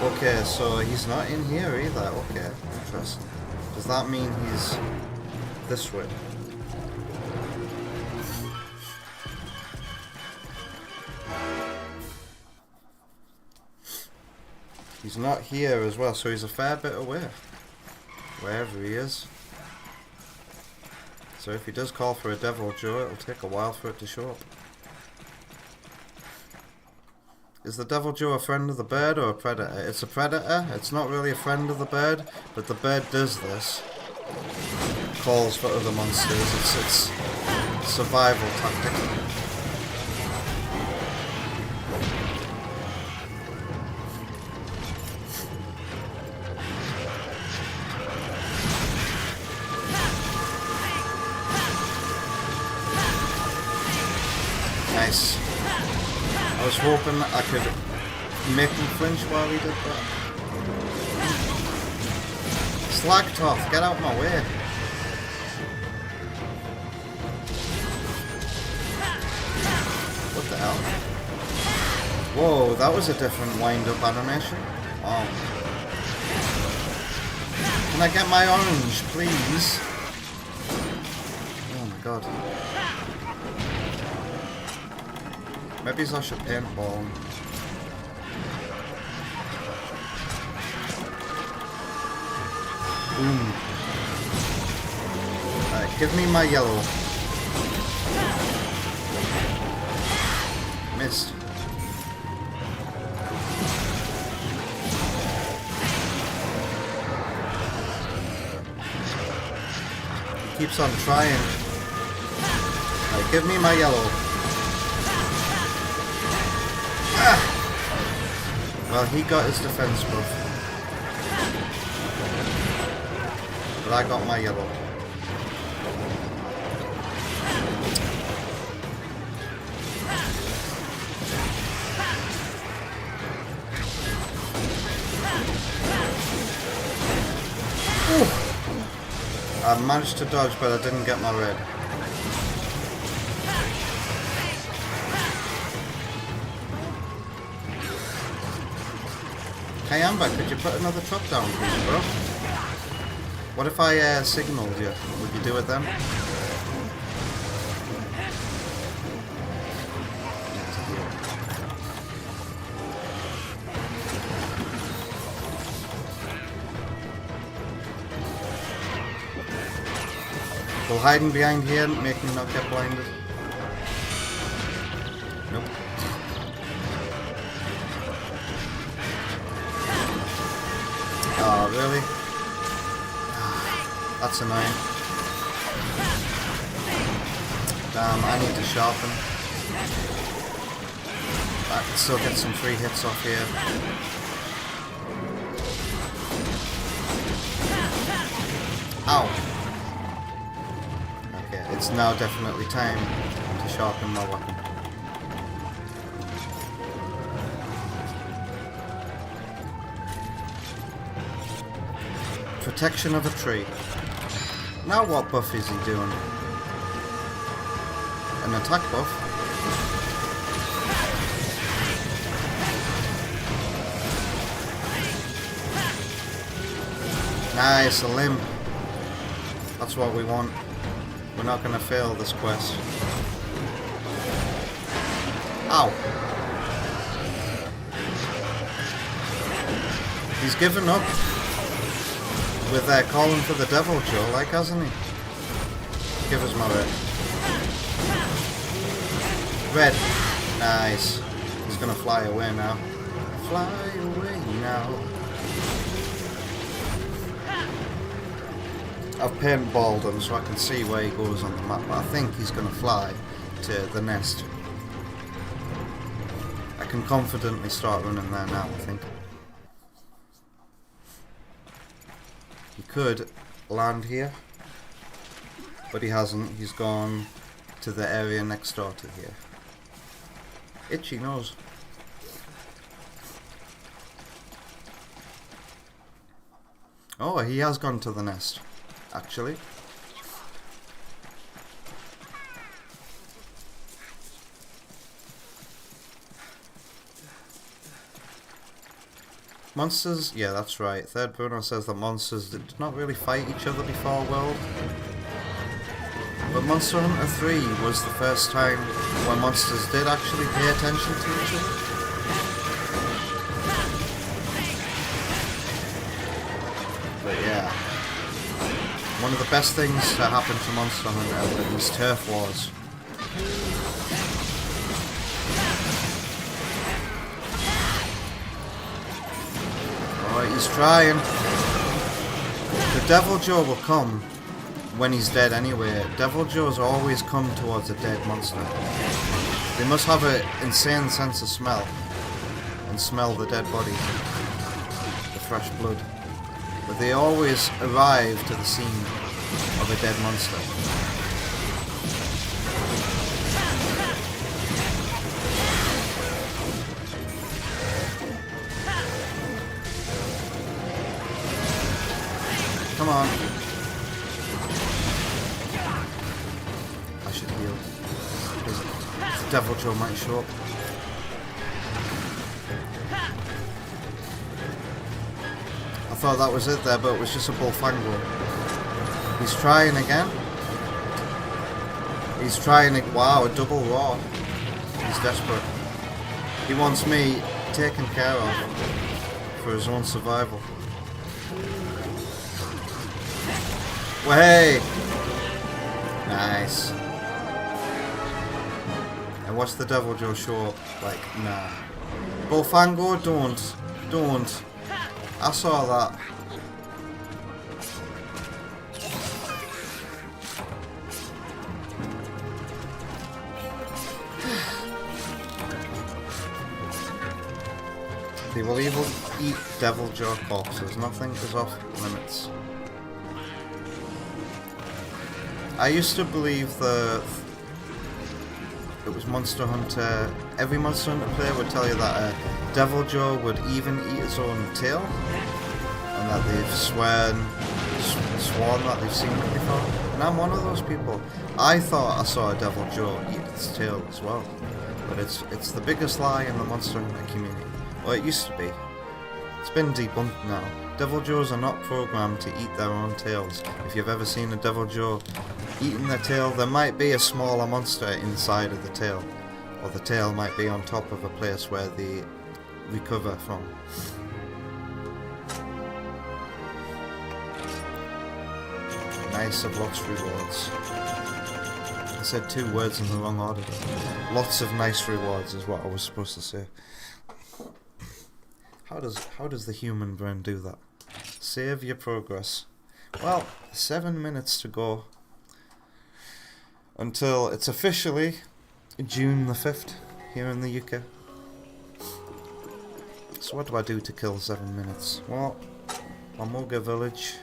Okay, so he's not in here either. Okay, interesting. Does that mean he's this way? He's not here as well, so he's a fair bit away. Wherever he is. So if he does call for a Devil Joe, it'll take a while for it to show up. Is the Devil Joe a friend of the bird or a predator? It's a predator. It's not really a friend of the bird, but the bird does this. Calls for other monsters. It's survival tactic. Nice. I was hoping I could make him flinch while he did that. Slagtoth, get out of my way. What the hell? Whoa, that was a different wind-up animation. Wow. Can I get my orange, please? Oh my god. Maybe I should paintball him. Boom. Give me my yellow. Missed. Keeps on trying. Right, give me my yellow. Ah! Well, he got his defense buff. But I got my yellow. I managed to dodge, but I didn't get my red. Hey Amber, could you put another truck down, please, bro? What if I signaled you? Would you do it then? Will hiding behind here make me not get blinded? Nope. Oh, really? That's annoying. Damn, I need to sharpen. I can still get some free hits off here. Ow! Okay, it's now definitely time to sharpen my weapon. Protection of a tree. Now what buff is he doing? An attack buff? Nice, a limb. That's what we want. We're not gonna fail this quest. Ow! He's given up. With calling for the devil, Joe, like, hasn't he? Give us my red. Red. Nice. He's gonna fly away now. Fly away now. I've paintballed him so I can see where he goes on the map, but I think he's gonna fly to the nest. I can confidently start running there now, I think. He could land here, but he hasn't. He's gone to the area next door to here. Itchy nose. Oh, he has gone to the nest, actually. Monsters, yeah, that's right. Third Bruno says that monsters did not really fight each other before World. But Monster Hunter 3 was the first time when monsters did actually pay attention to each other. But yeah, one of the best things to happen to Monster Hunter was turf wars. Alright, he's trying. The Devil Joe will come when he's dead anyway. Devil Joes always come towards a dead monster. They must have an insane sense of smell and smell the dead body, the fresh blood. But they always arrive to the scene of a dead monster. Come on. I should heal. Because the Devil Joe might show up. I thought that was it there, but it was just a Bullfango. He's trying again. He's trying it. Wow, a double raw. He's desperate. He wants me taken care of for his own Nice. And what's the Devil Joe show up? Like, nah. Bullfango, don't. I saw that. They will even eat Devil Joe corpses. Nothing is off limits. I used to believe that it was Monster Hunter. Every Monster Hunter player would tell you that Devil Joe would even eat his own tail, and that they've sworn that they've seen it before. And I'm one of those people. I thought I saw a Devil Joe eat its tail as well, but it's the biggest lie in the Monster Hunter community. Well, it used to be. It's been debunked now. Devil Joes are not programmed to eat their own tails. If you've ever seen a Devil Joe eating their tail, there might be a smaller monster inside of the tail, or the tail might be on top of a place where they recover from. Nice, of lots of rewards. I said 2 words in the wrong order. Lots of nice rewards is what I was supposed to say. How does the human brain do that? Save your progress. Well, 7 minutes to go until it's officially June the 5th here in the UK. So what do I do to kill 7 minutes? Well, Mamoga village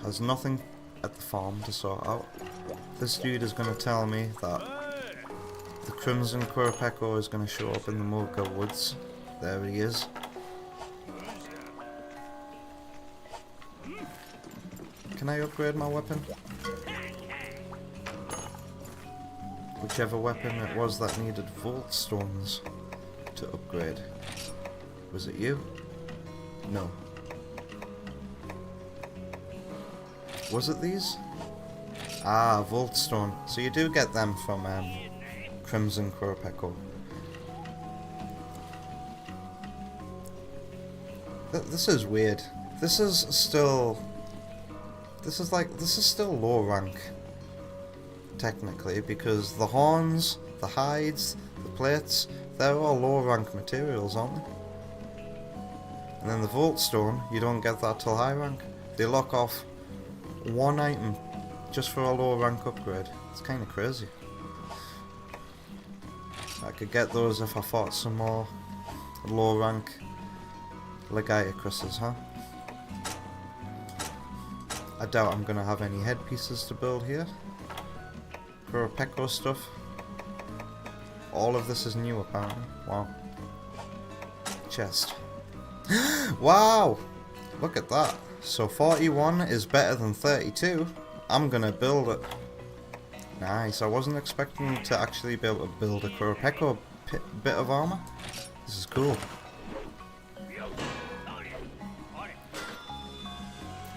has nothing at the farm to sort out. This dude is going to tell me that the Crimson Quirapeko is going to show up in the Moga woods. There he is. Can I upgrade my weapon? Whichever weapon it was that needed Vault Stones to upgrade. Was it you? No. Was it these? Ah, Vault Stone. So you do get them from Crimson Quirapeko. This is weird. This is still low rank, technically, because the horns, the hides, the plates, they're all low rank materials, aren't they? And then the Vault Stone, you don't get that till high rank. They lock off one item just for a low rank upgrade. It's kind of crazy. I could get those if I fought some more low rank Legiacruses, huh? I doubt I'm gonna have any headpieces to build here. Quirapeko stuff. All of this is new apparently. Wow. Chest. Wow! Look at that. So 41 is better than 32. I'm gonna build it. Nice. I wasn't expecting to actually be able to build a Quirapeko bit of armor. This is cool.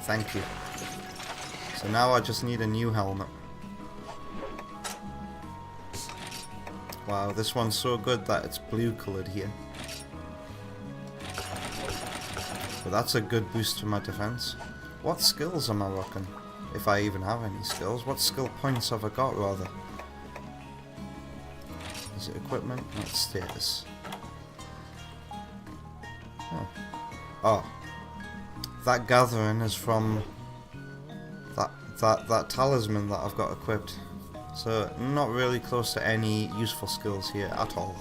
Thank you. So now I just need a new helmet. Wow, this one's so good that it's blue coloured here. But that's a good boost to my defense. What skills am I rocking? If I even have any skills. What skill points have I got, rather? Is it equipment? No, it's status. Oh. Oh. That gathering is from that talisman that I've got equipped. So not really close to any useful skills here at all.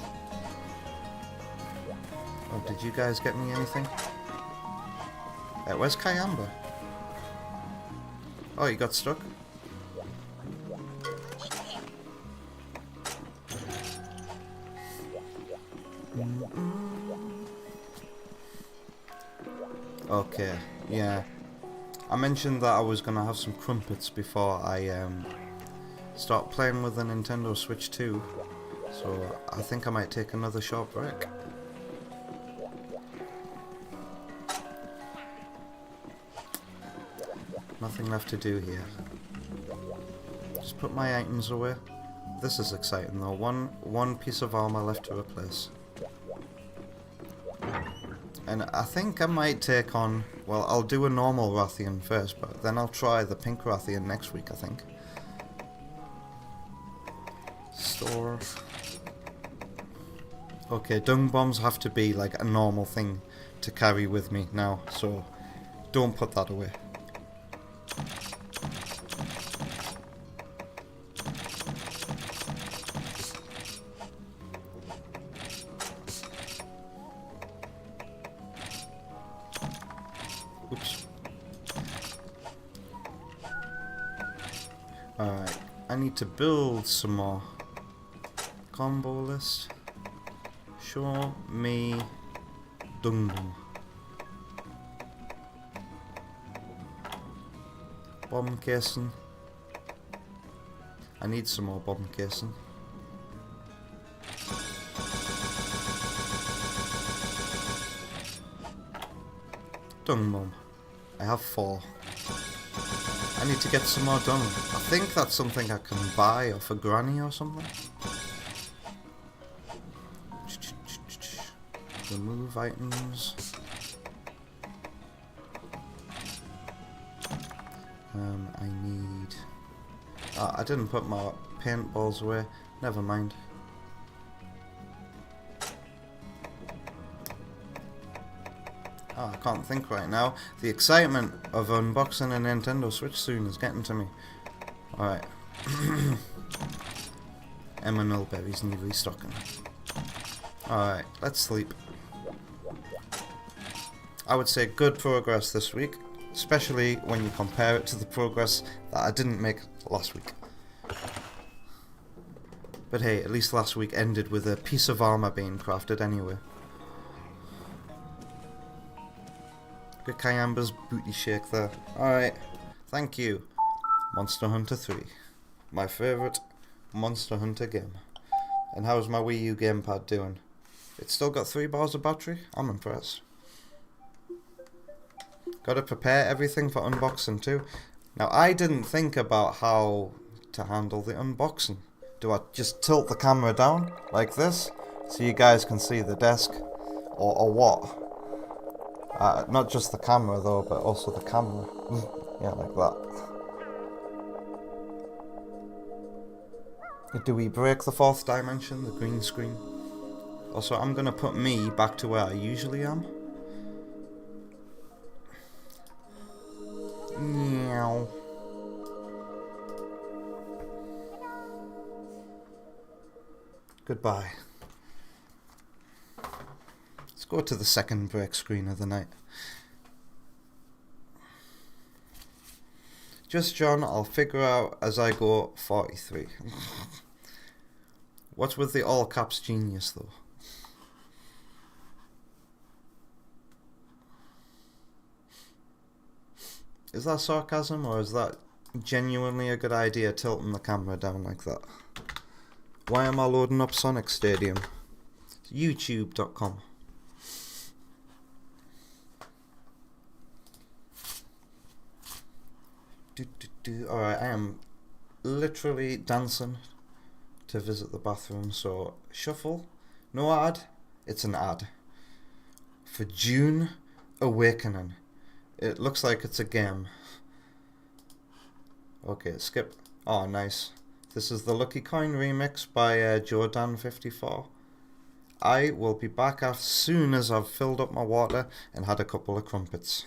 Oh, did you guys get me anything? Where's Kayamba? Oh, you got stuck? Okay, yeah. I mentioned that I was gonna have some crumpets before I start playing with the Nintendo Switch 2, so I think I might take another short break. Nothing left to do here. Just put my items away. This is exciting though. One piece of armor left to replace. And I think I might take on, well, I'll do a normal Rathian first, but then I'll try the pink Rathian next week, I think. store. Okay, dung bombs have to be like a normal thing to carry with me now, so don't put that away. Oops. Alright, I need to build some more. Combo list. Show me dung dum. Bomb casing. I need some more bomb casing. Dung bomb. I have 4. I need to get some more dung. I think that's something I can buy off a granny or something. Remove items. I need... I didn't put my paintballs away. Never mind. I can't think right now. The excitement of unboxing a Nintendo Switch soon is getting to me. Alright. Emma Nulberry's new restocking. Alright, let's sleep. I would say good progress this week, especially when you compare it to the progress that I didn't make last week. But hey, at least last week ended with a piece of armor being crafted anyway. Good Kayamba's booty shake there. Alright, thank you. Monster Hunter 3. My favourite Monster Hunter game. And how's my Wii U gamepad doing? It's still got 3 bars of battery? I'm impressed. Gotta prepare everything for unboxing too. Now I didn't think about how to handle the unboxing. Do I just tilt the camera down like this so you guys can see the desk? Or what? Not just the camera though, but also the camera. Yeah, like that. Do we break the 4th dimension, the green screen? Also, I'm gonna put me back to where I usually am. Meow. Goodbye. Let's go to the second break screen of the night. Just John, I'll figure out as I go 43. What's with the all caps genius though? Is that sarcasm or is that genuinely a good idea, tilting the camera down like that? Why am I loading up Sonic Stadium? YouTube.com. Alright, I am literally dancing to visit the bathroom, so shuffle. No ad, it's an ad. For June Awakening. It looks like it's a game. Okay, skip. Oh, nice. This is the Lucky Coin remix by Jordan54. I will be back as soon as I've filled up my water and had a couple of crumpets.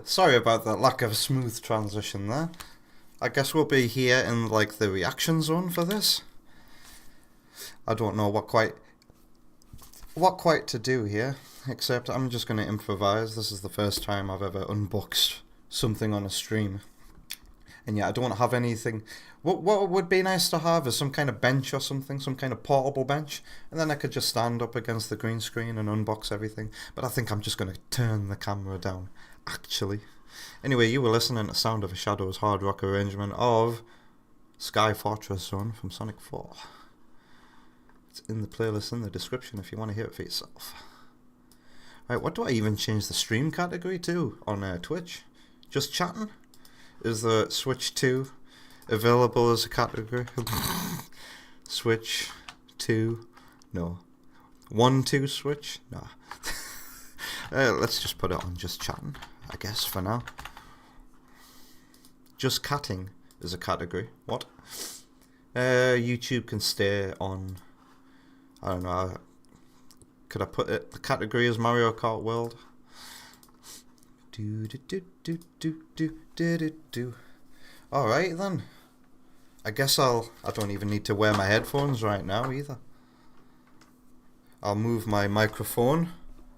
Sorry about that lack of a smooth transition there. I guess we'll be here in like the reaction zone for this. I don't know what quite to do here, except I'm just going to improvise. This is the first time I've ever unboxed something on a stream. And yeah, I don't have anything. What would be nice to have is some kind of bench or something, some kind of portable bench, and then I could just stand up against the green screen and unbox everything. But I think I'm just going to turn the camera down, actually. Anyway, you were listening to Sound of a Shadow's hard rock arrangement of Sky Fortress Zone from Sonic 4. It's in the playlist in the description if you want to hear it for yourself. Right, what do I even change the stream category to on Twitch? Just chatting? Is the Switch 2 available as a category? Switch 2? No. 1-2 Switch? Nah. Let's just put it on just chatting, I guess, for now. Just catting is a category. What? YouTube can stay on... I don't know. Could I put it the category as Mario Kart World? Alright then. I guess I don't even need to wear my headphones right now either. I'll move my microphone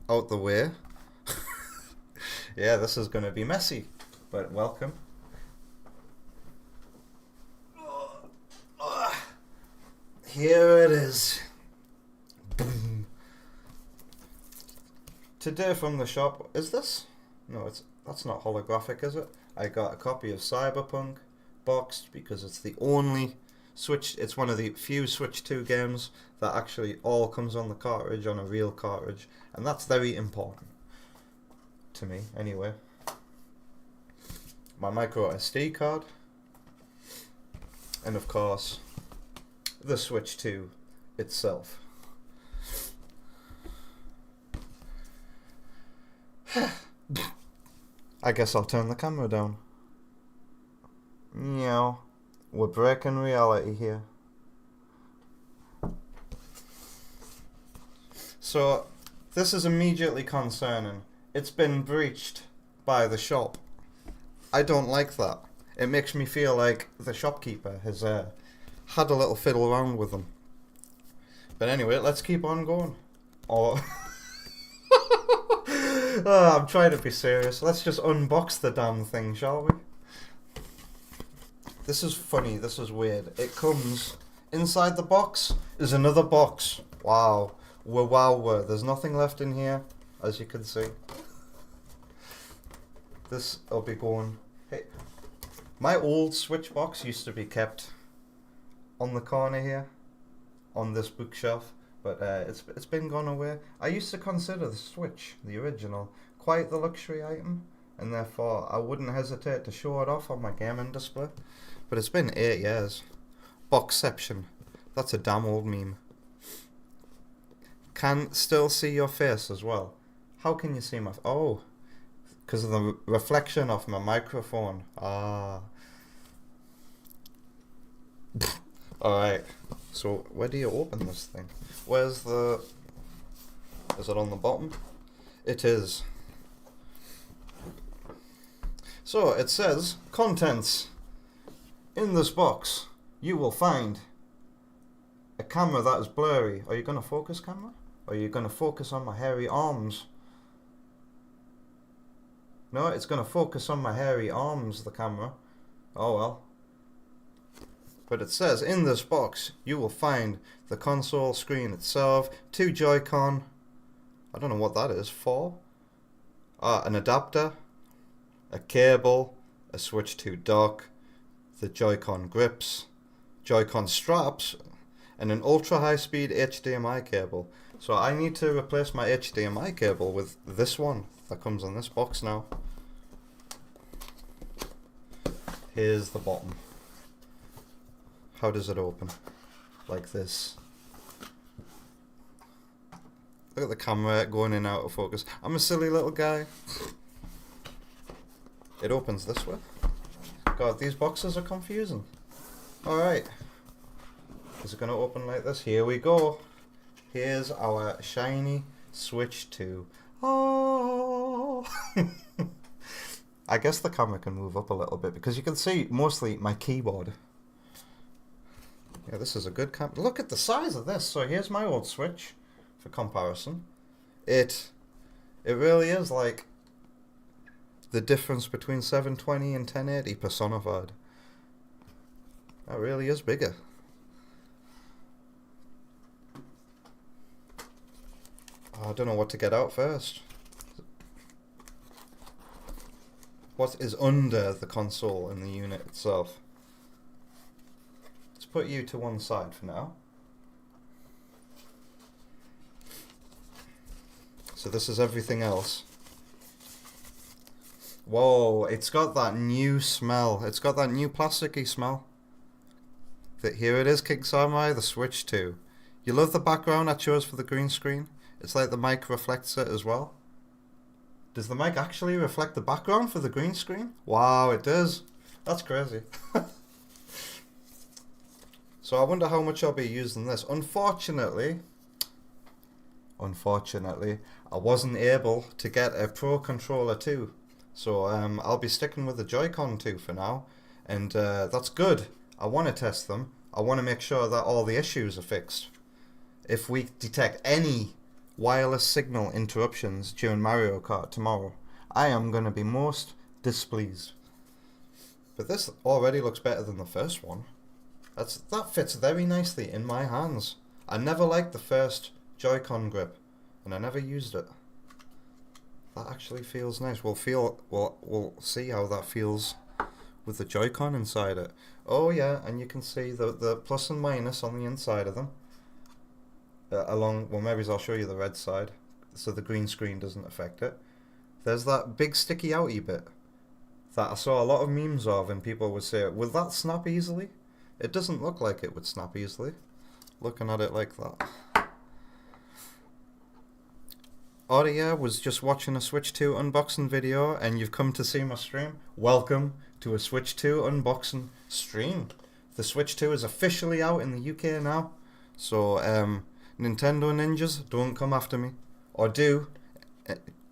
out the way. Yeah, this is going to be messy, but welcome. Here it is. Boom. Today from the shop, is this? No, that's not holographic, is it? I got a copy of Cyberpunk boxed because it's the only Switch. It's one of the few Switch 2 games that actually all comes on the cartridge, on a real cartridge, and that's very important to me. Anyway, my micro SD card, and of course, the Switch 2 itself. I guess I'll turn the camera down. Meow. We're breaking reality here. So, this is immediately concerning. It's been breached by the shop. I don't like that. It makes me feel like the shopkeeper has had a little fiddle around with them. But anyway, let's keep on going. Oh, oh, I'm trying to be serious. Let's just unbox the damn thing, shall we? This is funny. This is weird. It comes inside the box is another box. Wow. Wow. There's nothing left in here, as you can see. This will be going. Hey, my old Switch box used to be kept on the corner here, on this bookshelf, but it's been gone away. I used to consider the Switch, the original, quite the luxury item, and therefore I wouldn't hesitate to show it off on my gaming display. But it's been 8 years. Boxception. That's a damn old meme. Can still see your face as well. How can you see my... Oh, because of the reflection of my microphone. Ah. Alright. So, where do you open this thing? Where's the... Is it on the bottom? It is. So, it says, contents. In this box, you will find a camera that is blurry. Are you going to focus, camera? Or are you going to focus on my hairy arms? No, it's going to focus on my hairy arms, the camera. Oh well. But it says, in this box, you will find the console screen itself, 2 Joy-Con, I don't know what that is, 4? An adapter, a cable, a Switch 2 dock, the Joy-Con grips, Joy-Con straps, and an ultra high-speed HDMI cable. So I need to replace my HDMI cable with this one that comes on this box now. Here's the bottom. How does it open? Like this. Look at the camera going in and out of focus. I'm a silly little guy. It opens this way. God, these boxes are confusing. Alright. Is it going to open like this? Here we go. Here's our shiny Switch 2. Oh! I guess the camera can move up a little bit because you can see mostly my keyboard. Yeah, this is a good camera. Look at the size of this. So here's my old Switch for comparison. It really is like the difference between 720 and 1080 personified. That really is bigger. Oh, I don't know what to get out first. What is under the console in the unit itself? Let's put you to one side for now. So this is everything else. Whoa, it's got that new smell. It's got that new plasticky smell. Here it is, King Samurai, the Switch 2. You love the background I chose for the green screen? It's like the mic reflects it as well. Does the mic actually reflect the background for the green screen? Wow, it does. That's crazy. So I wonder how much I'll be using this. Unfortunately, I wasn't able to get a Pro Controller 2. So I'll be sticking with the Joy-Con 2 for now. And that's good. I want to test them. I want to make sure that all the issues are fixed. If we detect any wireless signal interruptions during Mario Kart tomorrow, I am going to be most displeased. But this already looks better than the first one. That fits very nicely in my hands. I never liked the first Joy-Con grip, and I never used it. That actually feels nice. We'll see how that feels with the Joy-Con inside it. Oh yeah, and you can see the plus and minus on the inside of them. Well, maybe I'll show you the red side, so the green screen doesn't affect it. There's that big sticky outy bit that I saw a lot of memes of, and people would say, will that snap easily? It doesn't look like it would snap easily, looking at it like that. Audia was just watching a Switch 2 unboxing video, and you've come to see my stream. Welcome to a Switch 2 unboxing stream. The Switch 2 is officially out in the UK now, so Nintendo ninjas, don't come after me. Or do.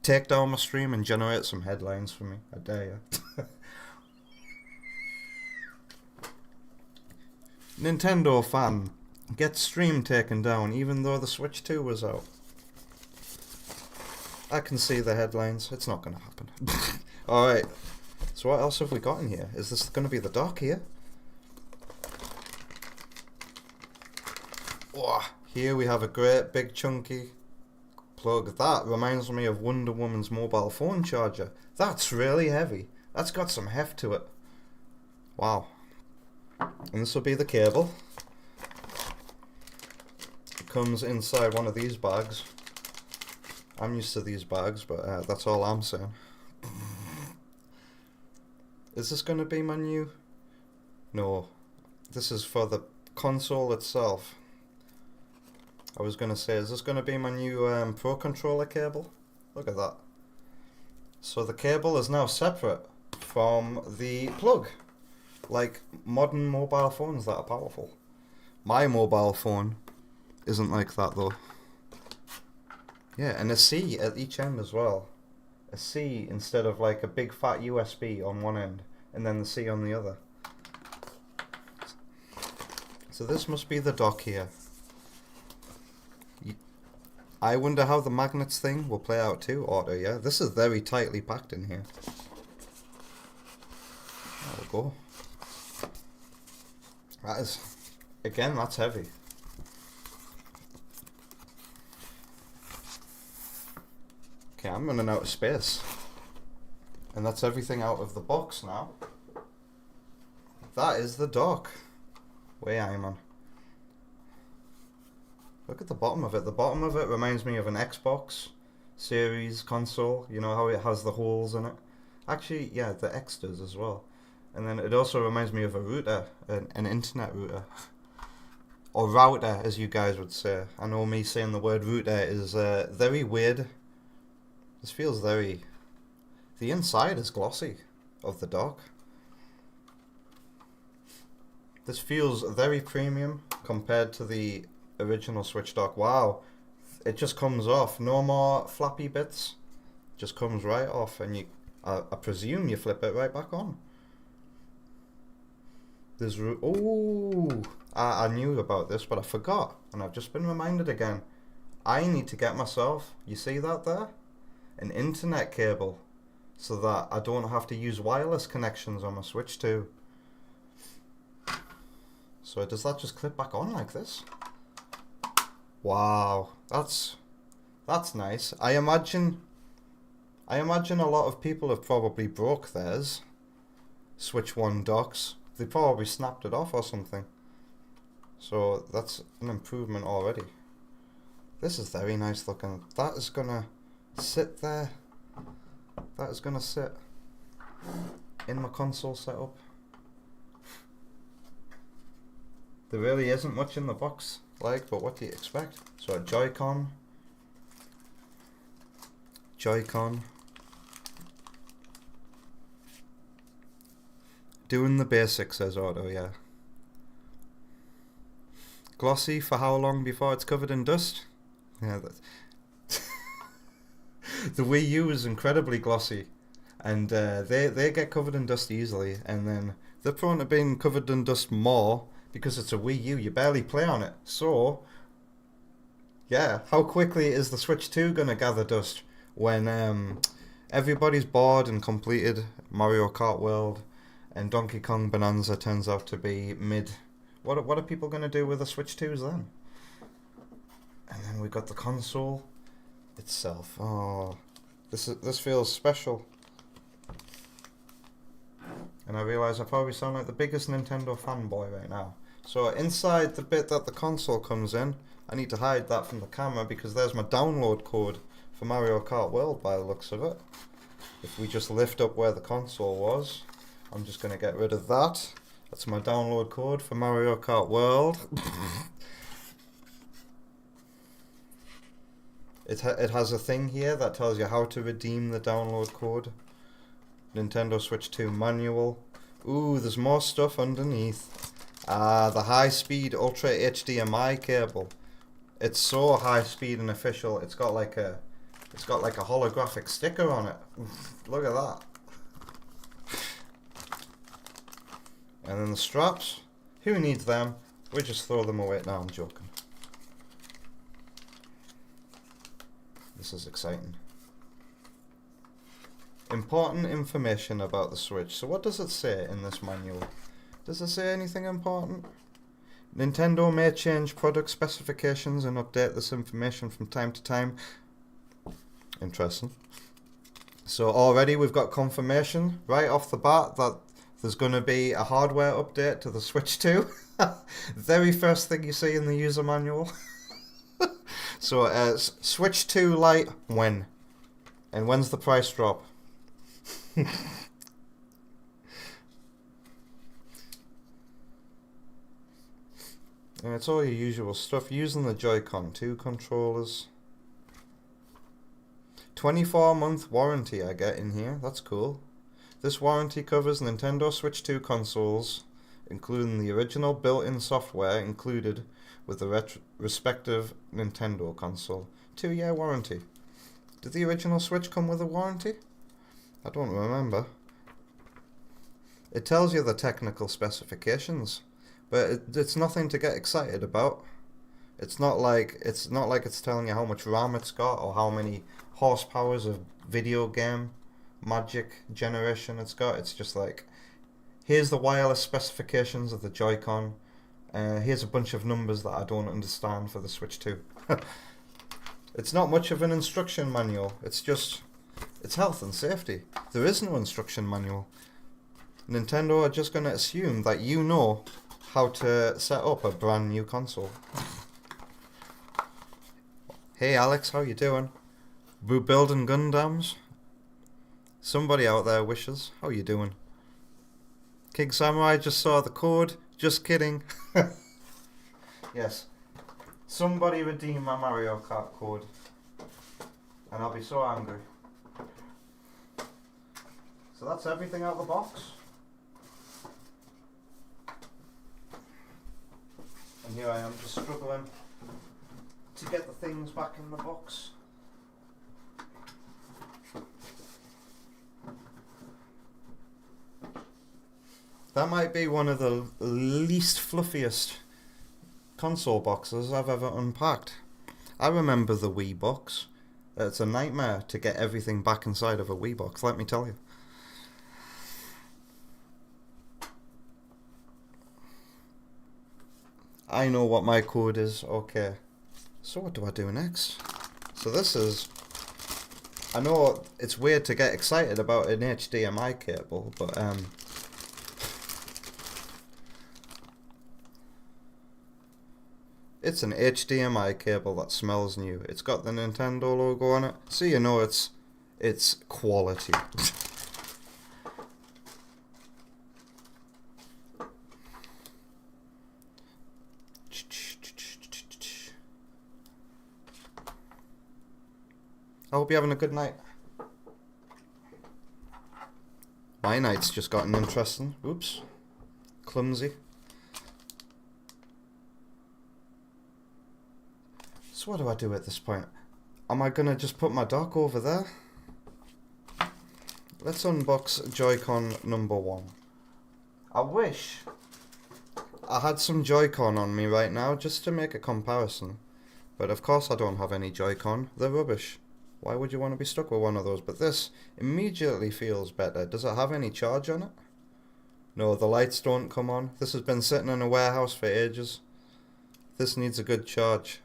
Take down my stream and generate some headlines for me. I dare you. Nintendo fan gets stream taken down even though the Switch 2 was out. I can see the headlines. It's not going to happen. Alright. So what else have we got in here? Is this going to be the dock here? Oh, here we have a great big chunky plug. That reminds me of Wonder Woman's mobile phone charger. That's really heavy. That's got some heft to it. Wow. And this will be the cable. It comes inside one of these bags. I'm used to these bags, but that's all I'm saying. Is this going to be my new? No. This is for the console itself. I was going to say, is this going to be my new Pro Controller cable? Look at that. So the cable is now separate from the plug. Like modern mobile phones that are powerful. My mobile phone isn't like that though. Yeah, and a C at each end as well. A C instead of like a big fat USB on one end and then the C on the other. So this must be the dock here. I wonder how the magnets thing will play out too, Auto, yeah? This is very tightly packed in here. There we go. That is, again, that's heavy. Okay, I'm running out of space. And that's everything out of the box now. That is the dock. Way I'm on. Look at the bottom of it. The bottom of it reminds me of an Xbox Series console. You know how it has the holes in it? Actually, yeah, the X does as well. And then it also reminds me of a router, an internet router. Or router, as you guys would say. I know me saying the word router is very weird. This feels very... The inside is glossy of the dock. This feels very premium compared to the original Switch dock. Wow, it just comes off. No more flappy bits. Just comes right off, and I presume you flip it right back on. There's oh, I knew about this, but I forgot, and I've just been reminded again. I need to get myself, you see that there? An internet cable, so that I don't have to use wireless connections on my Switch 2. So does that just clip back on like this? Wow, that's nice. I imagine a lot of people have probably broke theirs. Switch 1 docks. They probably snapped it off or something. So that's an improvement already. This is very nice looking. That is gonna sit there. That is gonna sit in my console setup. There really isn't much in the box, like, but what do you expect? So a Joy-Con. Doing the basics, says Otto, yeah. Glossy for how long before it's covered in dust? Yeah, the Wii U is incredibly glossy, and they get covered in dust easily, and then they're prone to being covered in dust more because it's a Wii U. You barely play on it. So, yeah, how quickly is the Switch 2 gonna gather dust when everybody's bored and completed Mario Kart World, and Donkey Kong Bonanza turns out to be mid? What are people gonna do with the Switch 2s then? And then we got the console itself. Oh, this feels special. And I realise I probably sound like the biggest Nintendo fanboy right now. So inside the bit that the console comes in, I need to hide that from the camera because there's my download code for Mario Kart World by the looks of it. If we just lift up where the console was, I'm just going to get rid of that. That's my download code for Mario Kart World. It has a thing here that tells you how to redeem the download code. Nintendo Switch 2 manual. Ooh, there's more stuff underneath. The high-speed Ultra HDMI cable. It's so high-speed and official. It's got like a holographic sticker on it. Look at that. And then the straps. Who needs them? We just throw them away. No, I'm joking. This is exciting. Important information about the Switch. So what does it say in this manual? Does it say anything important? Nintendo may change product specifications and update this information from time to time. Interesting. So already we've got confirmation right off the bat that there's going to be a hardware update to the Switch 2. Very first thing you see in the user manual. So Switch 2 Lite when? And when's the price drop? And it's all your usual stuff. Using the Joy-Con 2 controllers. 24-month warranty I get in here. That's cool. This warranty covers Nintendo Switch 2 consoles, including the original built-in software included with the respective Nintendo console. 2-year warranty. Did the original Switch come with a warranty? I don't remember. It tells you the technical specifications, but it's nothing to get excited about. It's not like it's telling you how much RAM it's got or how many horsepowers of video game magic generation it's got. It's just like, here's the wireless specifications of the Joy-Con. Here's a bunch of numbers that I don't understand for the Switch 2. It's not much of an instruction manual. It's health and safety. There is no instruction manual. Nintendo are just going to assume that you know how to set up a brand new console. Hey Alex, how you doing? We're building Gundams. Somebody out there wishes. How you doing? King Samurai just saw the code. Just kidding. Yes. Somebody redeem my Mario Kart code. And I'll be so angry. So that's everything out of the box. And here I am just struggling to get the things back in the box. That might be one of the least fluffiest console boxes I've ever unpacked. I remember the Wii box. It's a nightmare to get everything back inside of a Wii box, let me tell you. I know what my code is, okay. So what do I do next? So this is... I know it's weird to get excited about an HDMI cable, but it's an HDMI cable that smells new. It's got the Nintendo logo on it, so you know it's quality. I hope you're having a good night. My night's just gotten interesting. Oops. Clumsy. So what do I do at this point? Am I gonna just put my dock over there? Let's unbox Joy-Con number 1. I wish I had some Joy-Con on me right now just to make a comparison. But of course I don't have any Joy-Con. They're rubbish. Why would you want to be stuck with one of those? But this immediately feels better. Does it have any charge on it? No, the lights don't come on. This has been sitting in a warehouse for ages. This needs a good charge.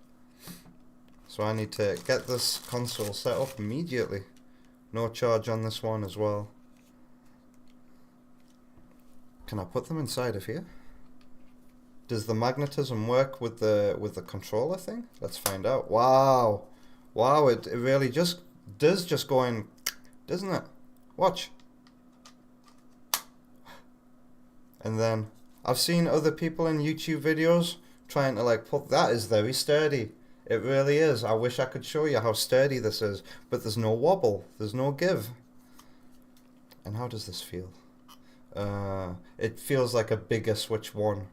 So I need to get this console set up immediately. No charge on this one as well. Can I put them inside of here? Does the magnetism work with the controller thing? Let's find out. Wow. Wow, it really just does just go in, doesn't it? Watch. And then I've seen other people in YouTube videos trying to like put, that is very sturdy. It really is. I wish I could show you how sturdy this is, but there's no wobble, there's no give. And how does this feel? It feels like a bigger Switch 1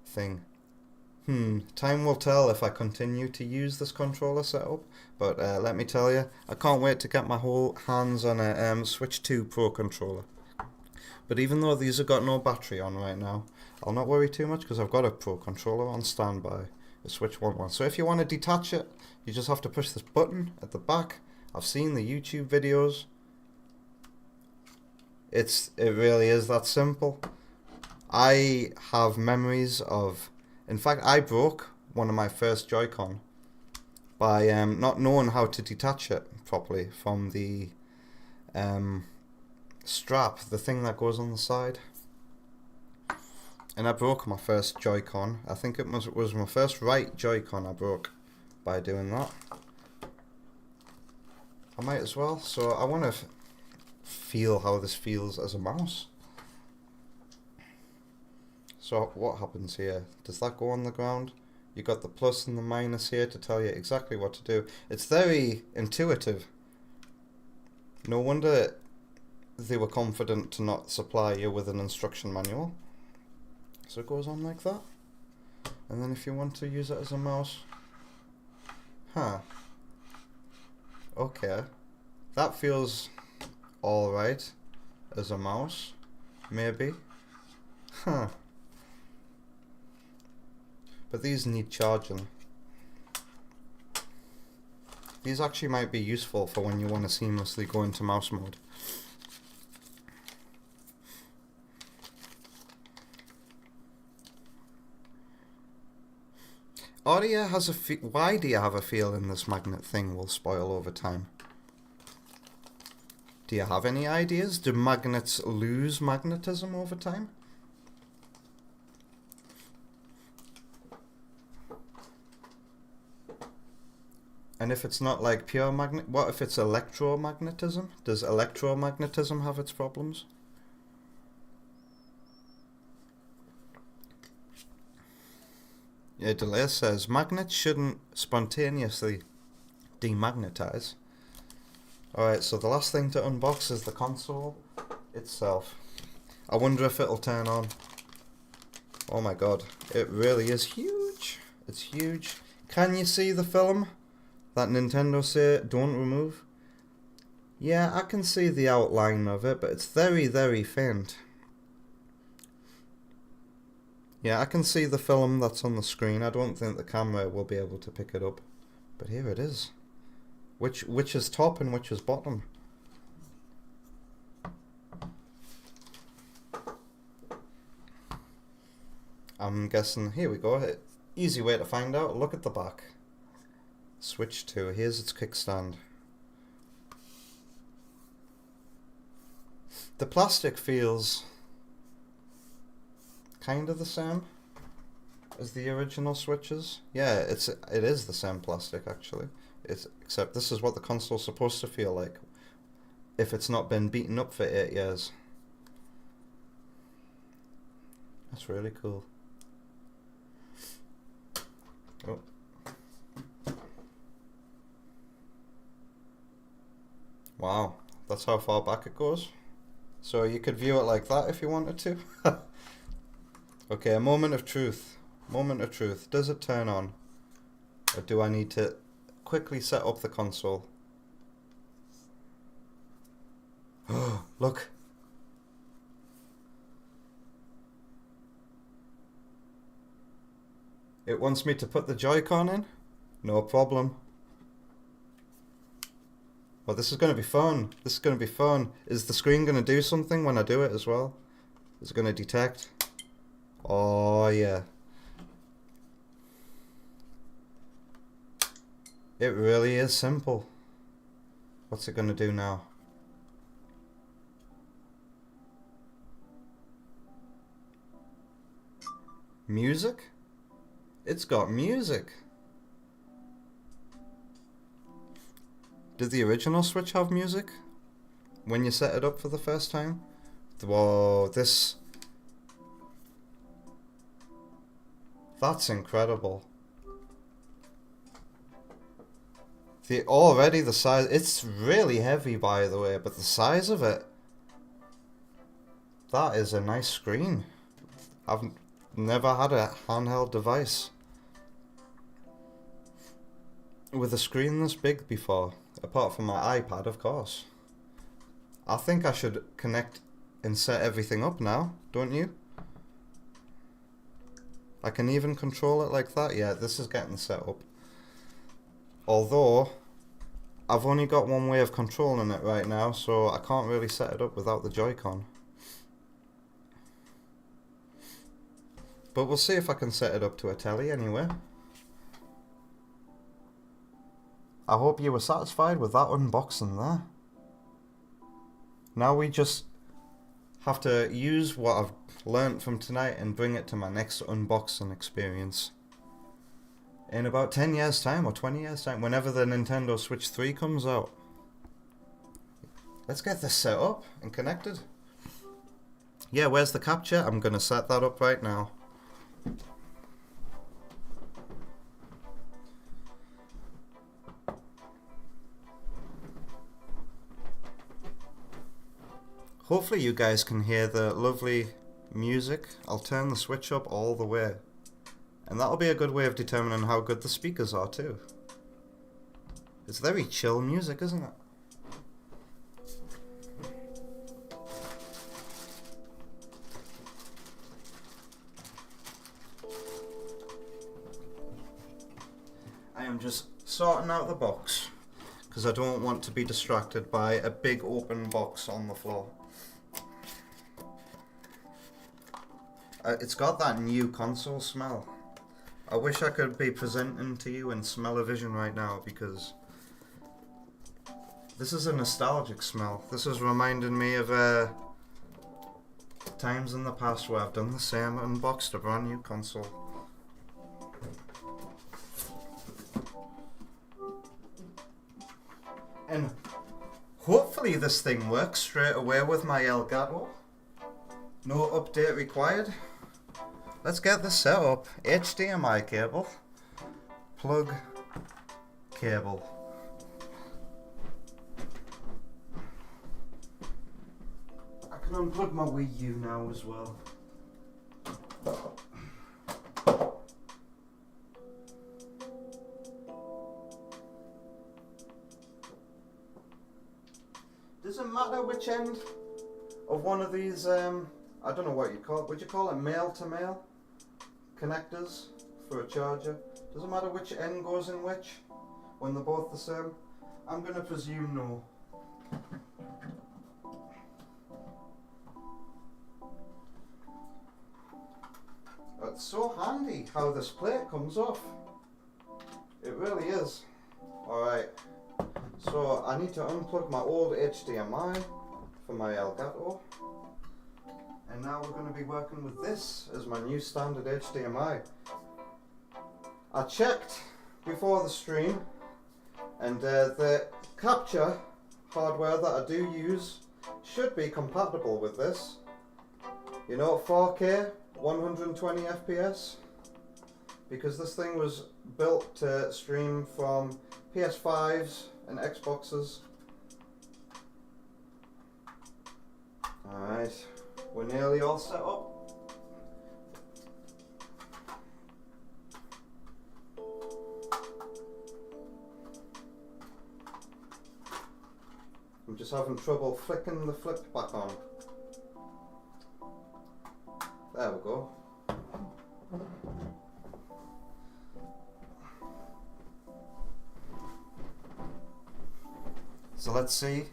thing. Time will tell if I continue to use this controller setup, but let me tell you, I can't wait to get my whole hands on a Switch 2 Pro controller. But even though these have got no battery on right now, I'll not worry too much because I've got a Pro controller on standby, a Switch 1. So if you want to detach it, you just have to push this button at the back. I've seen the YouTube videos. It really is that simple. I have memories of... In fact, I broke one of my first Joy-Con by not knowing how to detach it properly from the strap, the thing that goes on the side. And I broke my first Joy-Con. I think it was my first right Joy-Con I broke by doing that. I might as well. So I want to feel how this feels as a mouse. So what happens here? Does that go on the ground? You got the plus and the minus here to tell you exactly what to do. It's very intuitive. No wonder they were confident to not supply you with an instruction manual. So it goes on like that. And then if you want to use it as a mouse... Okay. That feels alright as a mouse. Maybe. But these need charging. These actually might be useful for when you want to seamlessly go into mouse mode. Audio has a why do you have a feeling this magnet thing will spoil over time? Do you have any ideas? Do magnets lose magnetism over time? And if it's not like pure magnet, what if it's electromagnetism? Does electromagnetism have its problems? Yeah, Delay says magnets shouldn't spontaneously demagnetize. Alright, so the last thing to unbox is the console itself. I wonder if it'll turn on. Oh my god, it really is huge. It's huge. Can you see the film that Nintendo say don't remove? Yeah, I can see the outline of it, but it's very, very faint. Yeah, I can see the film that's on the screen. I don't think the camera will be able to pick it up. But here it is. Which is top and which is bottom? I'm guessing, here we go. Easy way to find out. Look at the back. Switch 2. Here's its kickstand. The plastic feels kind of the same as the original Switches. Yeah, it is the same plastic actually. Except this is what the console's supposed to feel like if it's not been beaten up for 8 years. That's really cool. Oh. Wow, that's how far back it goes. So you could view it like that if you wanted to. Okay, a moment of truth. Moment of truth. Does it turn on? Or do I need to quickly set up the console? Oh, look. It wants me to put the Joy-Con in? No problem. Well, this is going to be fun. This is going to be fun. Is the screen going to do something when I do it as well? Is it going to detect? Oh, yeah. It really is simple. What's it going to do now? Music? It's got music. Did the original Switch have music when you set it up for the first time? Whoa, this... That's incredible. Already the size... It's really heavy, by the way, but the size of it... That is a nice screen. I've never had a handheld device with a screen this big before. Apart from my iPad, of course. I think I should connect and set everything up now, don't you? I can even control it like that. Yeah, this is getting set up. Although, I've only got one way of controlling it right now, so I can't really set it up without the Joy-Con. But we'll see if I can set it up to a telly anyway. I hope you were satisfied with that unboxing there. Now we just have to use what I've learnt from tonight and bring it to my next unboxing experience. In about 10 years time or 20 years time, whenever the Nintendo Switch 3 comes out. Let's get this set up and connected. Yeah, where's the capture? I'm gonna set that up right now. Hopefully you guys can hear the lovely music. I'll turn the Switch up all the way. And that'll be a good way of determining how good the speakers are too. It's very chill music, isn't it? I am just sorting out the box because I don't want to be distracted by a big open box on the floor. It's got that new console smell. I wish I could be presenting to you in smell-o-vision right now because this is a nostalgic smell. This is reminding me of times in the past where I've done the same, unboxed a brand new console. And hopefully this thing works straight away with my Elgato. No update required. Let's get this set up. HDMI cable. Plug cable. I can unplug my Wii U now as well. matter which end of one of these, I don't know what you call it, would you call it male-to-male connectors for a charger? Doesn't matter which end goes in which when they're both the same? I'm going to presume no. It's so handy how this plate comes off. It really is. Alright, so I need to unplug my old HDMI for my Elgato. And now we're going to be working with this as my new standard HDMI. I checked before the stream, and the capture hardware that I do use should be compatible with this. You know, 4K, 120 FPS, because this thing was built to stream from PS5s and Xboxes. Alright, we're nearly all set up. I'm just having trouble flicking the flip back on. There we go. So let's see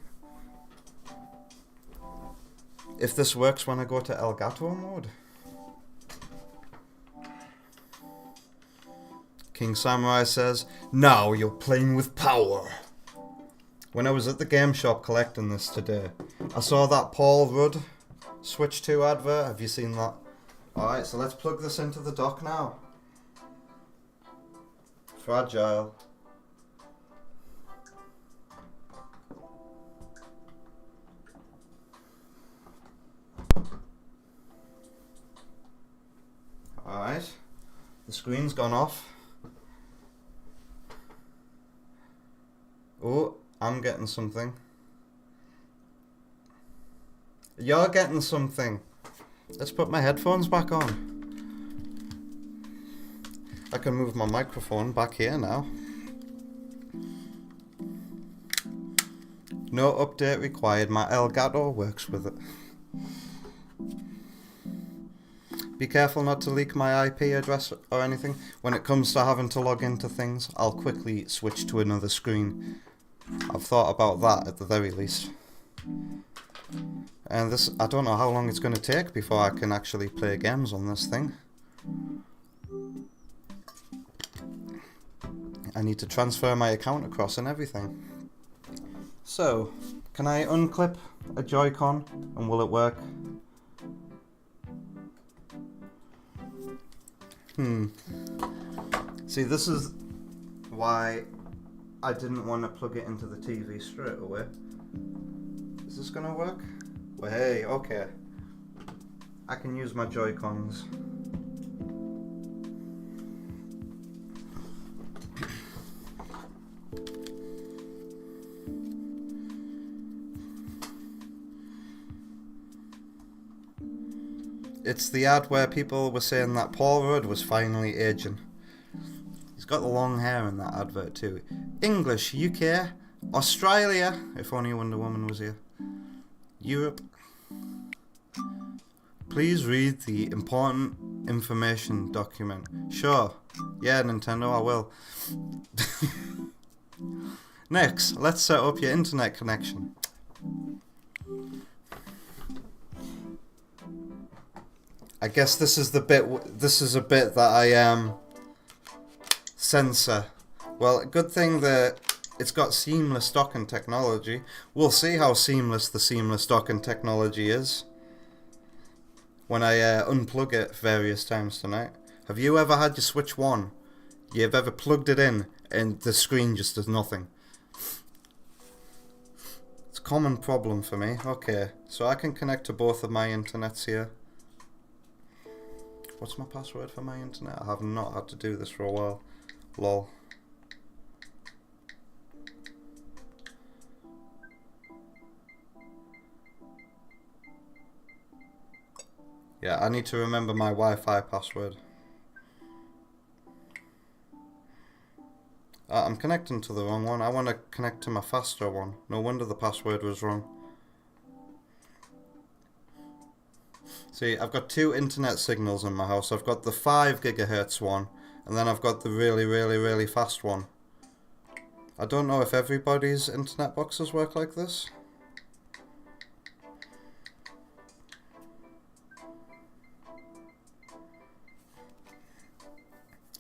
if this works when I go to Elgato mode. King Samurai says, "Now you're playing with power." When I was at the game shop collecting this today, I saw that Paul Rudd Switch 2 advert. Have you seen that? Alright, so let's plug this into the dock now. Fragile. Alright, the screen's gone off. Oh, I'm getting something. You're getting something. Let's put my headphones back on. I can move my microphone back here now. No update required. My Elgato works with it. Be careful not to leak my IP address or anything. When it comes to having to log into things, I'll quickly switch to another screen. I've thought about that at the very least. And this, I don't know how long it's going to take before I can actually play games on this thing. I need to transfer my account across and everything. So, can I unclip a Joy-Con and will it work? See, this is why I didn't want to plug it into the TV straight away. Is this gonna work? Well, hey, okay. I can use my Joy-Cons. It's the ad where people were saying that Paul Rudd was finally aging. He's got the long hair in that advert too. English, UK, Australia, if only Wonder Woman was here, Europe. Please read the important information document. Sure. Yeah, Nintendo, I will. Next, let's set up your internet connection. I guess this is the bit. This is a bit that I censor. Well, good thing that it's got seamless docking technology. We'll see how seamless the seamless docking technology is when I unplug it various times tonight. Have you ever had your Switch 1? You've ever plugged it in and the screen just does nothing? It's a common problem for me. Okay, so I can connect to both of my internets here. What's my password for my internet? I have not had to do this for a while. Lol. Yeah, I need to remember my Wi-Fi password. I'm connecting to the wrong one. I want to connect to my faster one. No wonder the password was wrong. See, I've got two internet signals in my house. I've got the 5 gigahertz one, and then I've got the really, really, really fast one. I don't know if everybody's internet boxes work like this.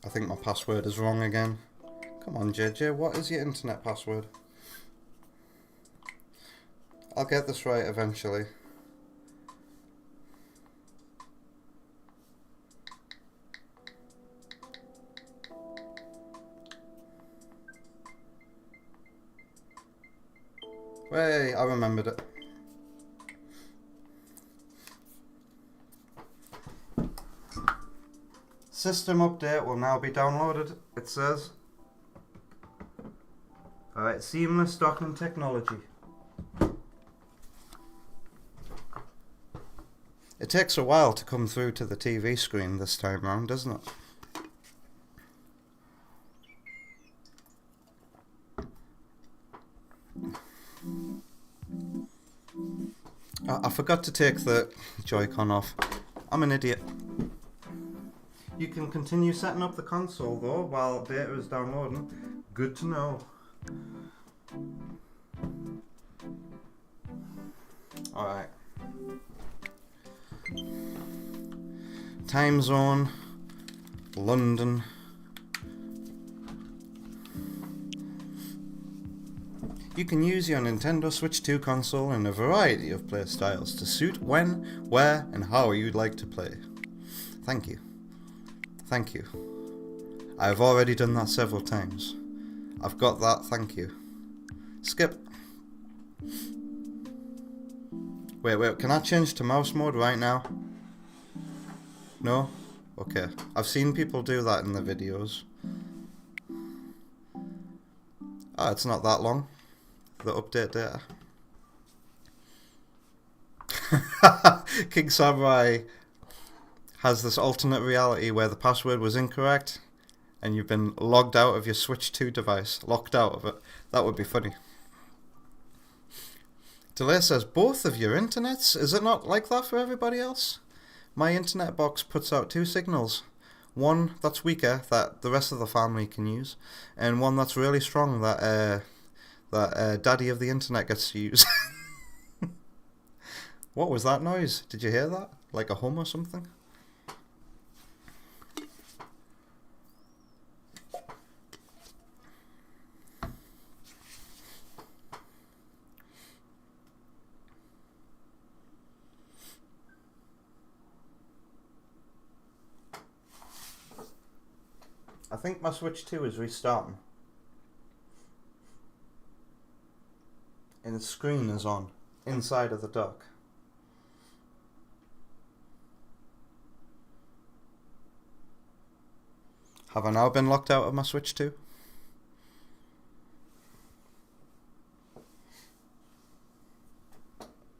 I think my password is wrong again. Come on, JJ, what is your internet password? I'll get this right eventually. Hey, I remembered it. System update will now be downloaded, it says. Alright, seamless docking technology. It takes a while to come through to the TV screen this time round, doesn't it? I forgot to take the Joy-Con off. I'm an idiot. You can continue setting up the console though while data is downloading. Good to know. Alright. Time zone, London. You can use your Nintendo Switch 2 console in a variety of play styles to suit when, where, and how you'd like to play. Thank you. Thank you. I have already done that several times. I've got that, thank you. Skip. Wait, can I change to mouse mode right now? No? Okay. I've seen people do that in the videos. Ah, it's not that long. The update data. King Samurai has this alternate reality where the password was incorrect and you've been logged out of your Switch 2 device. Locked out of it. That would be funny. Delay says, both of your internets? Is it not like that for everybody else? My internet box puts out 2 signals. One that's weaker, that the rest of the family can use, and one that's really strong, that daddy of the internet gets to use. What was that noise? Did you hear that? Like a hum or something? I think my Switch 2 is restarting. And the screen is on, inside of the dock. Have I now been locked out of my Switch 2?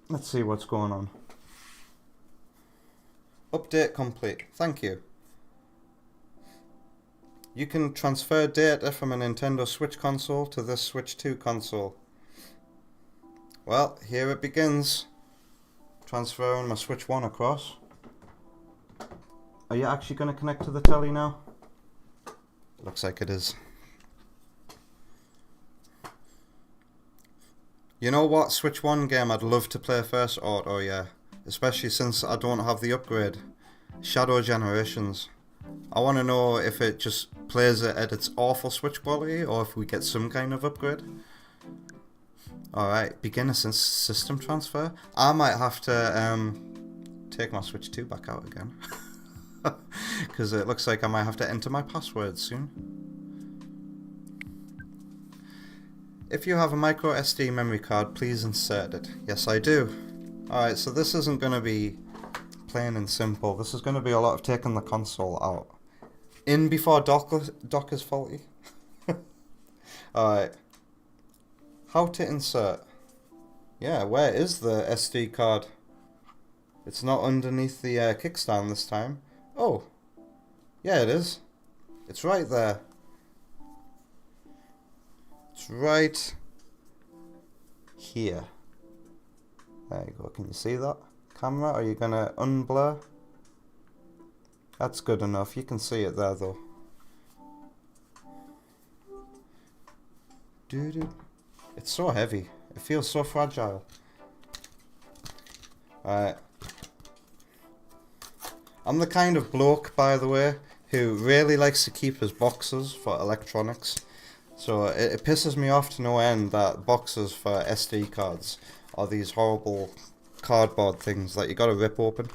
Let's see what's going on. Update complete. Thank you. You can transfer data from a Nintendo Switch console to this Switch 2 console. Well, here it begins. Transferring my Switch 1 across. Are you actually going to connect to the telly now? Looks like it is. You know what Switch 1 game I'd love to play first? Oh yeah. Especially since I don't have the upgrade. Shadow Generations. I want to know if it just plays it at its awful Switch quality or if we get some kind of upgrade. Alright, begin a system transfer. I might have to take my Switch 2 back out again. Because it looks like I might have to enter my password soon. If you have a micro SD memory card, please insert it. Yes, I do. Alright, so this isn't going to be plain and simple. This is going to be a lot of taking the console out. In before dock is faulty. Alright. How to insert. Yeah, where is the SD card? It's not underneath the kickstand this time. Oh. Yeah, it is. It's right there. It's right here. There you go. Can you see that? Camera, are you gonna unblur? That's good enough. You can see it there though. Dude, it's so heavy. It feels so fragile. Alright. I'm the kind of bloke, by the way, who really likes to keep his boxes for electronics. So it pisses me off to no end that boxes for SD cards are these horrible cardboard things that you gotta rip open.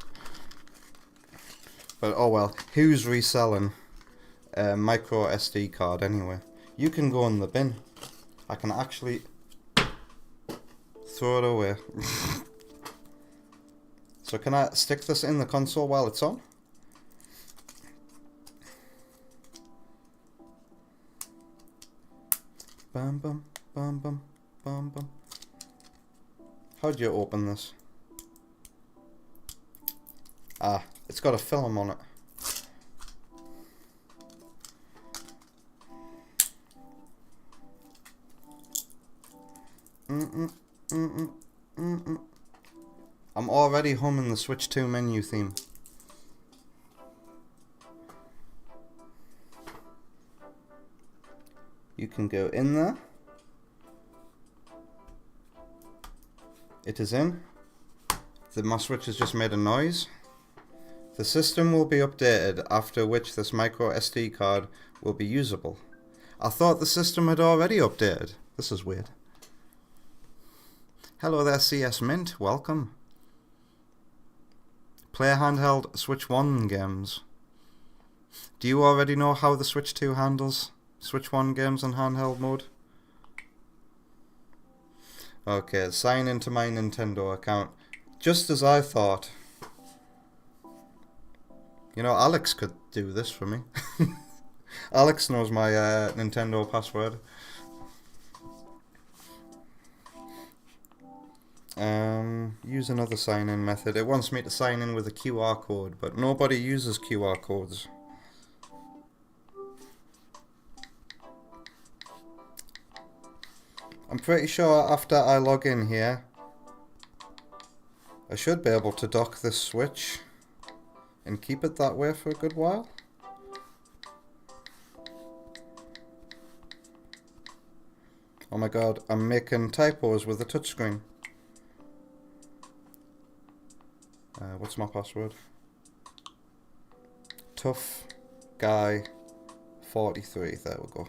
But oh well, who's reselling a micro SD card anyway? You can go in the bin. I can actually throw it away. So can I stick this in the console while it's on? Bum bum bum bum bum bum. How do you open this? Ah, it's got a film on it. I'm already humming the Switch 2 menu theme. You can go in there. It is in. My Switch has just made a noise. The system will be updated, after which this micro SD card will be usable. I thought the system had already updated. This is weird. Hello there, CS Mint. Welcome. Play handheld Switch 1 games. Do you already know how the Switch 2 handles Switch 1 games in handheld mode? Okay, sign into my Nintendo account. Just as I thought. You know, Alex could do this for me. Alex knows my Nintendo password. Use another sign-in method. It wants me to sign in with a QR code, but nobody uses QR codes. I'm pretty sure after I log in here, I should be able to dock this Switch and keep it that way for a good while. Oh my god, I'm making typos with the touchscreen. What's my password? Tough guy 43. There we go.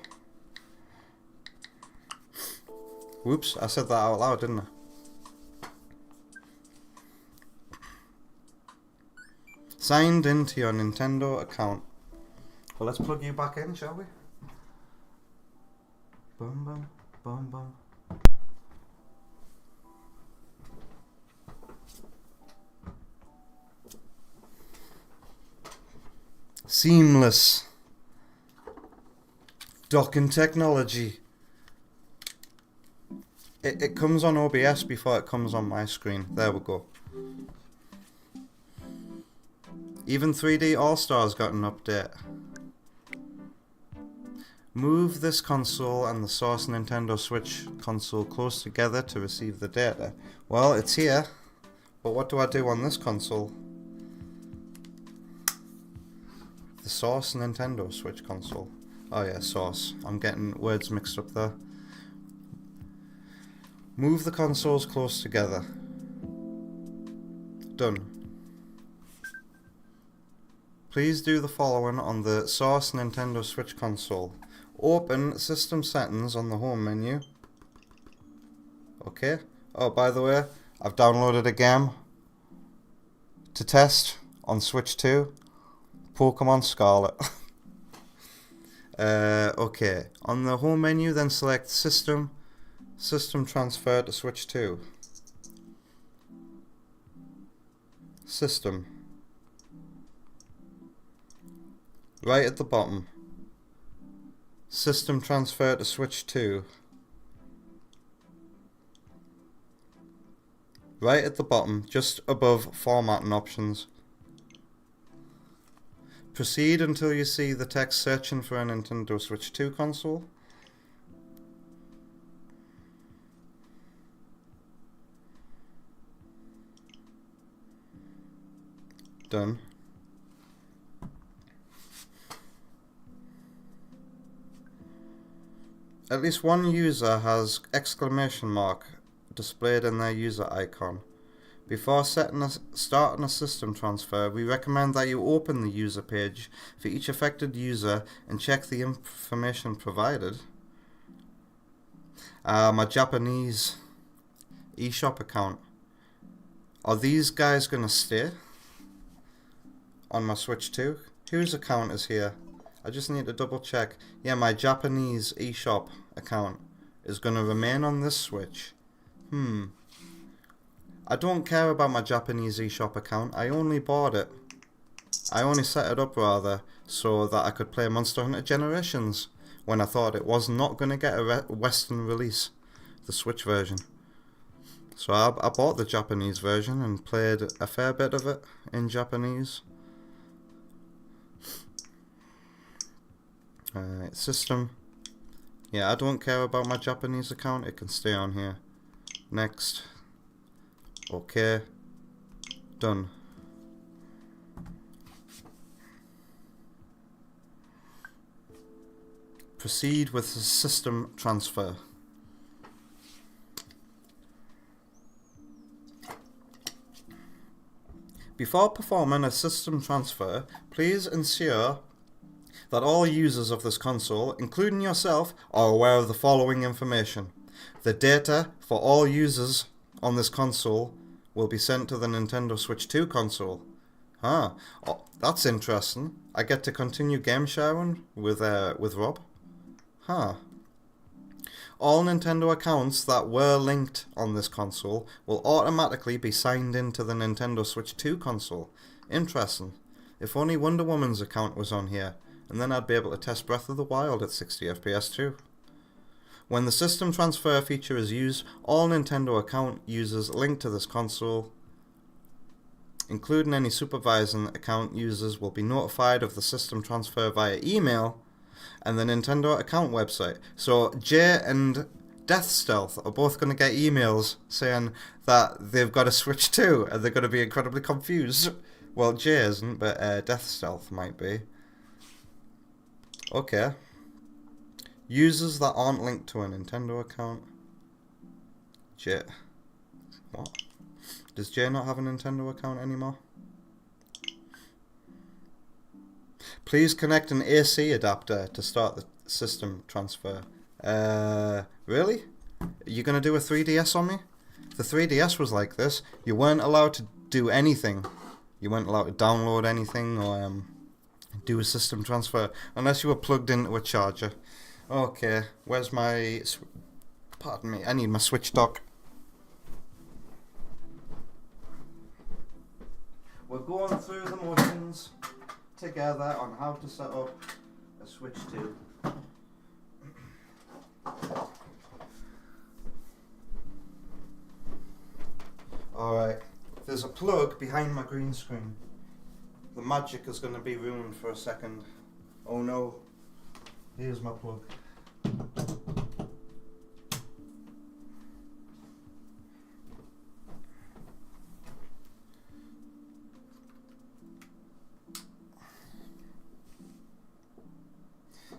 Whoops, I said that out loud, didn't I? Signed into your Nintendo account. Well, let's plug you back in, shall we? Bum bum bum bum. Seamless docking technology. It comes on OBS before it comes on my screen. There we go. Even 3D All-Stars got an update. Move this console and the source Nintendo Switch console close together to receive the data. Well, it's here, but what do I do on this console? The source Nintendo Switch console. Oh yeah, source. I'm getting words mixed up there. Move the consoles close together. Done. Please do the following on the source Nintendo Switch console. Open System Settings on the home menu. Okay. Oh, by the way, I've downloaded a game to test on Switch 2. Pokemon Scarlet. Okay. On the home menu, then select System Transfer to Switch 2. System. Right at the bottom. System Transfer to Switch 2. Right at the bottom, just above Formatting Options. Proceed until you see the text searching for a Nintendo Switch 2 console. Done. At least one user has exclamation mark displayed in their user icon. Before starting a system transfer, we recommend that you open the user page for each affected user and check the information provided. My Japanese eShop account. Are these guys going to stay on my Switch 2? Whose account is here? I just need to double check. Yeah, my Japanese eShop account is going to remain on this Switch. I don't care about my Japanese eShop account. I only bought it. I only set it up rather so that I could play Monster Hunter Generations when I thought it was not going to get a Western release, the Switch version. So I bought the Japanese version and played a fair bit of it in Japanese. System. Yeah, I don't care about my Japanese account. It can stay on here. Next. Okay. Done. Proceed with the system transfer. Before performing a system transfer, please ensure that all users of this console, including yourself, are aware of the following information. The data for all users on this console will be sent to the Nintendo Switch 2 console. Oh, that's interesting. I get to continue game sharing with Rob. All Nintendo accounts that were linked on this console will automatically be signed into the Nintendo Switch 2 console. Interesting. If only Wonder Woman's account was on here, and then I'd be able to test Breath of the Wild at 60 FPS too. When the system transfer feature is used, all Nintendo account users linked to this console, including any supervising account users, will be notified of the system transfer via email and the Nintendo account website. So Jay and Death Stealth are both going to get emails saying that they've got a Switch 2 and they're going to be incredibly confused. Well, Jay isn't, but Death Stealth might be. Okay. Users that aren't linked to a Nintendo account. Jay. What? Does Jay not have a Nintendo account anymore? Please connect an AC adapter to start the system transfer. Really? Are you going to do a 3DS on me? The 3DS was like this. You weren't allowed to do anything. You weren't allowed to download anything or do a system transfer unless you were plugged into a charger. Okay, where's my... Pardon me, I need my Switch dock. We're going through the motions together on how to set up a Switch 2. Alright, there's a plug behind my green screen. The magic is going to be ruined for a second. Oh no. Here's my plug.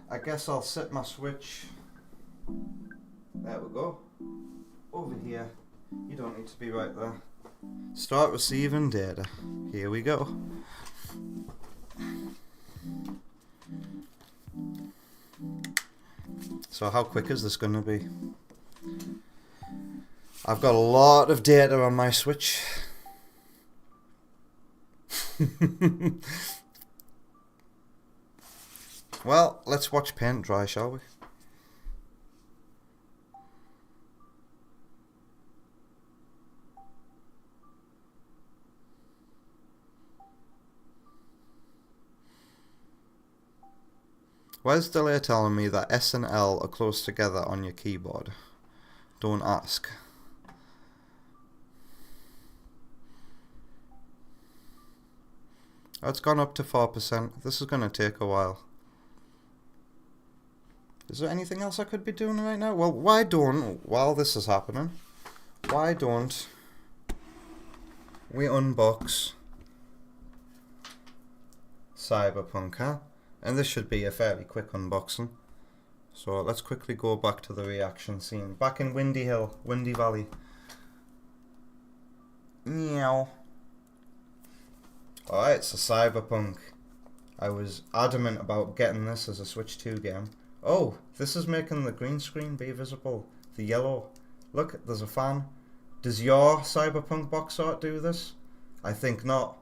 I guess I'll set my Switch. There we go. Over here. You don't need to be right there. Start receiving data. Here we go. So how quick is this going to be? I've got a lot of data on my Switch. Well, let's watch paint dry, shall we? Where's delay telling me that S and L are close together on your keyboard? Don't ask. Oh, it's gone up to 4%. This is going to take a while. Is there anything else I could be doing right now? Well, why don't, while this is happening, why don't we unbox Cyberpunk, huh? And this should be a fairly quick unboxing. So let's quickly go back to the reaction scene. Back in Windy Valley. Meow. Alright, so Cyberpunk. I was adamant about getting this as a Switch 2 game. Oh, this is making the green screen be visible. The yellow. Look, there's a fan. Does your Cyberpunk box art do this? I think not.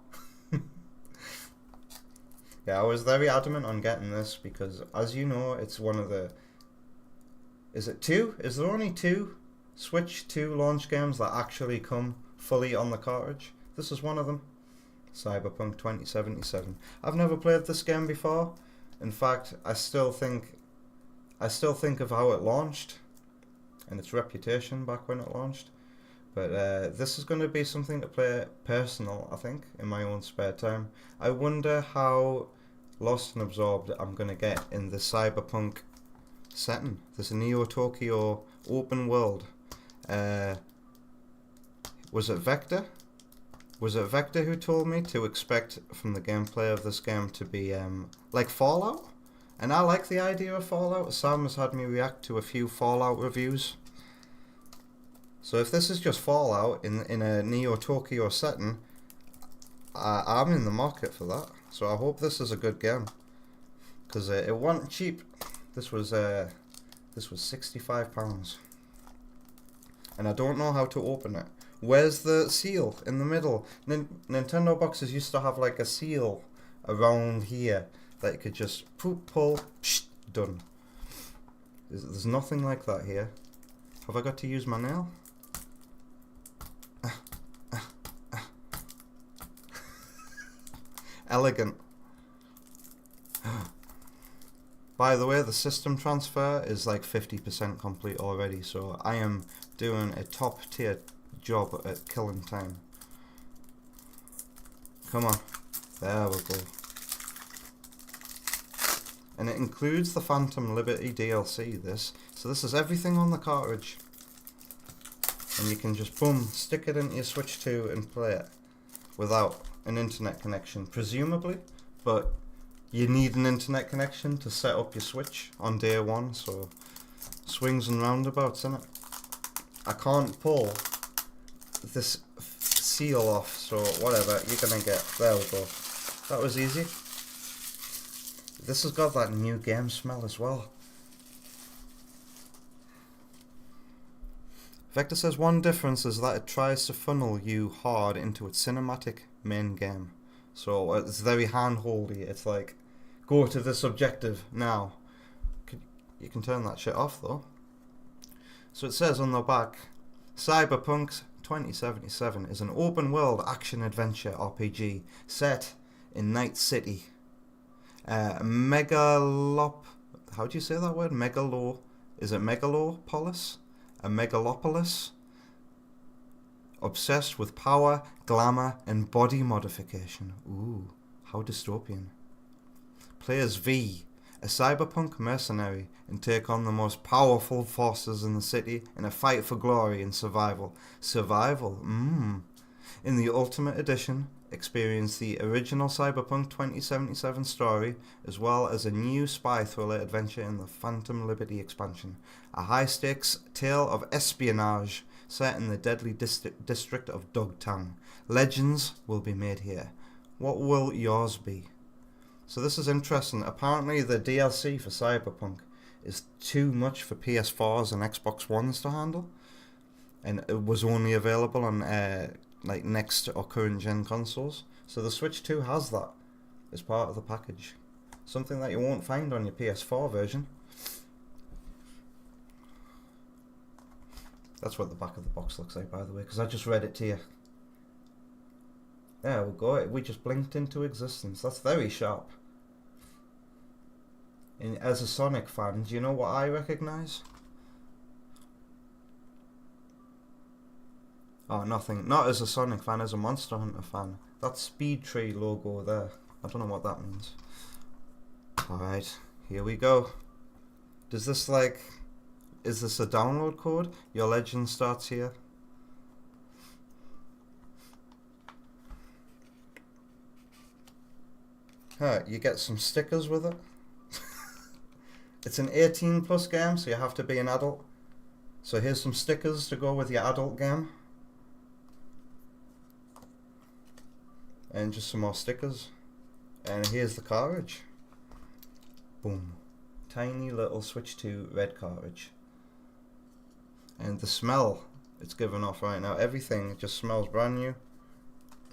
Yeah, I was very adamant on getting this because, as you know, it's one of the... Is it two? Is there only two Switch 2 launch games that actually come fully on the cartridge? This is one of them. Cyberpunk 2077. I've never played this game before. In fact, I still think of how it launched and its reputation back when it launched. But this is going to be something to play personal, I think, in my own spare time. I wonder how lost and absorbed I'm going to get in the Cyberpunk setting. This Neo Tokyo open world. Was it Vector? Was it Vector who told me to expect from the gameplay of this game to be like Fallout? And I like the idea of Fallout. Sam has had me react to a few Fallout reviews. So if this is just Fallout in a Neo Tokyo setting, I'm in the market for that. So I hope this is a good game, because it wasn't cheap. This was £65, and I don't know how to open it. Where's the seal in the middle? Nintendo boxes used to have like a seal around here that you could just pull, done. There's nothing like that here. Have I got to use my nail? Elegant. By the way, the system transfer is like 50% complete already, so I am doing a top tier job at killing time. Come on. There we go. And it includes the Phantom Liberty DLC, this. So this is everything on the cartridge. And you can just, boom, stick it into your Switch 2 and play it without an internet connection, presumably. But you need an internet connection to set up your Switch on day one, so swings and roundabouts, innit? I can't pull this seal off, so whatever, you're gonna get, there we go. That was easy. This has got that new game smell as well. Vector says one difference is that it tries to funnel you hard into its cinematic main game. So it's very hand-holdy. It's like, go to this objective now. You can turn that shit off though. So it says on the back, Cyberpunk 2077 is an open-world action-adventure RPG set in Night City. How do you say that word? Is it Megalopolis? A megalopolis? Obsessed with power, glamour, and body modification. Ooh, how dystopian. Play as V, a cyberpunk mercenary, and take on the most powerful forces in the city in a fight for glory and survival. In the Ultimate Edition, experience the original Cyberpunk 2077 story, as well as a new spy thriller adventure in the Phantom Liberty expansion. A high-stakes tale of espionage set in the deadly district of Dogtown. Legends will be made here. What will yours be? So this is interesting. Apparently the DLC for Cyberpunk is too much for PS4s and Xbox Ones to handle, and it was only available on like next or current gen consoles. So the Switch 2 has that as part of the package. Something that you won't find on your PS4 version. That's what the back of the box looks like, by the way, because I just read it to you. There we go. We just blinked into existence. That's very sharp. And as a Sonic fan, do you know what I recognise? Oh, nothing. Not as a Sonic fan, as a Monster Hunter fan. That Speed Tree logo there. I don't know what that means. Alright, here we go. Does this like... Is this a download code? Your legend starts here. You get some stickers with it. It's an 18 plus game, so you have to be an adult. So here's some stickers to go with your adult game. And just some more stickers. And here's the cartridge. Boom. Tiny little Switch 2 red cartridge. And the smell it's giving off right now, everything just smells brand new.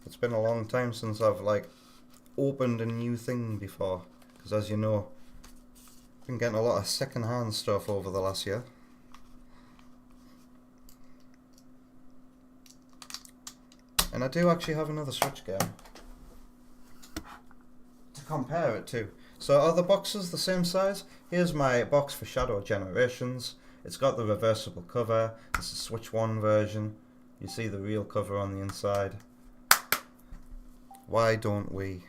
It's been a long time since I've like opened a new thing before, because as you know, I've been getting a lot of second-hand stuff over the last year. And I do actually have another Switch game to compare it to. So are the boxes the same size? Here's my box for Shadow Generations. It's got the reversible cover. This is Switch 1 version. You see the real cover on the inside. Why don't we?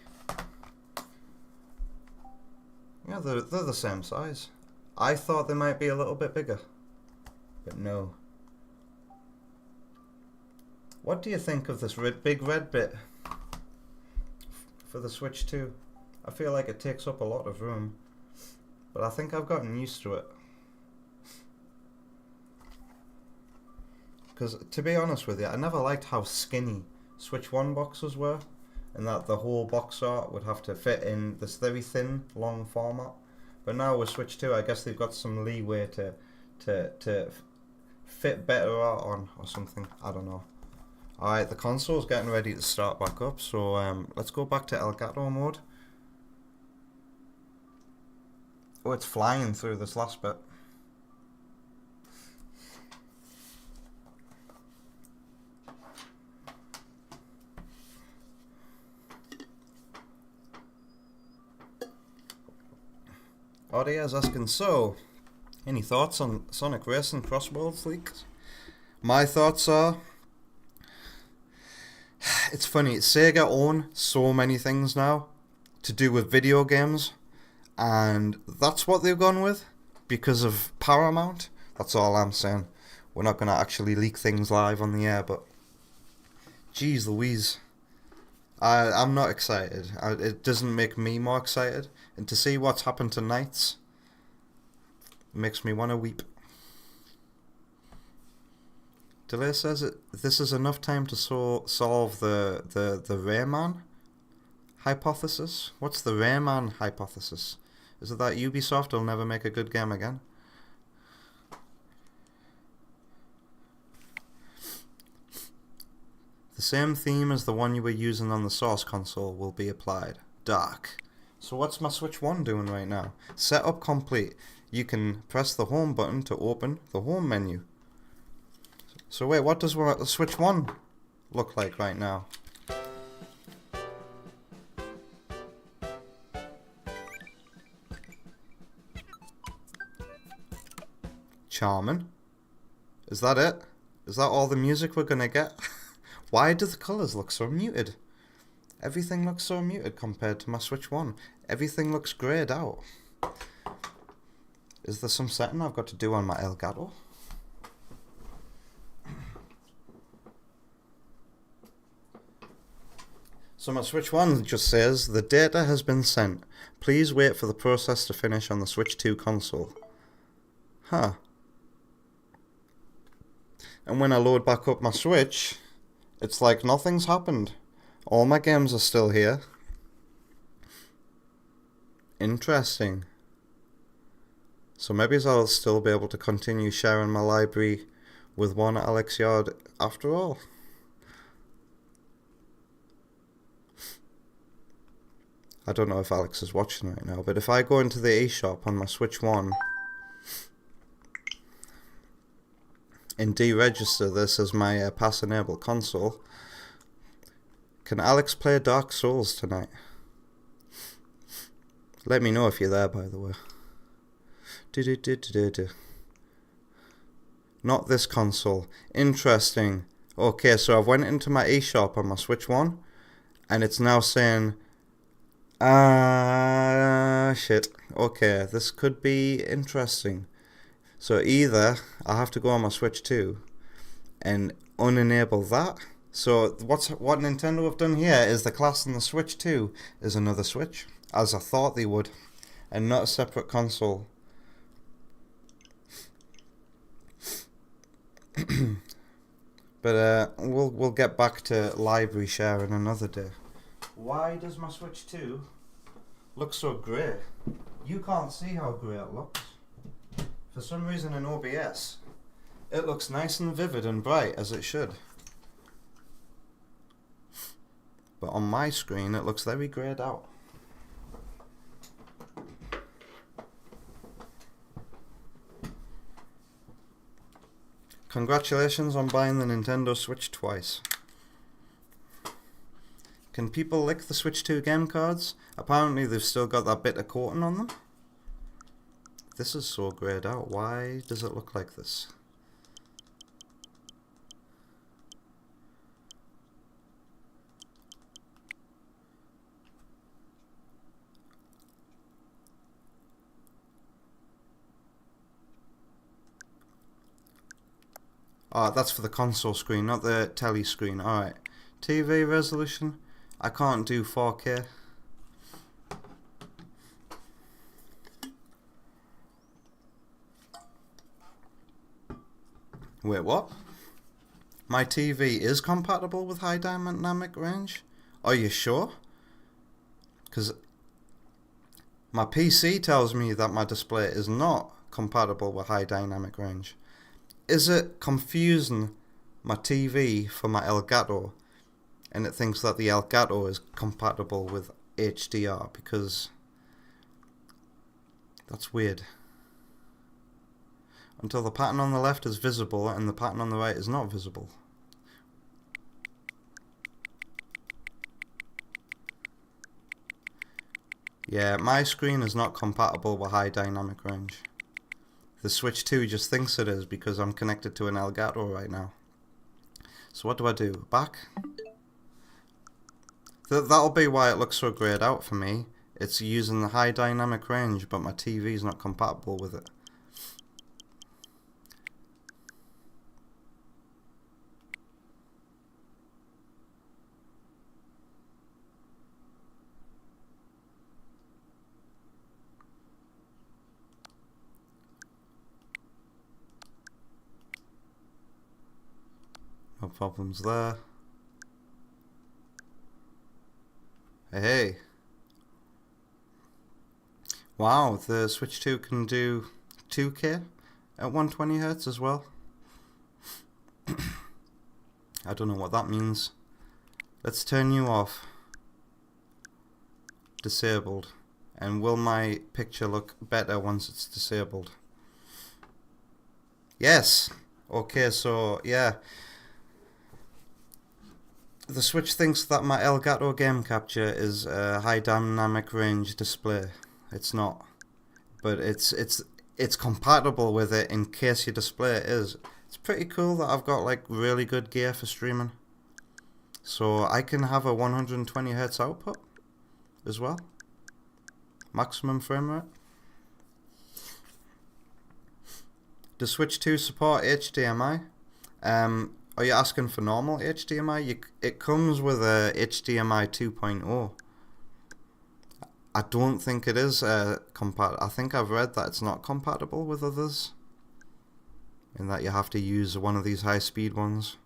Yeah, they're the same size. I thought they might be a little bit bigger, but no. What do you think of this big red bit for the Switch 2? I feel like it takes up a lot of room, but I think I've gotten used to it. Because to be honest with you, I never liked how skinny Switch 1 boxes were, and that the whole box art would have to fit in this very thin, long format. But now with Switch 2, I guess they've got some leeway to fit better art on or something. I don't know. Alright, the console's getting ready to start back up, so let's go back to Elgato mode. Oh, it's flying through this last bit. Audia's asking, so, any thoughts on Sonic Racing Crossworlds leaks? My thoughts are, it's funny, Sega own so many things now to do with video games, and that's what they've gone with because of Paramount. That's all I'm saying. We're not going to actually leak things live on the air, but geez Louise, I'm not excited. It doesn't make me more excited, and to see what's happened to Knights makes me want to weep. Delay says this is enough time to solve the Rayman hypothesis. What's the Rayman hypothesis? Is it that Ubisoft will never make a good game again? The same theme as the one you were using on the Source console will be applied. Dark. So what's my Switch 1 doing right now? Setup complete. You can press the home button to open the home menu. So wait, what does the Switch 1 look like right now? Charmin. Is that it? Is that all the music we're gonna get? Why do the colours look so muted? Everything looks so muted compared to my Switch 1. Everything looks greyed out. Is there some setting I've got to do on my Elgato? So my Switch 1 just says, the data has been sent. Please wait for the process to finish on the Switch 2 console. Huh. And when I load back up my Switch, it's like nothing's happened. All my games are still here. Interesting. So maybe I'll still be able to continue sharing my library with one Alex Yard after all. I don't know if Alex is watching right now, but if I go into the eShop on my Switch 1 and deregister this as my pass-enabled console, can Alex play Dark Souls tonight? Let me know if you're there, by the way. Not this console. Interesting. Okay, so I've went into my eShop on my Switch 1, and it's now saying, shit. Okay, this could be interesting. So either I have to go on my Switch 2 and unenable that, So what Nintendo have done here is the class on the Switch 2 is another Switch, as I thought they would, and not a separate console. But we'll get back to library sharing another day. Why does my Switch 2 look so grey? You can't see how grey it looks. For some reason in OBS, it looks nice and vivid and bright as it should. But on my screen it looks very greyed out. Congratulations on buying the Nintendo Switch twice. Can people lick the Switch 2 game cards? Apparently they've still got that bit of coating on them. This is so greyed out. Why does it look like this? Oh, that's for the console screen, not the telly screen. Alright. TV resolution. I can't do 4K. Wait, what? My TV is compatible with high dynamic range? Are you sure? Because my PC tells me that my display is not compatible with high dynamic range. Is it confusing my TV for my Elgato, and it thinks that the Elgato is compatible with HDR? Because that's weird. Until the pattern on the left is visible and the pattern on the right is not visible. Yeah, my screen is not compatible with high dynamic range. The Switch 2 just thinks it is because I'm connected to an Elgato right now. So what do I do? Back? That'll be why it looks so greyed out for me. It's using the high dynamic range, but my TV is not compatible with it. No problems there. Hey. Wow, the Switch 2 can do 2K at 120Hz as well. I don't know what that means. Let's turn you off. Disabled. And will my picture look better once it's disabled? Yes! Okay, so yeah. The Switch thinks that my Elgato game capture is a high dynamic range display. It's not, but it's compatible with it in case your display is. It's pretty cool that I've got like really good gear for streaming, so I can have a 120Hz output as well, maximum frame rate. Does Switch 2 support HDMI? Are you asking for normal HDMI? It comes with a HDMI 2.0. I don't think it is compatible. I think I've read that it's not compatible with others, and that you have to use one of these high-speed ones.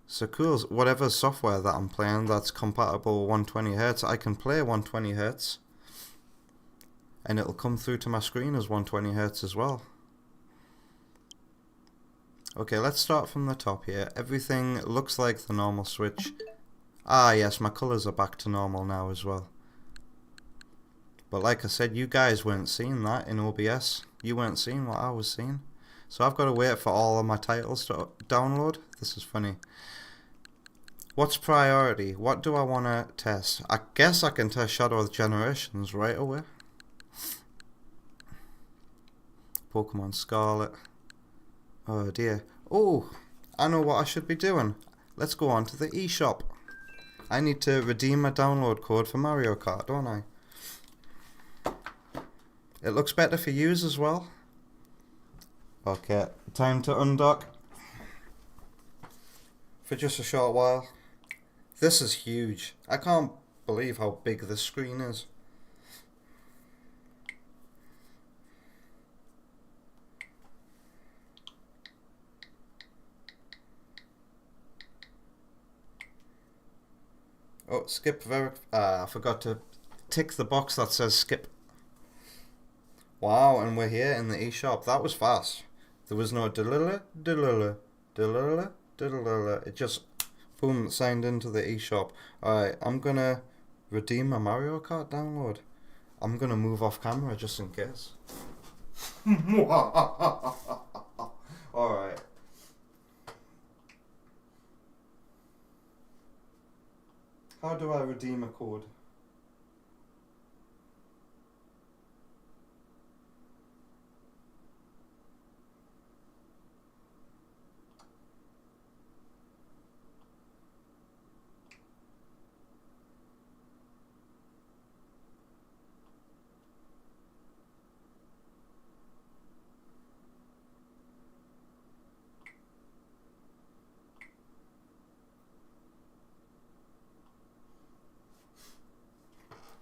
So cool. Whatever software that I'm playing that's compatible with 120Hz, I can play 120Hz, and it'll come through to my screen as 120Hz as well. Okay, let's start from the top here. Everything looks like the normal Switch. Ah yes, my colours are back to normal now as well. But like I said, you guys weren't seeing that in OBS. You weren't seeing what I was seeing. So I've got to wait for all of my titles to download. This is funny. What's priority? What do I want to test? I guess I can test Shadow of the Generations right away. Pokemon Scarlet. Oh dear. Oh, I know what I should be doing. Let's go on to the eShop. I need to redeem my download code for Mario Kart, don't I? It looks better for yous as well. Okay, time to undock. for just a short while. This is huge. I can't believe how big this screen is. Oh, skip I forgot to tick the box that says skip. Wow, and we're here in the eShop. That was fast. There was no delilla, delilla, delilla, delilla. It just, boom, signed into the eShop. Alright, I'm gonna redeem my Mario Kart download. I'm gonna move off camera just in case. Alright. How do I redeem a code?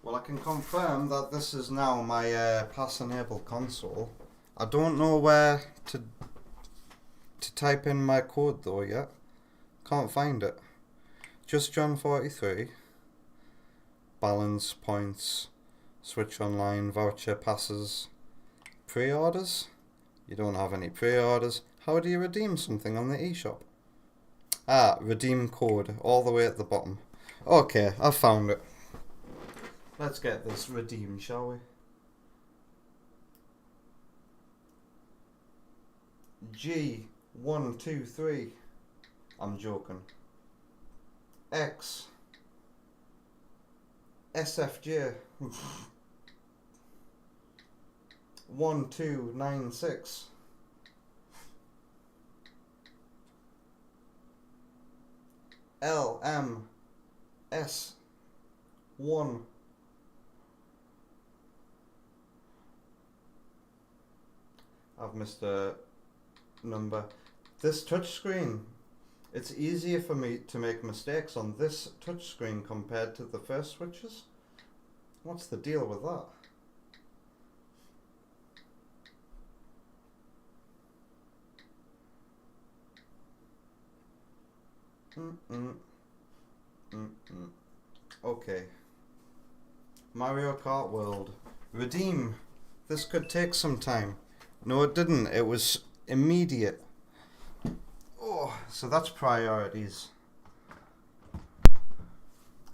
Well, I can confirm that this is now my pass-enabled console. I don't know where to type in my code though yet. Can't find it. Just John 43. Balance, points, Switch Online, voucher, passes, pre-orders. You don't have any pre-orders. How do you redeem something on the eShop? Ah, redeem code, all the way at the bottom. Okay, I found it. Let's get this redeemed, shall we? G123. I'm joking. X. SFJ. 1296. LMS1. I've missed a number. This touchscreen, it's easier for me to make mistakes on this touchscreen compared to the first switches. What's the deal with that? Okay. Mario Kart World. Redeem. This could take some time. No, it didn't. It was immediate. Oh, so that's priorities.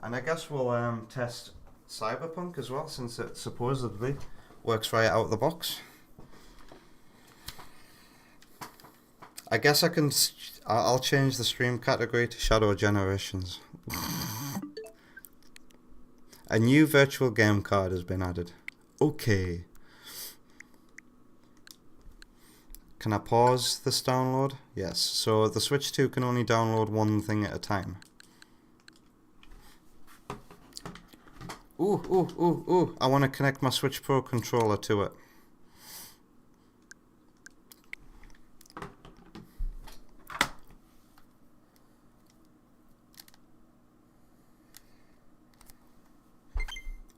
And I guess we'll test Cyberpunk as well, since it supposedly works right out of the box. I guess I'll change the stream category to Shadow Generations. A new virtual game card has been added. Okay. Can I pause this download? Yes. So the Switch 2 can only download one thing at a time. Ooh. I want to connect my Switch Pro controller to it.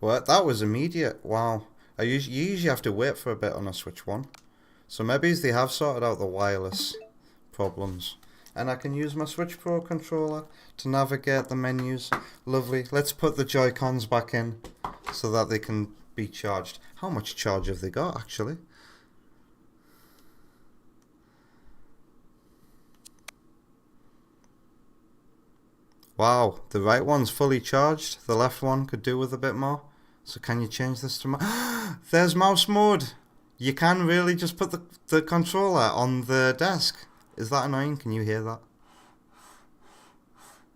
What? That was immediate. Wow. You usually have to wait for a bit on a Switch 1. So maybe they have sorted out the wireless problems. And I can use my Switch Pro controller to navigate the menus. Lovely. Let's put the Joy-Cons back in so that they can be charged. How much charge have they got, actually? Wow, the right one's fully charged. The left one could do with a bit more. So can you change this to There's mouse mode! You can really just put the controller on the desk. Is that annoying? Can you hear that?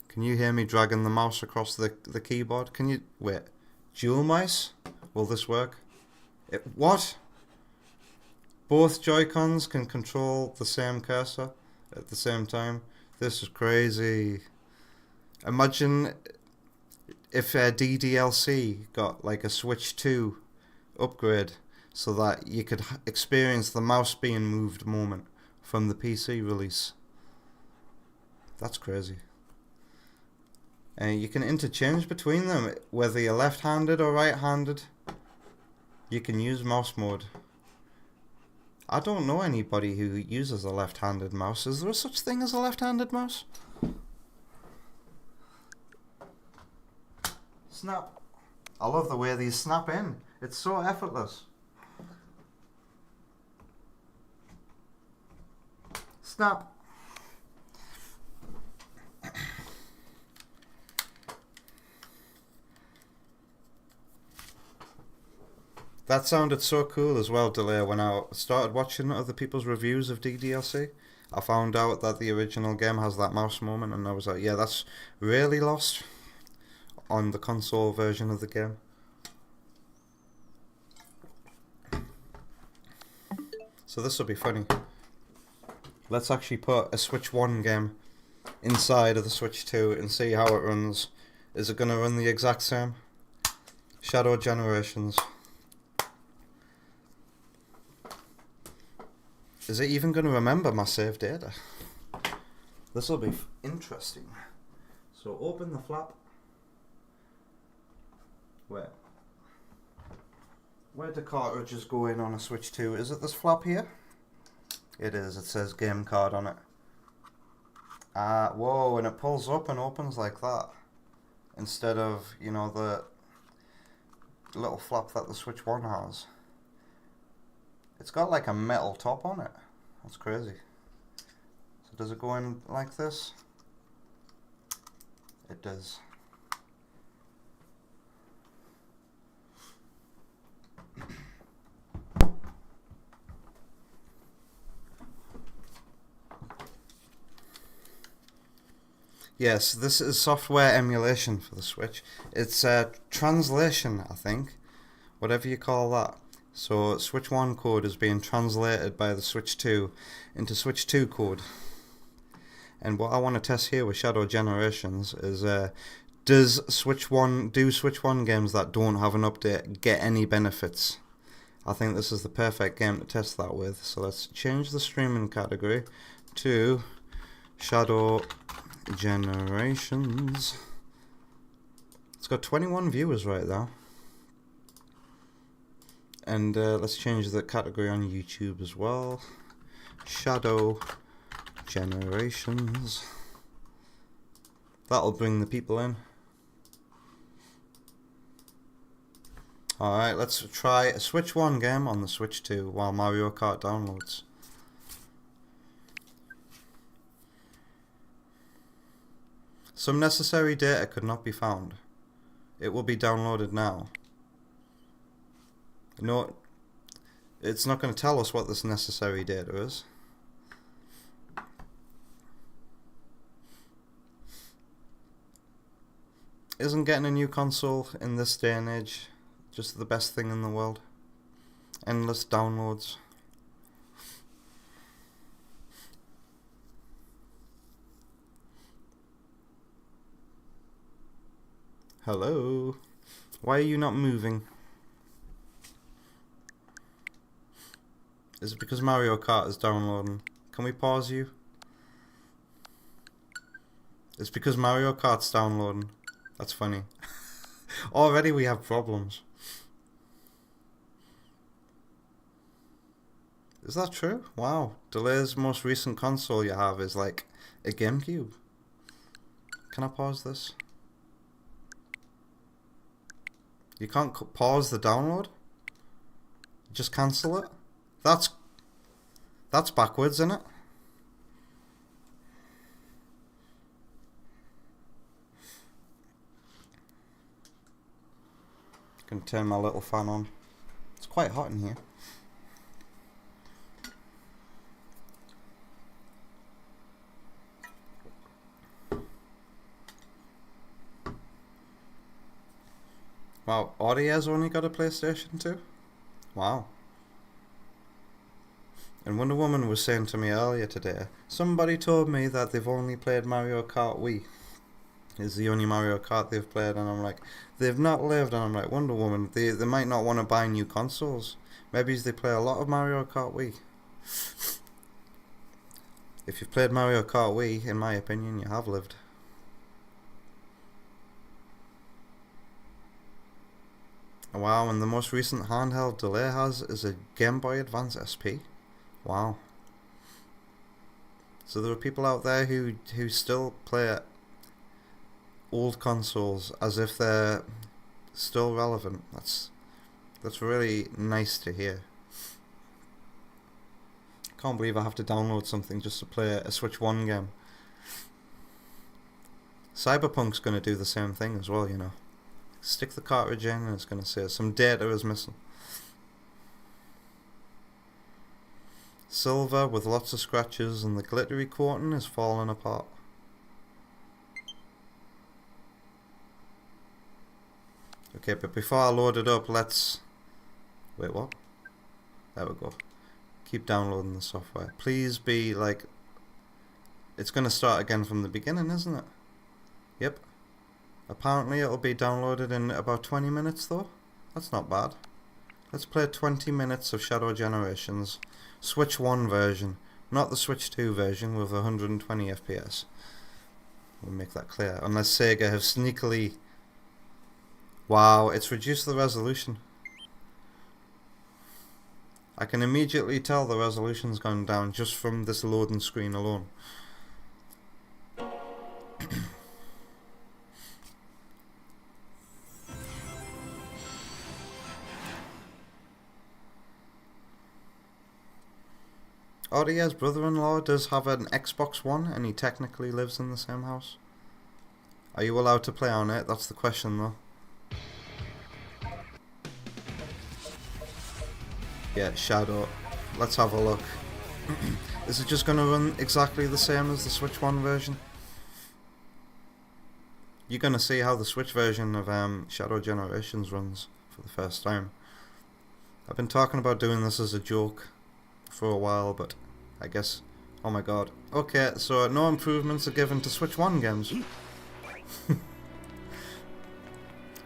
Can you hear me dragging the mouse across the keyboard? Can you... Wait. Dual mice? Will this work? What? Both Joy-Cons can control the same cursor at the same time? This is crazy. Imagine if DDLC got like a Switch 2 upgrade so that you could experience the mouse being moved moment from the PC release. That's crazy. You can interchange between them, whether you're left-handed or right-handed. You can use mouse mode. I don't know anybody who uses a left-handed mouse. Is there such thing as a left-handed mouse? Snap. I love the way these snap in. It's so effortless. Snap. That sounded so cool as well, Delay. When I started watching other people's reviews of DDLC, I found out that the original game has that mouse moment, and I was like, yeah, that's really lost on the console version of the game. So this will be funny. Let's actually put a Switch 1 game inside of the Switch 2 and see how it runs. Is it going to run the exact same? Shadow Generations. Is it even going to remember my saved data? This will be interesting. So open the flap. Where do cartridges go in on a Switch 2? Is it this flap here? It is. It says game card on it. Whoa, and it pulls up and opens like that. Instead of, you know, the little flap that the Switch 1 has. It's got like a metal top on it. That's crazy. So does it go in like this? It does. Yes, this is software emulation for the Switch. It's translation, I think. Whatever you call that. So Switch 1 code is being translated by the Switch 2 into Switch 2 code. And what I want to test here with Shadow Generations is do Switch 1 games that don't have an update get any benefits? I think this is the perfect game to test that with. So let's change the streaming category to Shadow Generations. It's got 21 viewers right now. And let's change the category on YouTube as well. Shadow Generations. That'll bring the people in. Alright, let's try a Switch 1 game on the Switch 2 while Mario Kart downloads. Some necessary data could not be found. It will be downloaded now. No, it's not going to tell us what this necessary data is. Isn't getting a new console in this day and age just the best thing in the world? Endless downloads. Hello? Why are you not moving? Is it because Mario Kart is downloading? Can we pause you? It's because Mario Kart's downloading. That's funny. Already we have problems. Is that true? Wow. Delay's most recent console you have is like a GameCube. Can I pause this? You can't pause the download? Just cancel it? That's backwards, isn't it? Gonna turn my little fan on. It's quite hot in here. Wow, Audio's only got a PlayStation 2? Wow. And Wonder Woman was saying to me earlier today, somebody told me that they've only played Mario Kart Wii. Is the only Mario Kart they've played, and I'm like, they've not lived, and I'm like, Wonder Woman, they might not want to buy new consoles. Maybe they play a lot of Mario Kart Wii. If you've played Mario Kart Wii, in my opinion, you have lived. Wow, and the most recent handheld delay has is a Game Boy Advance SP. Wow. So there are people out there who still play old consoles as if they're still relevant. That's really nice to hear. Can't believe I have to download something just to play a Switch 1 game. Cyberpunk's going to do the same thing as well, you know. Stick the cartridge in and it's going to say some data is missing. Silver with lots of scratches and the glittery coating is falling apart. Okay, but before I load it up, let's... Wait, what? There we go. Keep downloading the software. Please be like... It's going to start again from the beginning, isn't it? Yep. Apparently it'll be downloaded in about 20 minutes though. That's not bad. Let's play 20 minutes of Shadow Generations. Switch 1 version. Not the Switch 2 version with 120 FPS. We'll make that clear. Unless Sega have sneakily... Wow, it's reduced the resolution. I can immediately tell the resolution's gone down just from this loading screen alone. Audia's brother-in-law does have an Xbox One and he technically lives in the same house. Are you allowed to play on it? That's the question though. Yeah, Shadow. Let's have a look. Is it just going to run exactly the same as the Switch 1 version? You're going to see how the Switch version of Shadow Generations runs for the first time. I've been talking about doing this as a joke for a while, but I guess... Oh my god. Okay, so no improvements are given to Switch 1 games.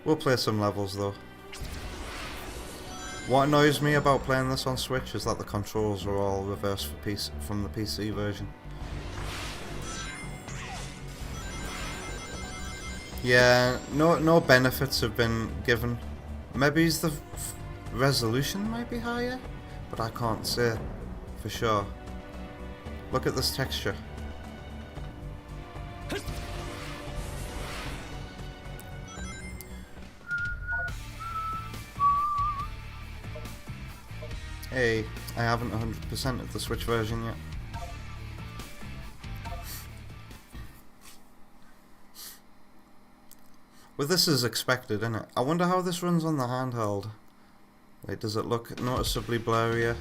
We'll play some levels though. What annoys me about playing this on Switch is that the controls are all reversed from the PC version. Yeah, no benefits have been given. Maybe the resolution might be higher, but I can't say for sure. Look at this texture. Hey, I haven't 100% of the Switch version yet. Well, this is expected, isn't it? I wonder how this runs on the handheld. Wait, does it look noticeably blurrier?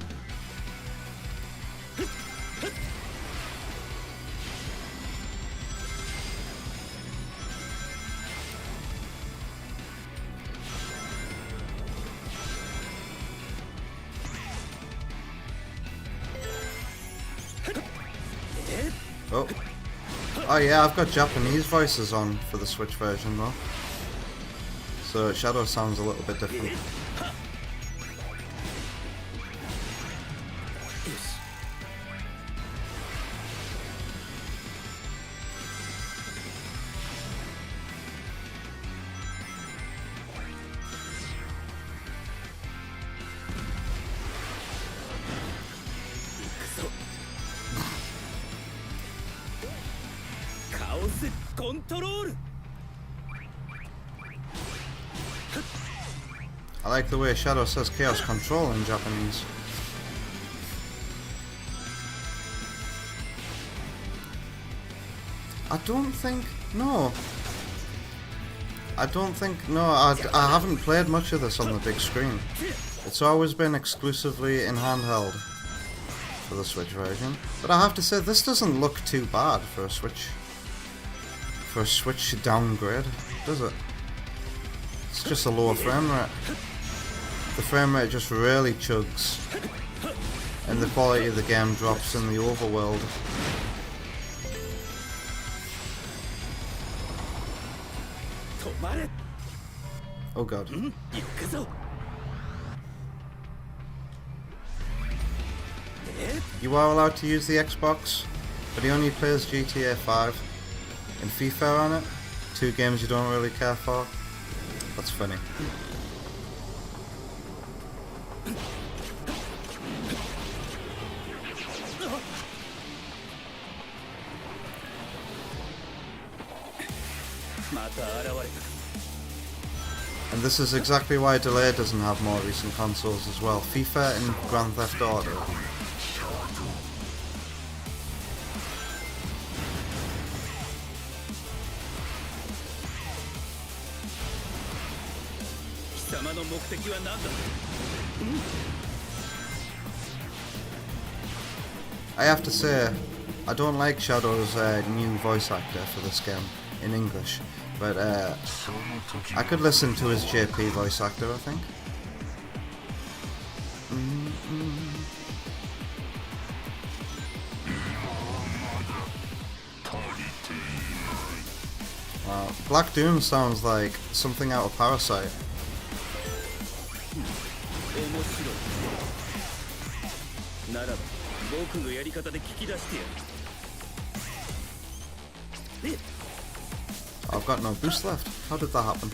Oh. Oh yeah, I've got Japanese voices on for the Switch version though. So Shadow sounds a little bit different. I like the way Shadow says Chaos Control in Japanese. I haven't played much of this on the big screen. It's always been exclusively in handheld for the Switch version. But I have to say, this doesn't look too bad for a Switch downgrade, does it? It's just a lower frame rate. The frame rate just really chugs, and the quality of the game drops in the overworld. Oh god. You are allowed to use the Xbox, but he only plays GTA 5 and FIFA on it. 2 games you don't really care for. That's funny. And this is exactly why Delay doesn't have more recent consoles as well. FIFA and Grand Theft Auto. I have to say, I don't like Shadow's new voice actor for this game in English, but I could listen to his JP voice actor, I think. Wow. Black Doom sounds like something out of Parasite. I've got no boost left. How did that happen?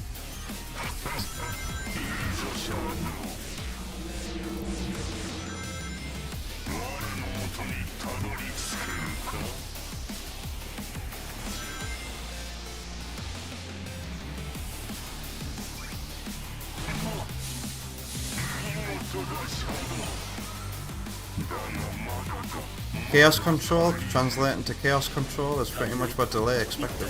Chaos Control, translating to Chaos Control, is pretty much what Delay expected.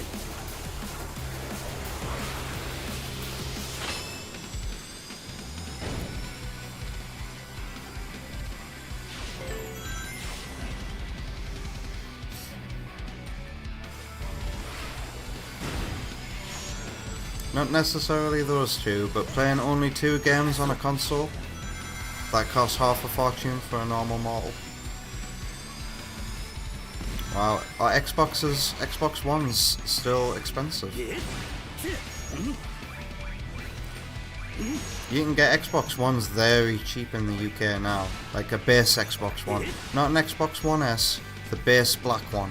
Not necessarily those two, but playing only 2 games on a console that costs half a fortune for a normal model. Wow, are Xbox One's still expensive? You can get Xbox Ones very cheap in the UK now, like a base Xbox One. Not an Xbox One S, the base black one.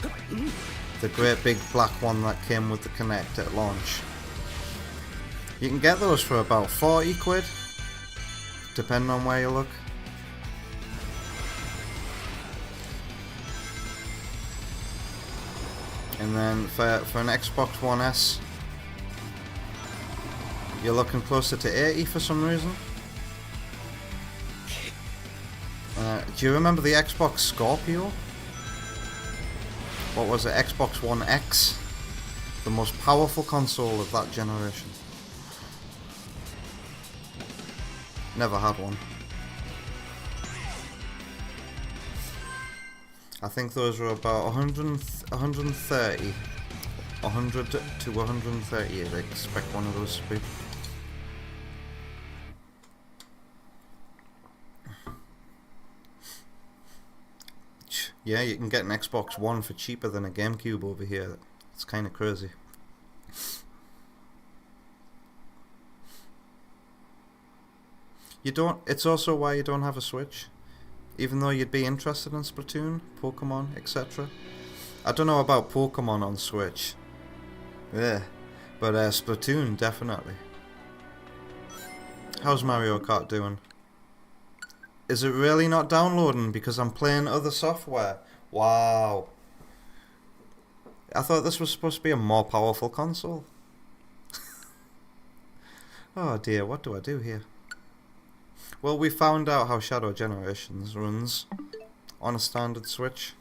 The great big black one that came with the Kinect at launch. You can get those for about 40 quid, depending on where you look. And then for an Xbox One S, you're looking closer to 80 for some reason. Do you remember the Xbox Scorpio? What was it? Xbox One X? The most powerful console of that generation. Never had one. I think those were about 100 to 130, I'd expect one of those to be. Yeah, you can get an Xbox One for cheaper than a GameCube over here. It's kind of crazy. It's also why you don't have a Switch. Even though you'd be interested in Splatoon, Pokemon, etc. I don't know about Pokemon on Switch. Yeah, but Splatoon, definitely. How's Mario Kart doing? Is it really not downloading because I'm playing other software? Wow. I thought this was supposed to be a more powerful console. Oh dear, what do I do here? Well, we found out how Shadow Generations runs on a standard Switch.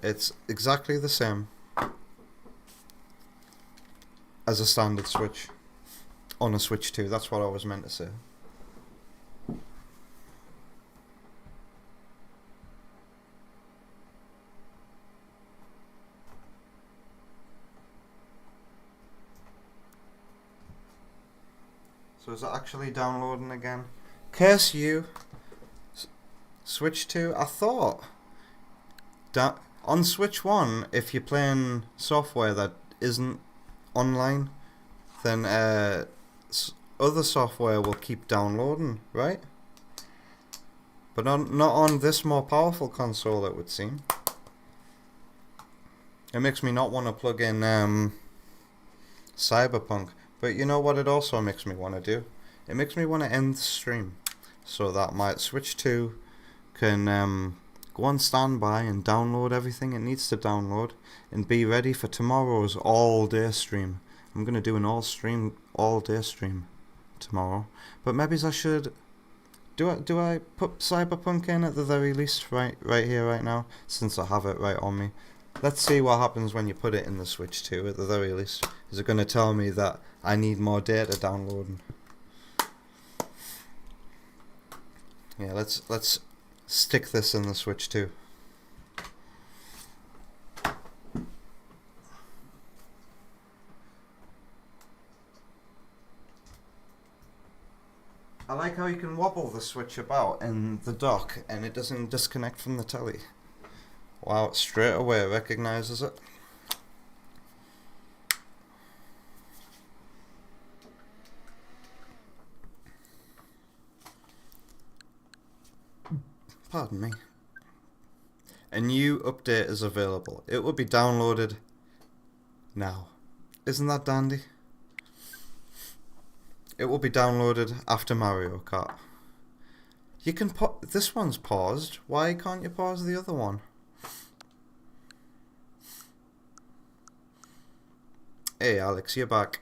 It's exactly the same as a standard Switch on a Switch 2. That's what I was meant to say. So is it actually downloading again? Curse you! Switch 2? I thought on Switch 1, if you're playing software that isn't online, then other software will keep downloading, right? But not on this more powerful console, it would seem. It makes me not want to plug in Cyberpunk. But you know what it also makes me want to do? It makes me want to end the stream so that my Switch 2 can go on standby and download everything it needs to download and be ready for tomorrow's all-day stream I'm gonna do an all day stream tomorrow. But maybe I should. Do I put Cyberpunk in at the very least right here right now, since I have it right on me? Let's see what happens when you put it in the Switch 2 at the very least. Is it going to tell me that I need more data downloading? Yeah, let's stick this in the Switch 2. I like how you can wobble the Switch about in the dock and it doesn't disconnect from the telly. Wow, straight away it recognizes it. Pardon me. A new update is available. It will be downloaded now. Isn't that dandy? It will be downloaded after Mario Kart. You can this one's paused. Why can't you pause the other one? Hey Alex, you're back.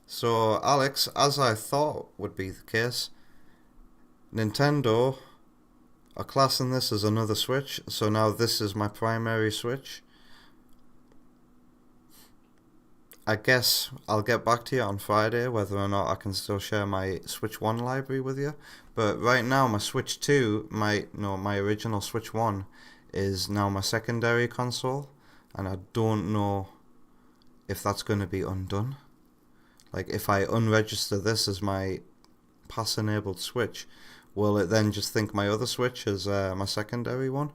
So Alex, as I thought would be the case, Nintendo are classing this as another Switch, so now this is my primary Switch. I guess I'll get back to you on Friday whether or not I can still share my Switch 1 library with you. But right now my Switch 2, my original Switch 1 is now my secondary console, and I don't know if that's going to be undone. Like if I unregister this as my pass enabled Switch, will it then just think my other Switch is my secondary one?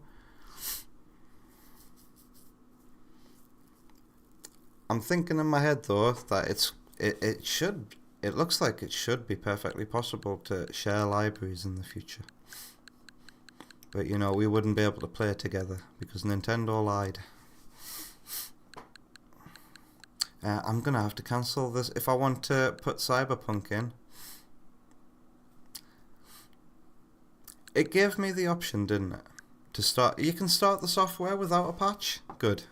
I'm thinking in my head though that it looks like it should be perfectly possible to share libraries in the future. But you know, we wouldn't be able to play together because Nintendo lied. I'm gonna have to cancel this if I want to put Cyberpunk in. It gave me the option, didn't it? To start. You can start the software without a patch. Good.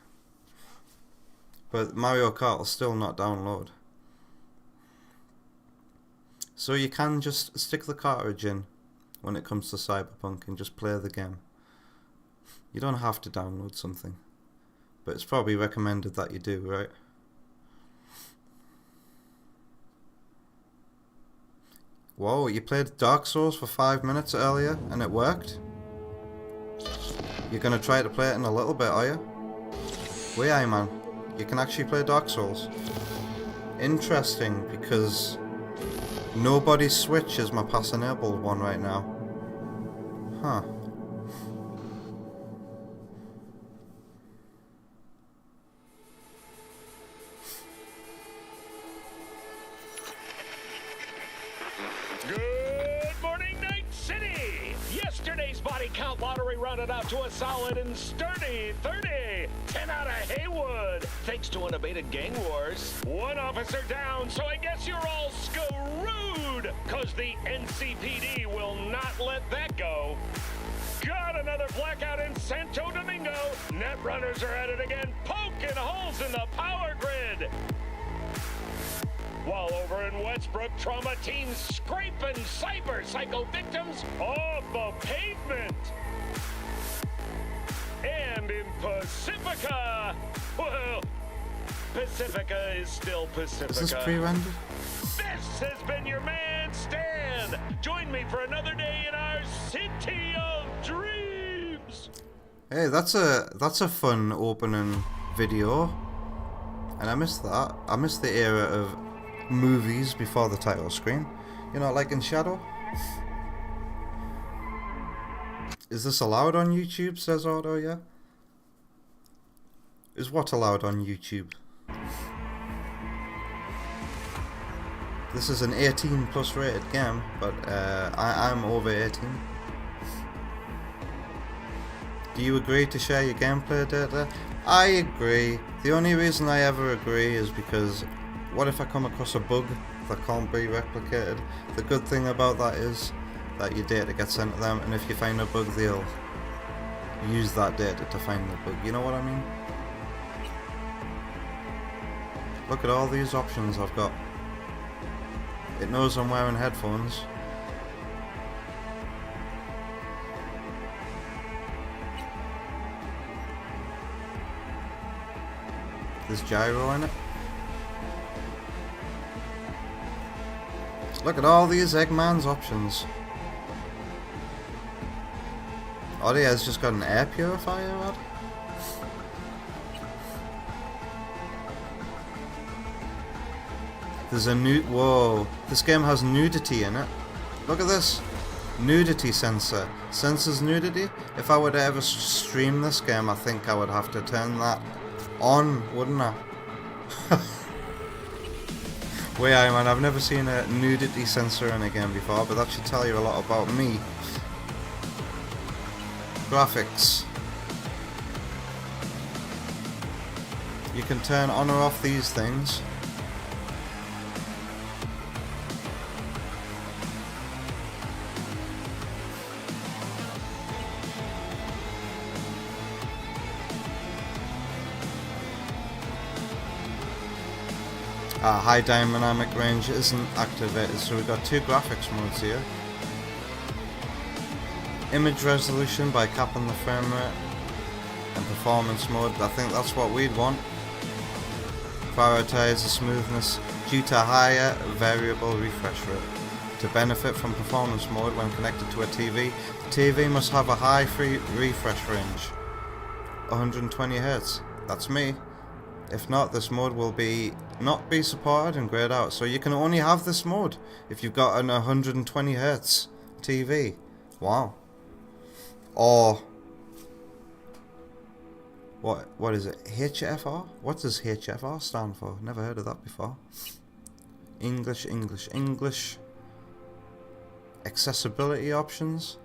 But Mario Kart will still not download. So you can just stick the cartridge in when it comes to Cyberpunk and just play the game. You don't have to download something. But it's probably recommended that you do, right? Whoa, you played Dark Souls for 5 minutes earlier and it worked? You're gonna try to play it in a little bit, are you? Where are you, man? You can actually play Dark Souls. Interesting, because nobody's Switch is my pass enabled one right now. Huh. Good morning, Night City! Yesterday's body count lottery rounded out to a solid and sturdy 30. 10 out of Haywood, thanks to unabated gang wars. One officer down, so I guess you're all screwed, cause the NCPD will not let that go. Got another blackout in Santo Domingo. Net runners are at it again, poking holes in the power grid. While over in Westbrook, trauma teams scraping cyber psycho victims off the pavement. And in Pacifica, well, Pacifica is still Pacifica. Is this pre-rendered? This has been your man, Stan. Join me for another day in our city of dreams. Hey, that's a fun opening video. And I missed that. I missed the era of movies before the title screen. You know, like in Shadow. Is this allowed on YouTube, says Auto, yeah? Is what allowed on YouTube? This is an 18 plus rated game, but I'm over 18. Do you agree to share your gameplay data? I agree. The only reason I ever agree is because what if I come across a bug that can't be replicated? The good thing about that is that your data gets sent to them, and if you find a bug, they'll use that data to find the bug. You know what I mean? Look at all these options I've got. It knows I'm wearing headphones. There's gyro in it. Look at all these Eggman's options. Oddie has just got an air purifier rod. There's a new. Whoa. This game has nudity in it. Look at this. Nudity sensor. Sensors nudity. If I were to ever stream this game, I think I would have to turn that on, wouldn't I? Wait, man, I've never seen a nudity sensor in a game before, but that should tell you a lot about me. Graphics. You can turn on or off these things. High dynamic range isn't activated, so we've got two graphics modes here. Image resolution by capping the frame rate, and performance mode. I think that's what we'd want. Prioritize the smoothness due to higher variable refresh rate. To benefit from performance mode when connected to a TV, the TV must have a high free refresh range, 120 Hz. That's me. If not, this mode will not be supported and grayed out. So you can only have this mode if you've got an 120 Hz TV. Wow. Or what is it? HFR? What does HFR stand for? Never heard of that before. English. Accessibility options.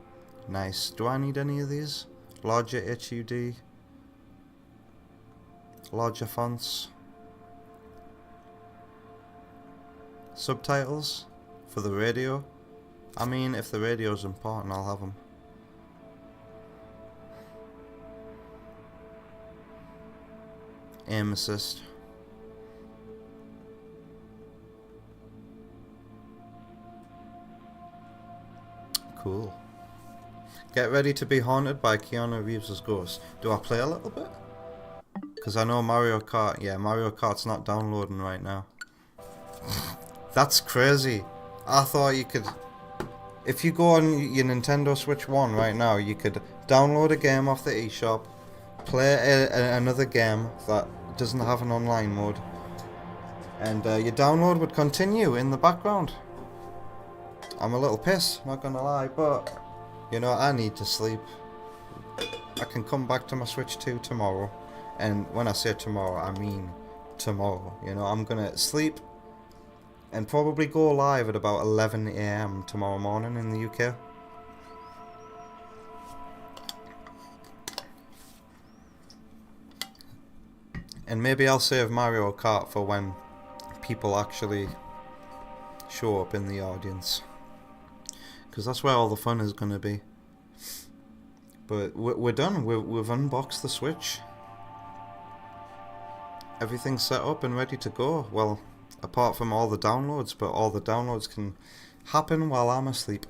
Nice. Do I need any of these? Larger HUD. Larger fonts. Subtitles for the radio. I mean, if the radio's important, I'll have them. Aim assist. Cool. Get ready to be haunted by Keanu Reeves' ghost. Do I play a little bit? Because I know Mario Kart, yeah, Mario Kart's not downloading right now. That's crazy. I thought you could, if you go on your Nintendo Switch 1 right now, you could download a game off the eShop, play another game that doesn't have an online mode, and your download would continue in the background. I'm a little pissed, not gonna lie, but, you know, I need to sleep. I can come back to my Switch 2 tomorrow. And when I say tomorrow, I mean tomorrow. You know, I'm gonna sleep and probably go live at about 11 AM tomorrow morning in the UK. And maybe I'll save Mario Kart for when people actually show up in the audience, because that's where all the fun is gonna be. But we're done. We've unboxed the Switch. Everything's set up and ready to go. Well, apart from all the downloads, but all the downloads can happen while I'm asleep.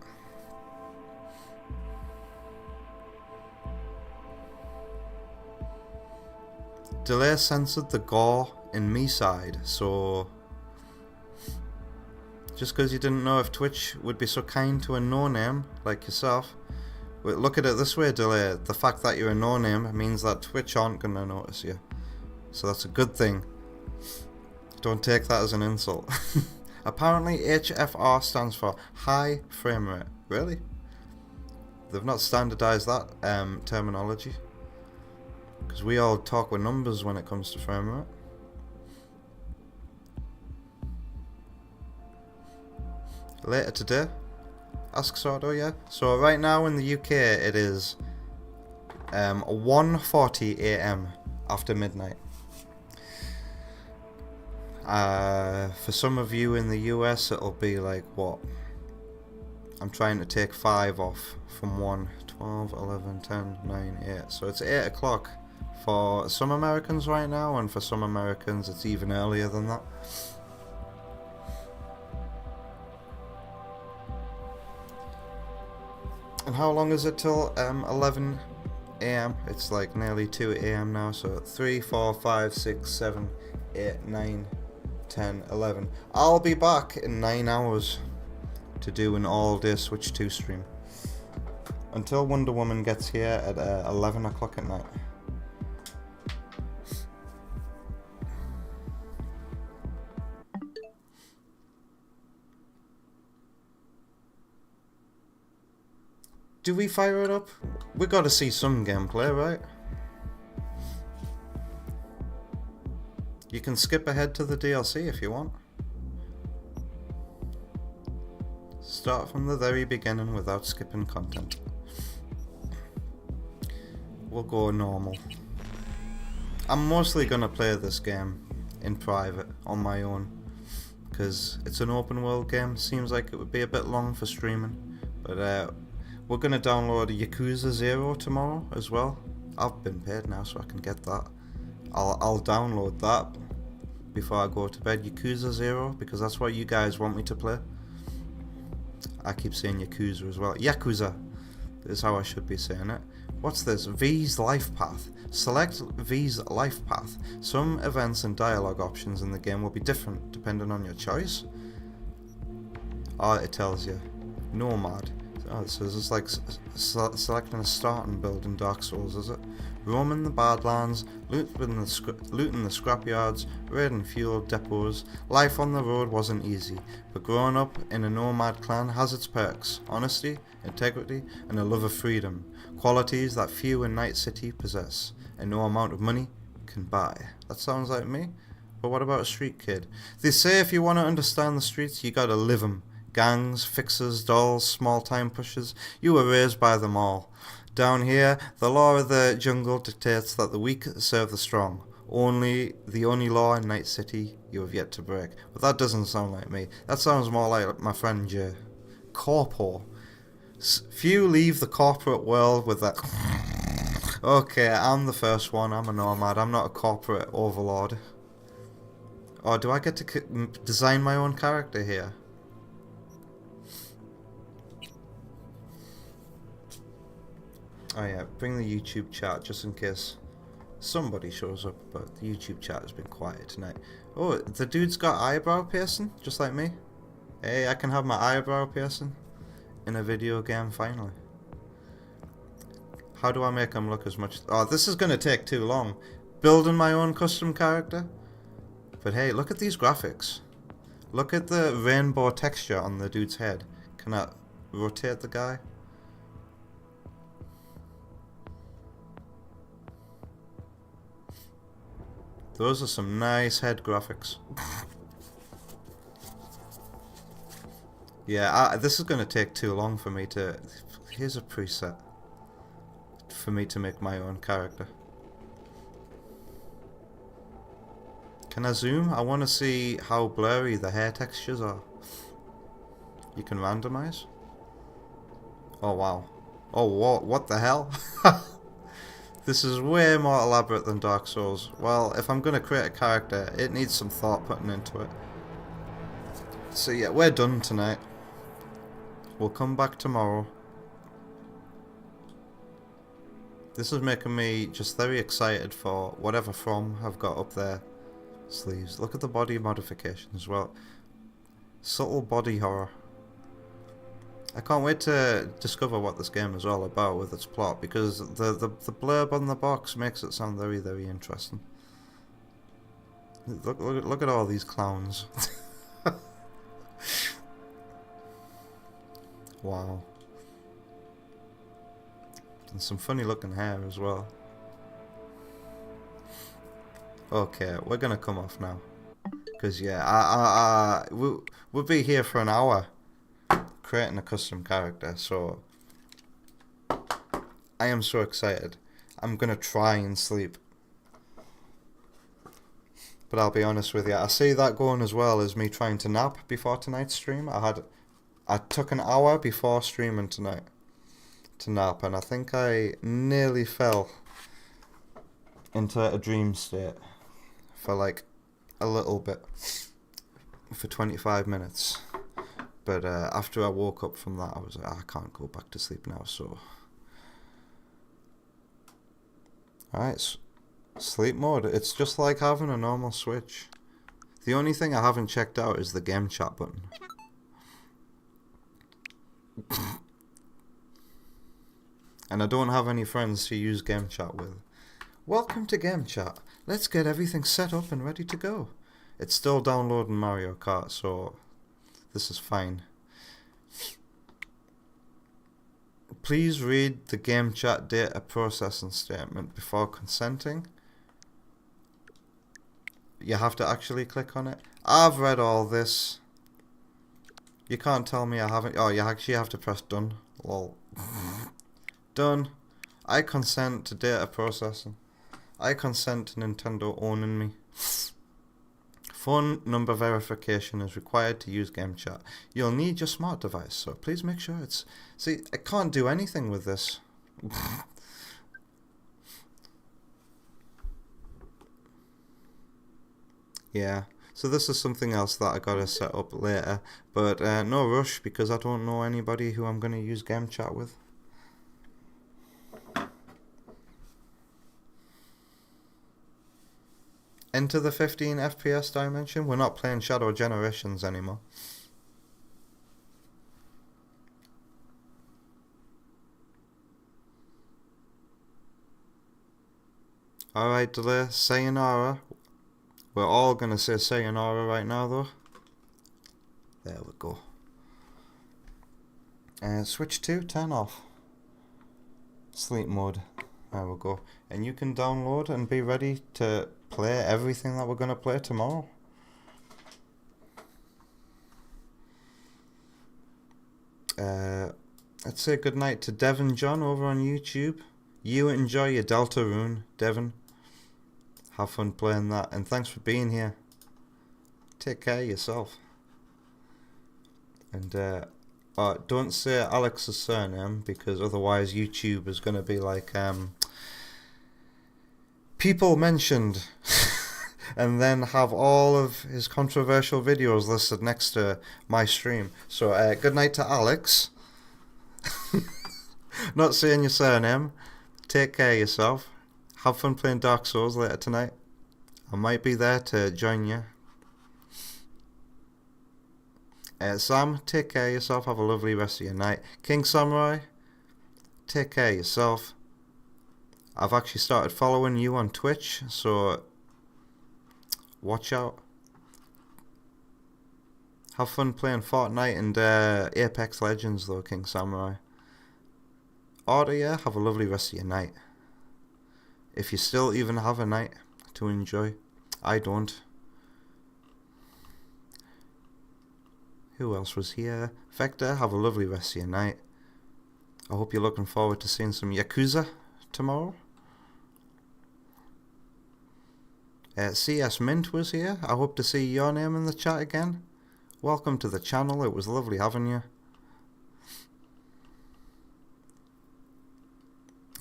Delay censored the gore in me side, so just because you didn't know if Twitch would be so kind to a no-name like yourself. But look at it this way, Delay. The fact that you're a no-name means that Twitch aren't gonna notice you. So that's a good thing. Don't take that as an insult. Apparently HFR stands for high frame rate. Really? They've not standardized that terminology. Because we all talk with numbers when it comes to frame rate. Later today? Ask Sordo, yeah? So right now in the UK it is 1:40 AM after midnight. For some of you in the US, it'll be like, what? I'm trying to take 5 off from 1, 12, 11, 10, 9, 8. So it's 8 o'clock for some Americans right now, and for some Americans it's even earlier than that. And how long is it till 11 a.m.? It's like nearly 2 a.m. now, so 3, 4, 5, 6, 7, 8, 9, 10, 11. I'll be back in 9 hours to do an all-day Switch 2 stream. Until Wonder Woman gets here at 11 o'clock at night. Do we fire it up? We gotta see some gameplay, right? You can skip ahead to the DLC if you want. Start from the very beginning without skipping content. We'll go normal. I'm mostly gonna play this game in private on my own because it's an open world game. Seems like it would be a bit long for streaming, but we're gonna download Yakuza 0 tomorrow as well. I've been paid now, so I can get that. I'll download that before I go to bed. Yakuza 0, because that's what you guys want me to play. I keep saying Yakuza as well. Yakuza is how I should be saying it. What's this? V's life path. Select V's life path. Some events and dialogue options in the game will be different depending on your choice. Oh, it tells you. Nomad. Oh, so this is like selecting a starting build in Dark Souls, is it? Roaming the Badlands, looting the scrapyards, raiding fuel depots. Life on the road wasn't easy, but growing up in a nomad clan has its perks. Honesty, integrity, and a love of freedom. Qualities that few in Night City possess, and no amount of money can buy. That sounds like me. But what about a street kid? They say if you want to understand the streets, you gotta live them. Gangs, fixers, dolls, small-time pushers, you were raised by them all. Down here, the law of the jungle dictates that the weak serve the strong. The only law in Night City you have yet to break. But that doesn't sound like me. That sounds more like my friend Jay. Corpo. Few leave the corporate world with that... Okay, I'm the first one. I'm a nomad. I'm not a corporate overlord. Or do I get to design my own character here? Oh yeah, bring the YouTube chat just in case somebody shows up, but the YouTube chat has been quiet tonight. Oh, the dude's got eyebrow piercing, just like me. Hey, I can have my eyebrow piercing in a video game finally. How do I make him look as much... Oh, this is going to take too long. Building my own custom character. But hey, look at these graphics. Look at the rainbow texture on the dude's head. Can I rotate the guy? Those are some nice head graphics. Yeah, this is going to take too long for me to... Here's a preset for me to make my own character. Can I zoom? I want to see how blurry the hair textures are. You can randomize? Oh wow. Oh, what the hell? This is way more elaborate than Dark Souls. Well, if I'm going to create a character, it needs some thought putting into it. So yeah, we're done tonight. We'll come back tomorrow. This is making me just very excited for whatever From I've got up there sleeves. Look at the body modification as well. Subtle body horror. I can't wait to discover what this game is all about with its plot, because the blurb on the box makes it sound very, very interesting. Look at all these clowns. Wow. And some funny looking hair as well. Okay, we're gonna come off now. Because yeah, we'll be here for an hour creating a custom character, so I am so excited. I'm gonna try and sleep. But I'll be honest with you, I see that going as well as me trying to nap before tonight's stream. I took an hour before streaming tonight to nap, and I think I nearly fell into a dream state for like a little bit, for 25 minutes. But after I woke up from that, I was like, I can't go back to sleep now, so... Alright, sleep mode. It's just like having a normal Switch. The only thing I haven't checked out is the game chat button. And I don't have any friends to use game chat with. Welcome to game chat. Let's get everything set up and ready to go. It's still downloading Mario Kart, so this is fine. Please read the game chat data processing statement before consenting. You have to actually click on it. I've read all this. You can't tell me I haven't. Oh, you actually have to press done. Lol. Done. I consent to data processing. I consent to Nintendo owning me. Phone number verification is required to use game chat. You'll need your smart device, so please make sure it's... See, I can't do anything with this. Yeah, so this is something else that I gotta set up later. But no rush, because I don't know anybody who I'm gonna use game chat with. Enter the 15 FPS dimension. We're not playing Shadow Generations anymore. Alright, delay. Sayonara. We're all gonna say sayonara right now, though. There we go. Switch to turn off. Sleep mode. There we go. And you can download and be ready to play everything that we're going to play tomorrow. Let's say goodnight to Devon John over on YouTube. You enjoy your Deltarune, Devon. Have fun playing that, and thanks for being here. Take care of yourself. And don't say Alex's surname, because otherwise YouTube is going to be like... people mentioned, and then have all of his controversial videos listed next to my stream. So, good night to Alex. Not saying your surname. Take care of yourself. Have fun playing Dark Souls later tonight. I might be there to join you. Sam, take care of yourself. Have a lovely rest of your night. King Samurai, take care of yourself. I've actually started following you on Twitch, so watch out. Have fun playing Fortnite and Apex Legends though, King Samurai. Order, yeah, have a lovely rest of your night. If you still even have a night to enjoy. I don't. Who else was here? Vector, have a lovely rest of your night. I hope you're looking forward to seeing some Yakuza tomorrow. CS Mint was here. I hope to see your name in the chat again. Welcome to the channel. It was lovely having you.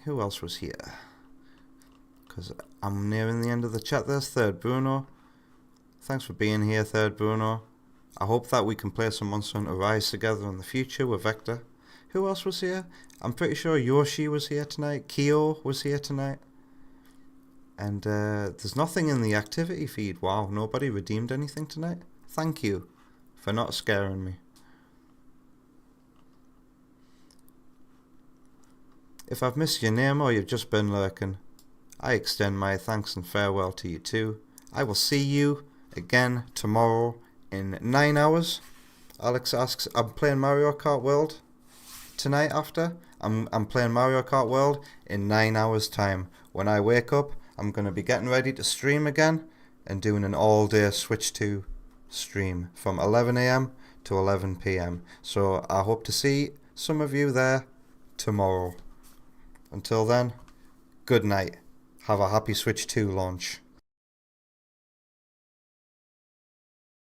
Who else was here? Because I'm nearing the end of the chat. There's Third Bruno. Thanks for being here, Third Bruno. I hope that we can play some Monster Hunter Rise together in the future with Vector. Who else was here? I'm pretty sure Yoshi was here tonight. Kyo was here tonight. And there's nothing in the activity feed. Wow, nobody redeemed anything tonight. Thank you for not scaring me. If I've missed your name or you've just been lurking, I extend my thanks and farewell to you too. I will see you again tomorrow in 9 hours. Alex asks, I'm playing Mario Kart World tonight after. I'm playing Mario Kart World in 9 hours time. When I wake up, I'm going to be getting ready to stream again and doing an all-day Switch 2 stream from 11 AM to 11 PM. So I hope to see some of you there tomorrow. Until then, good night. Have a happy Switch 2 launch.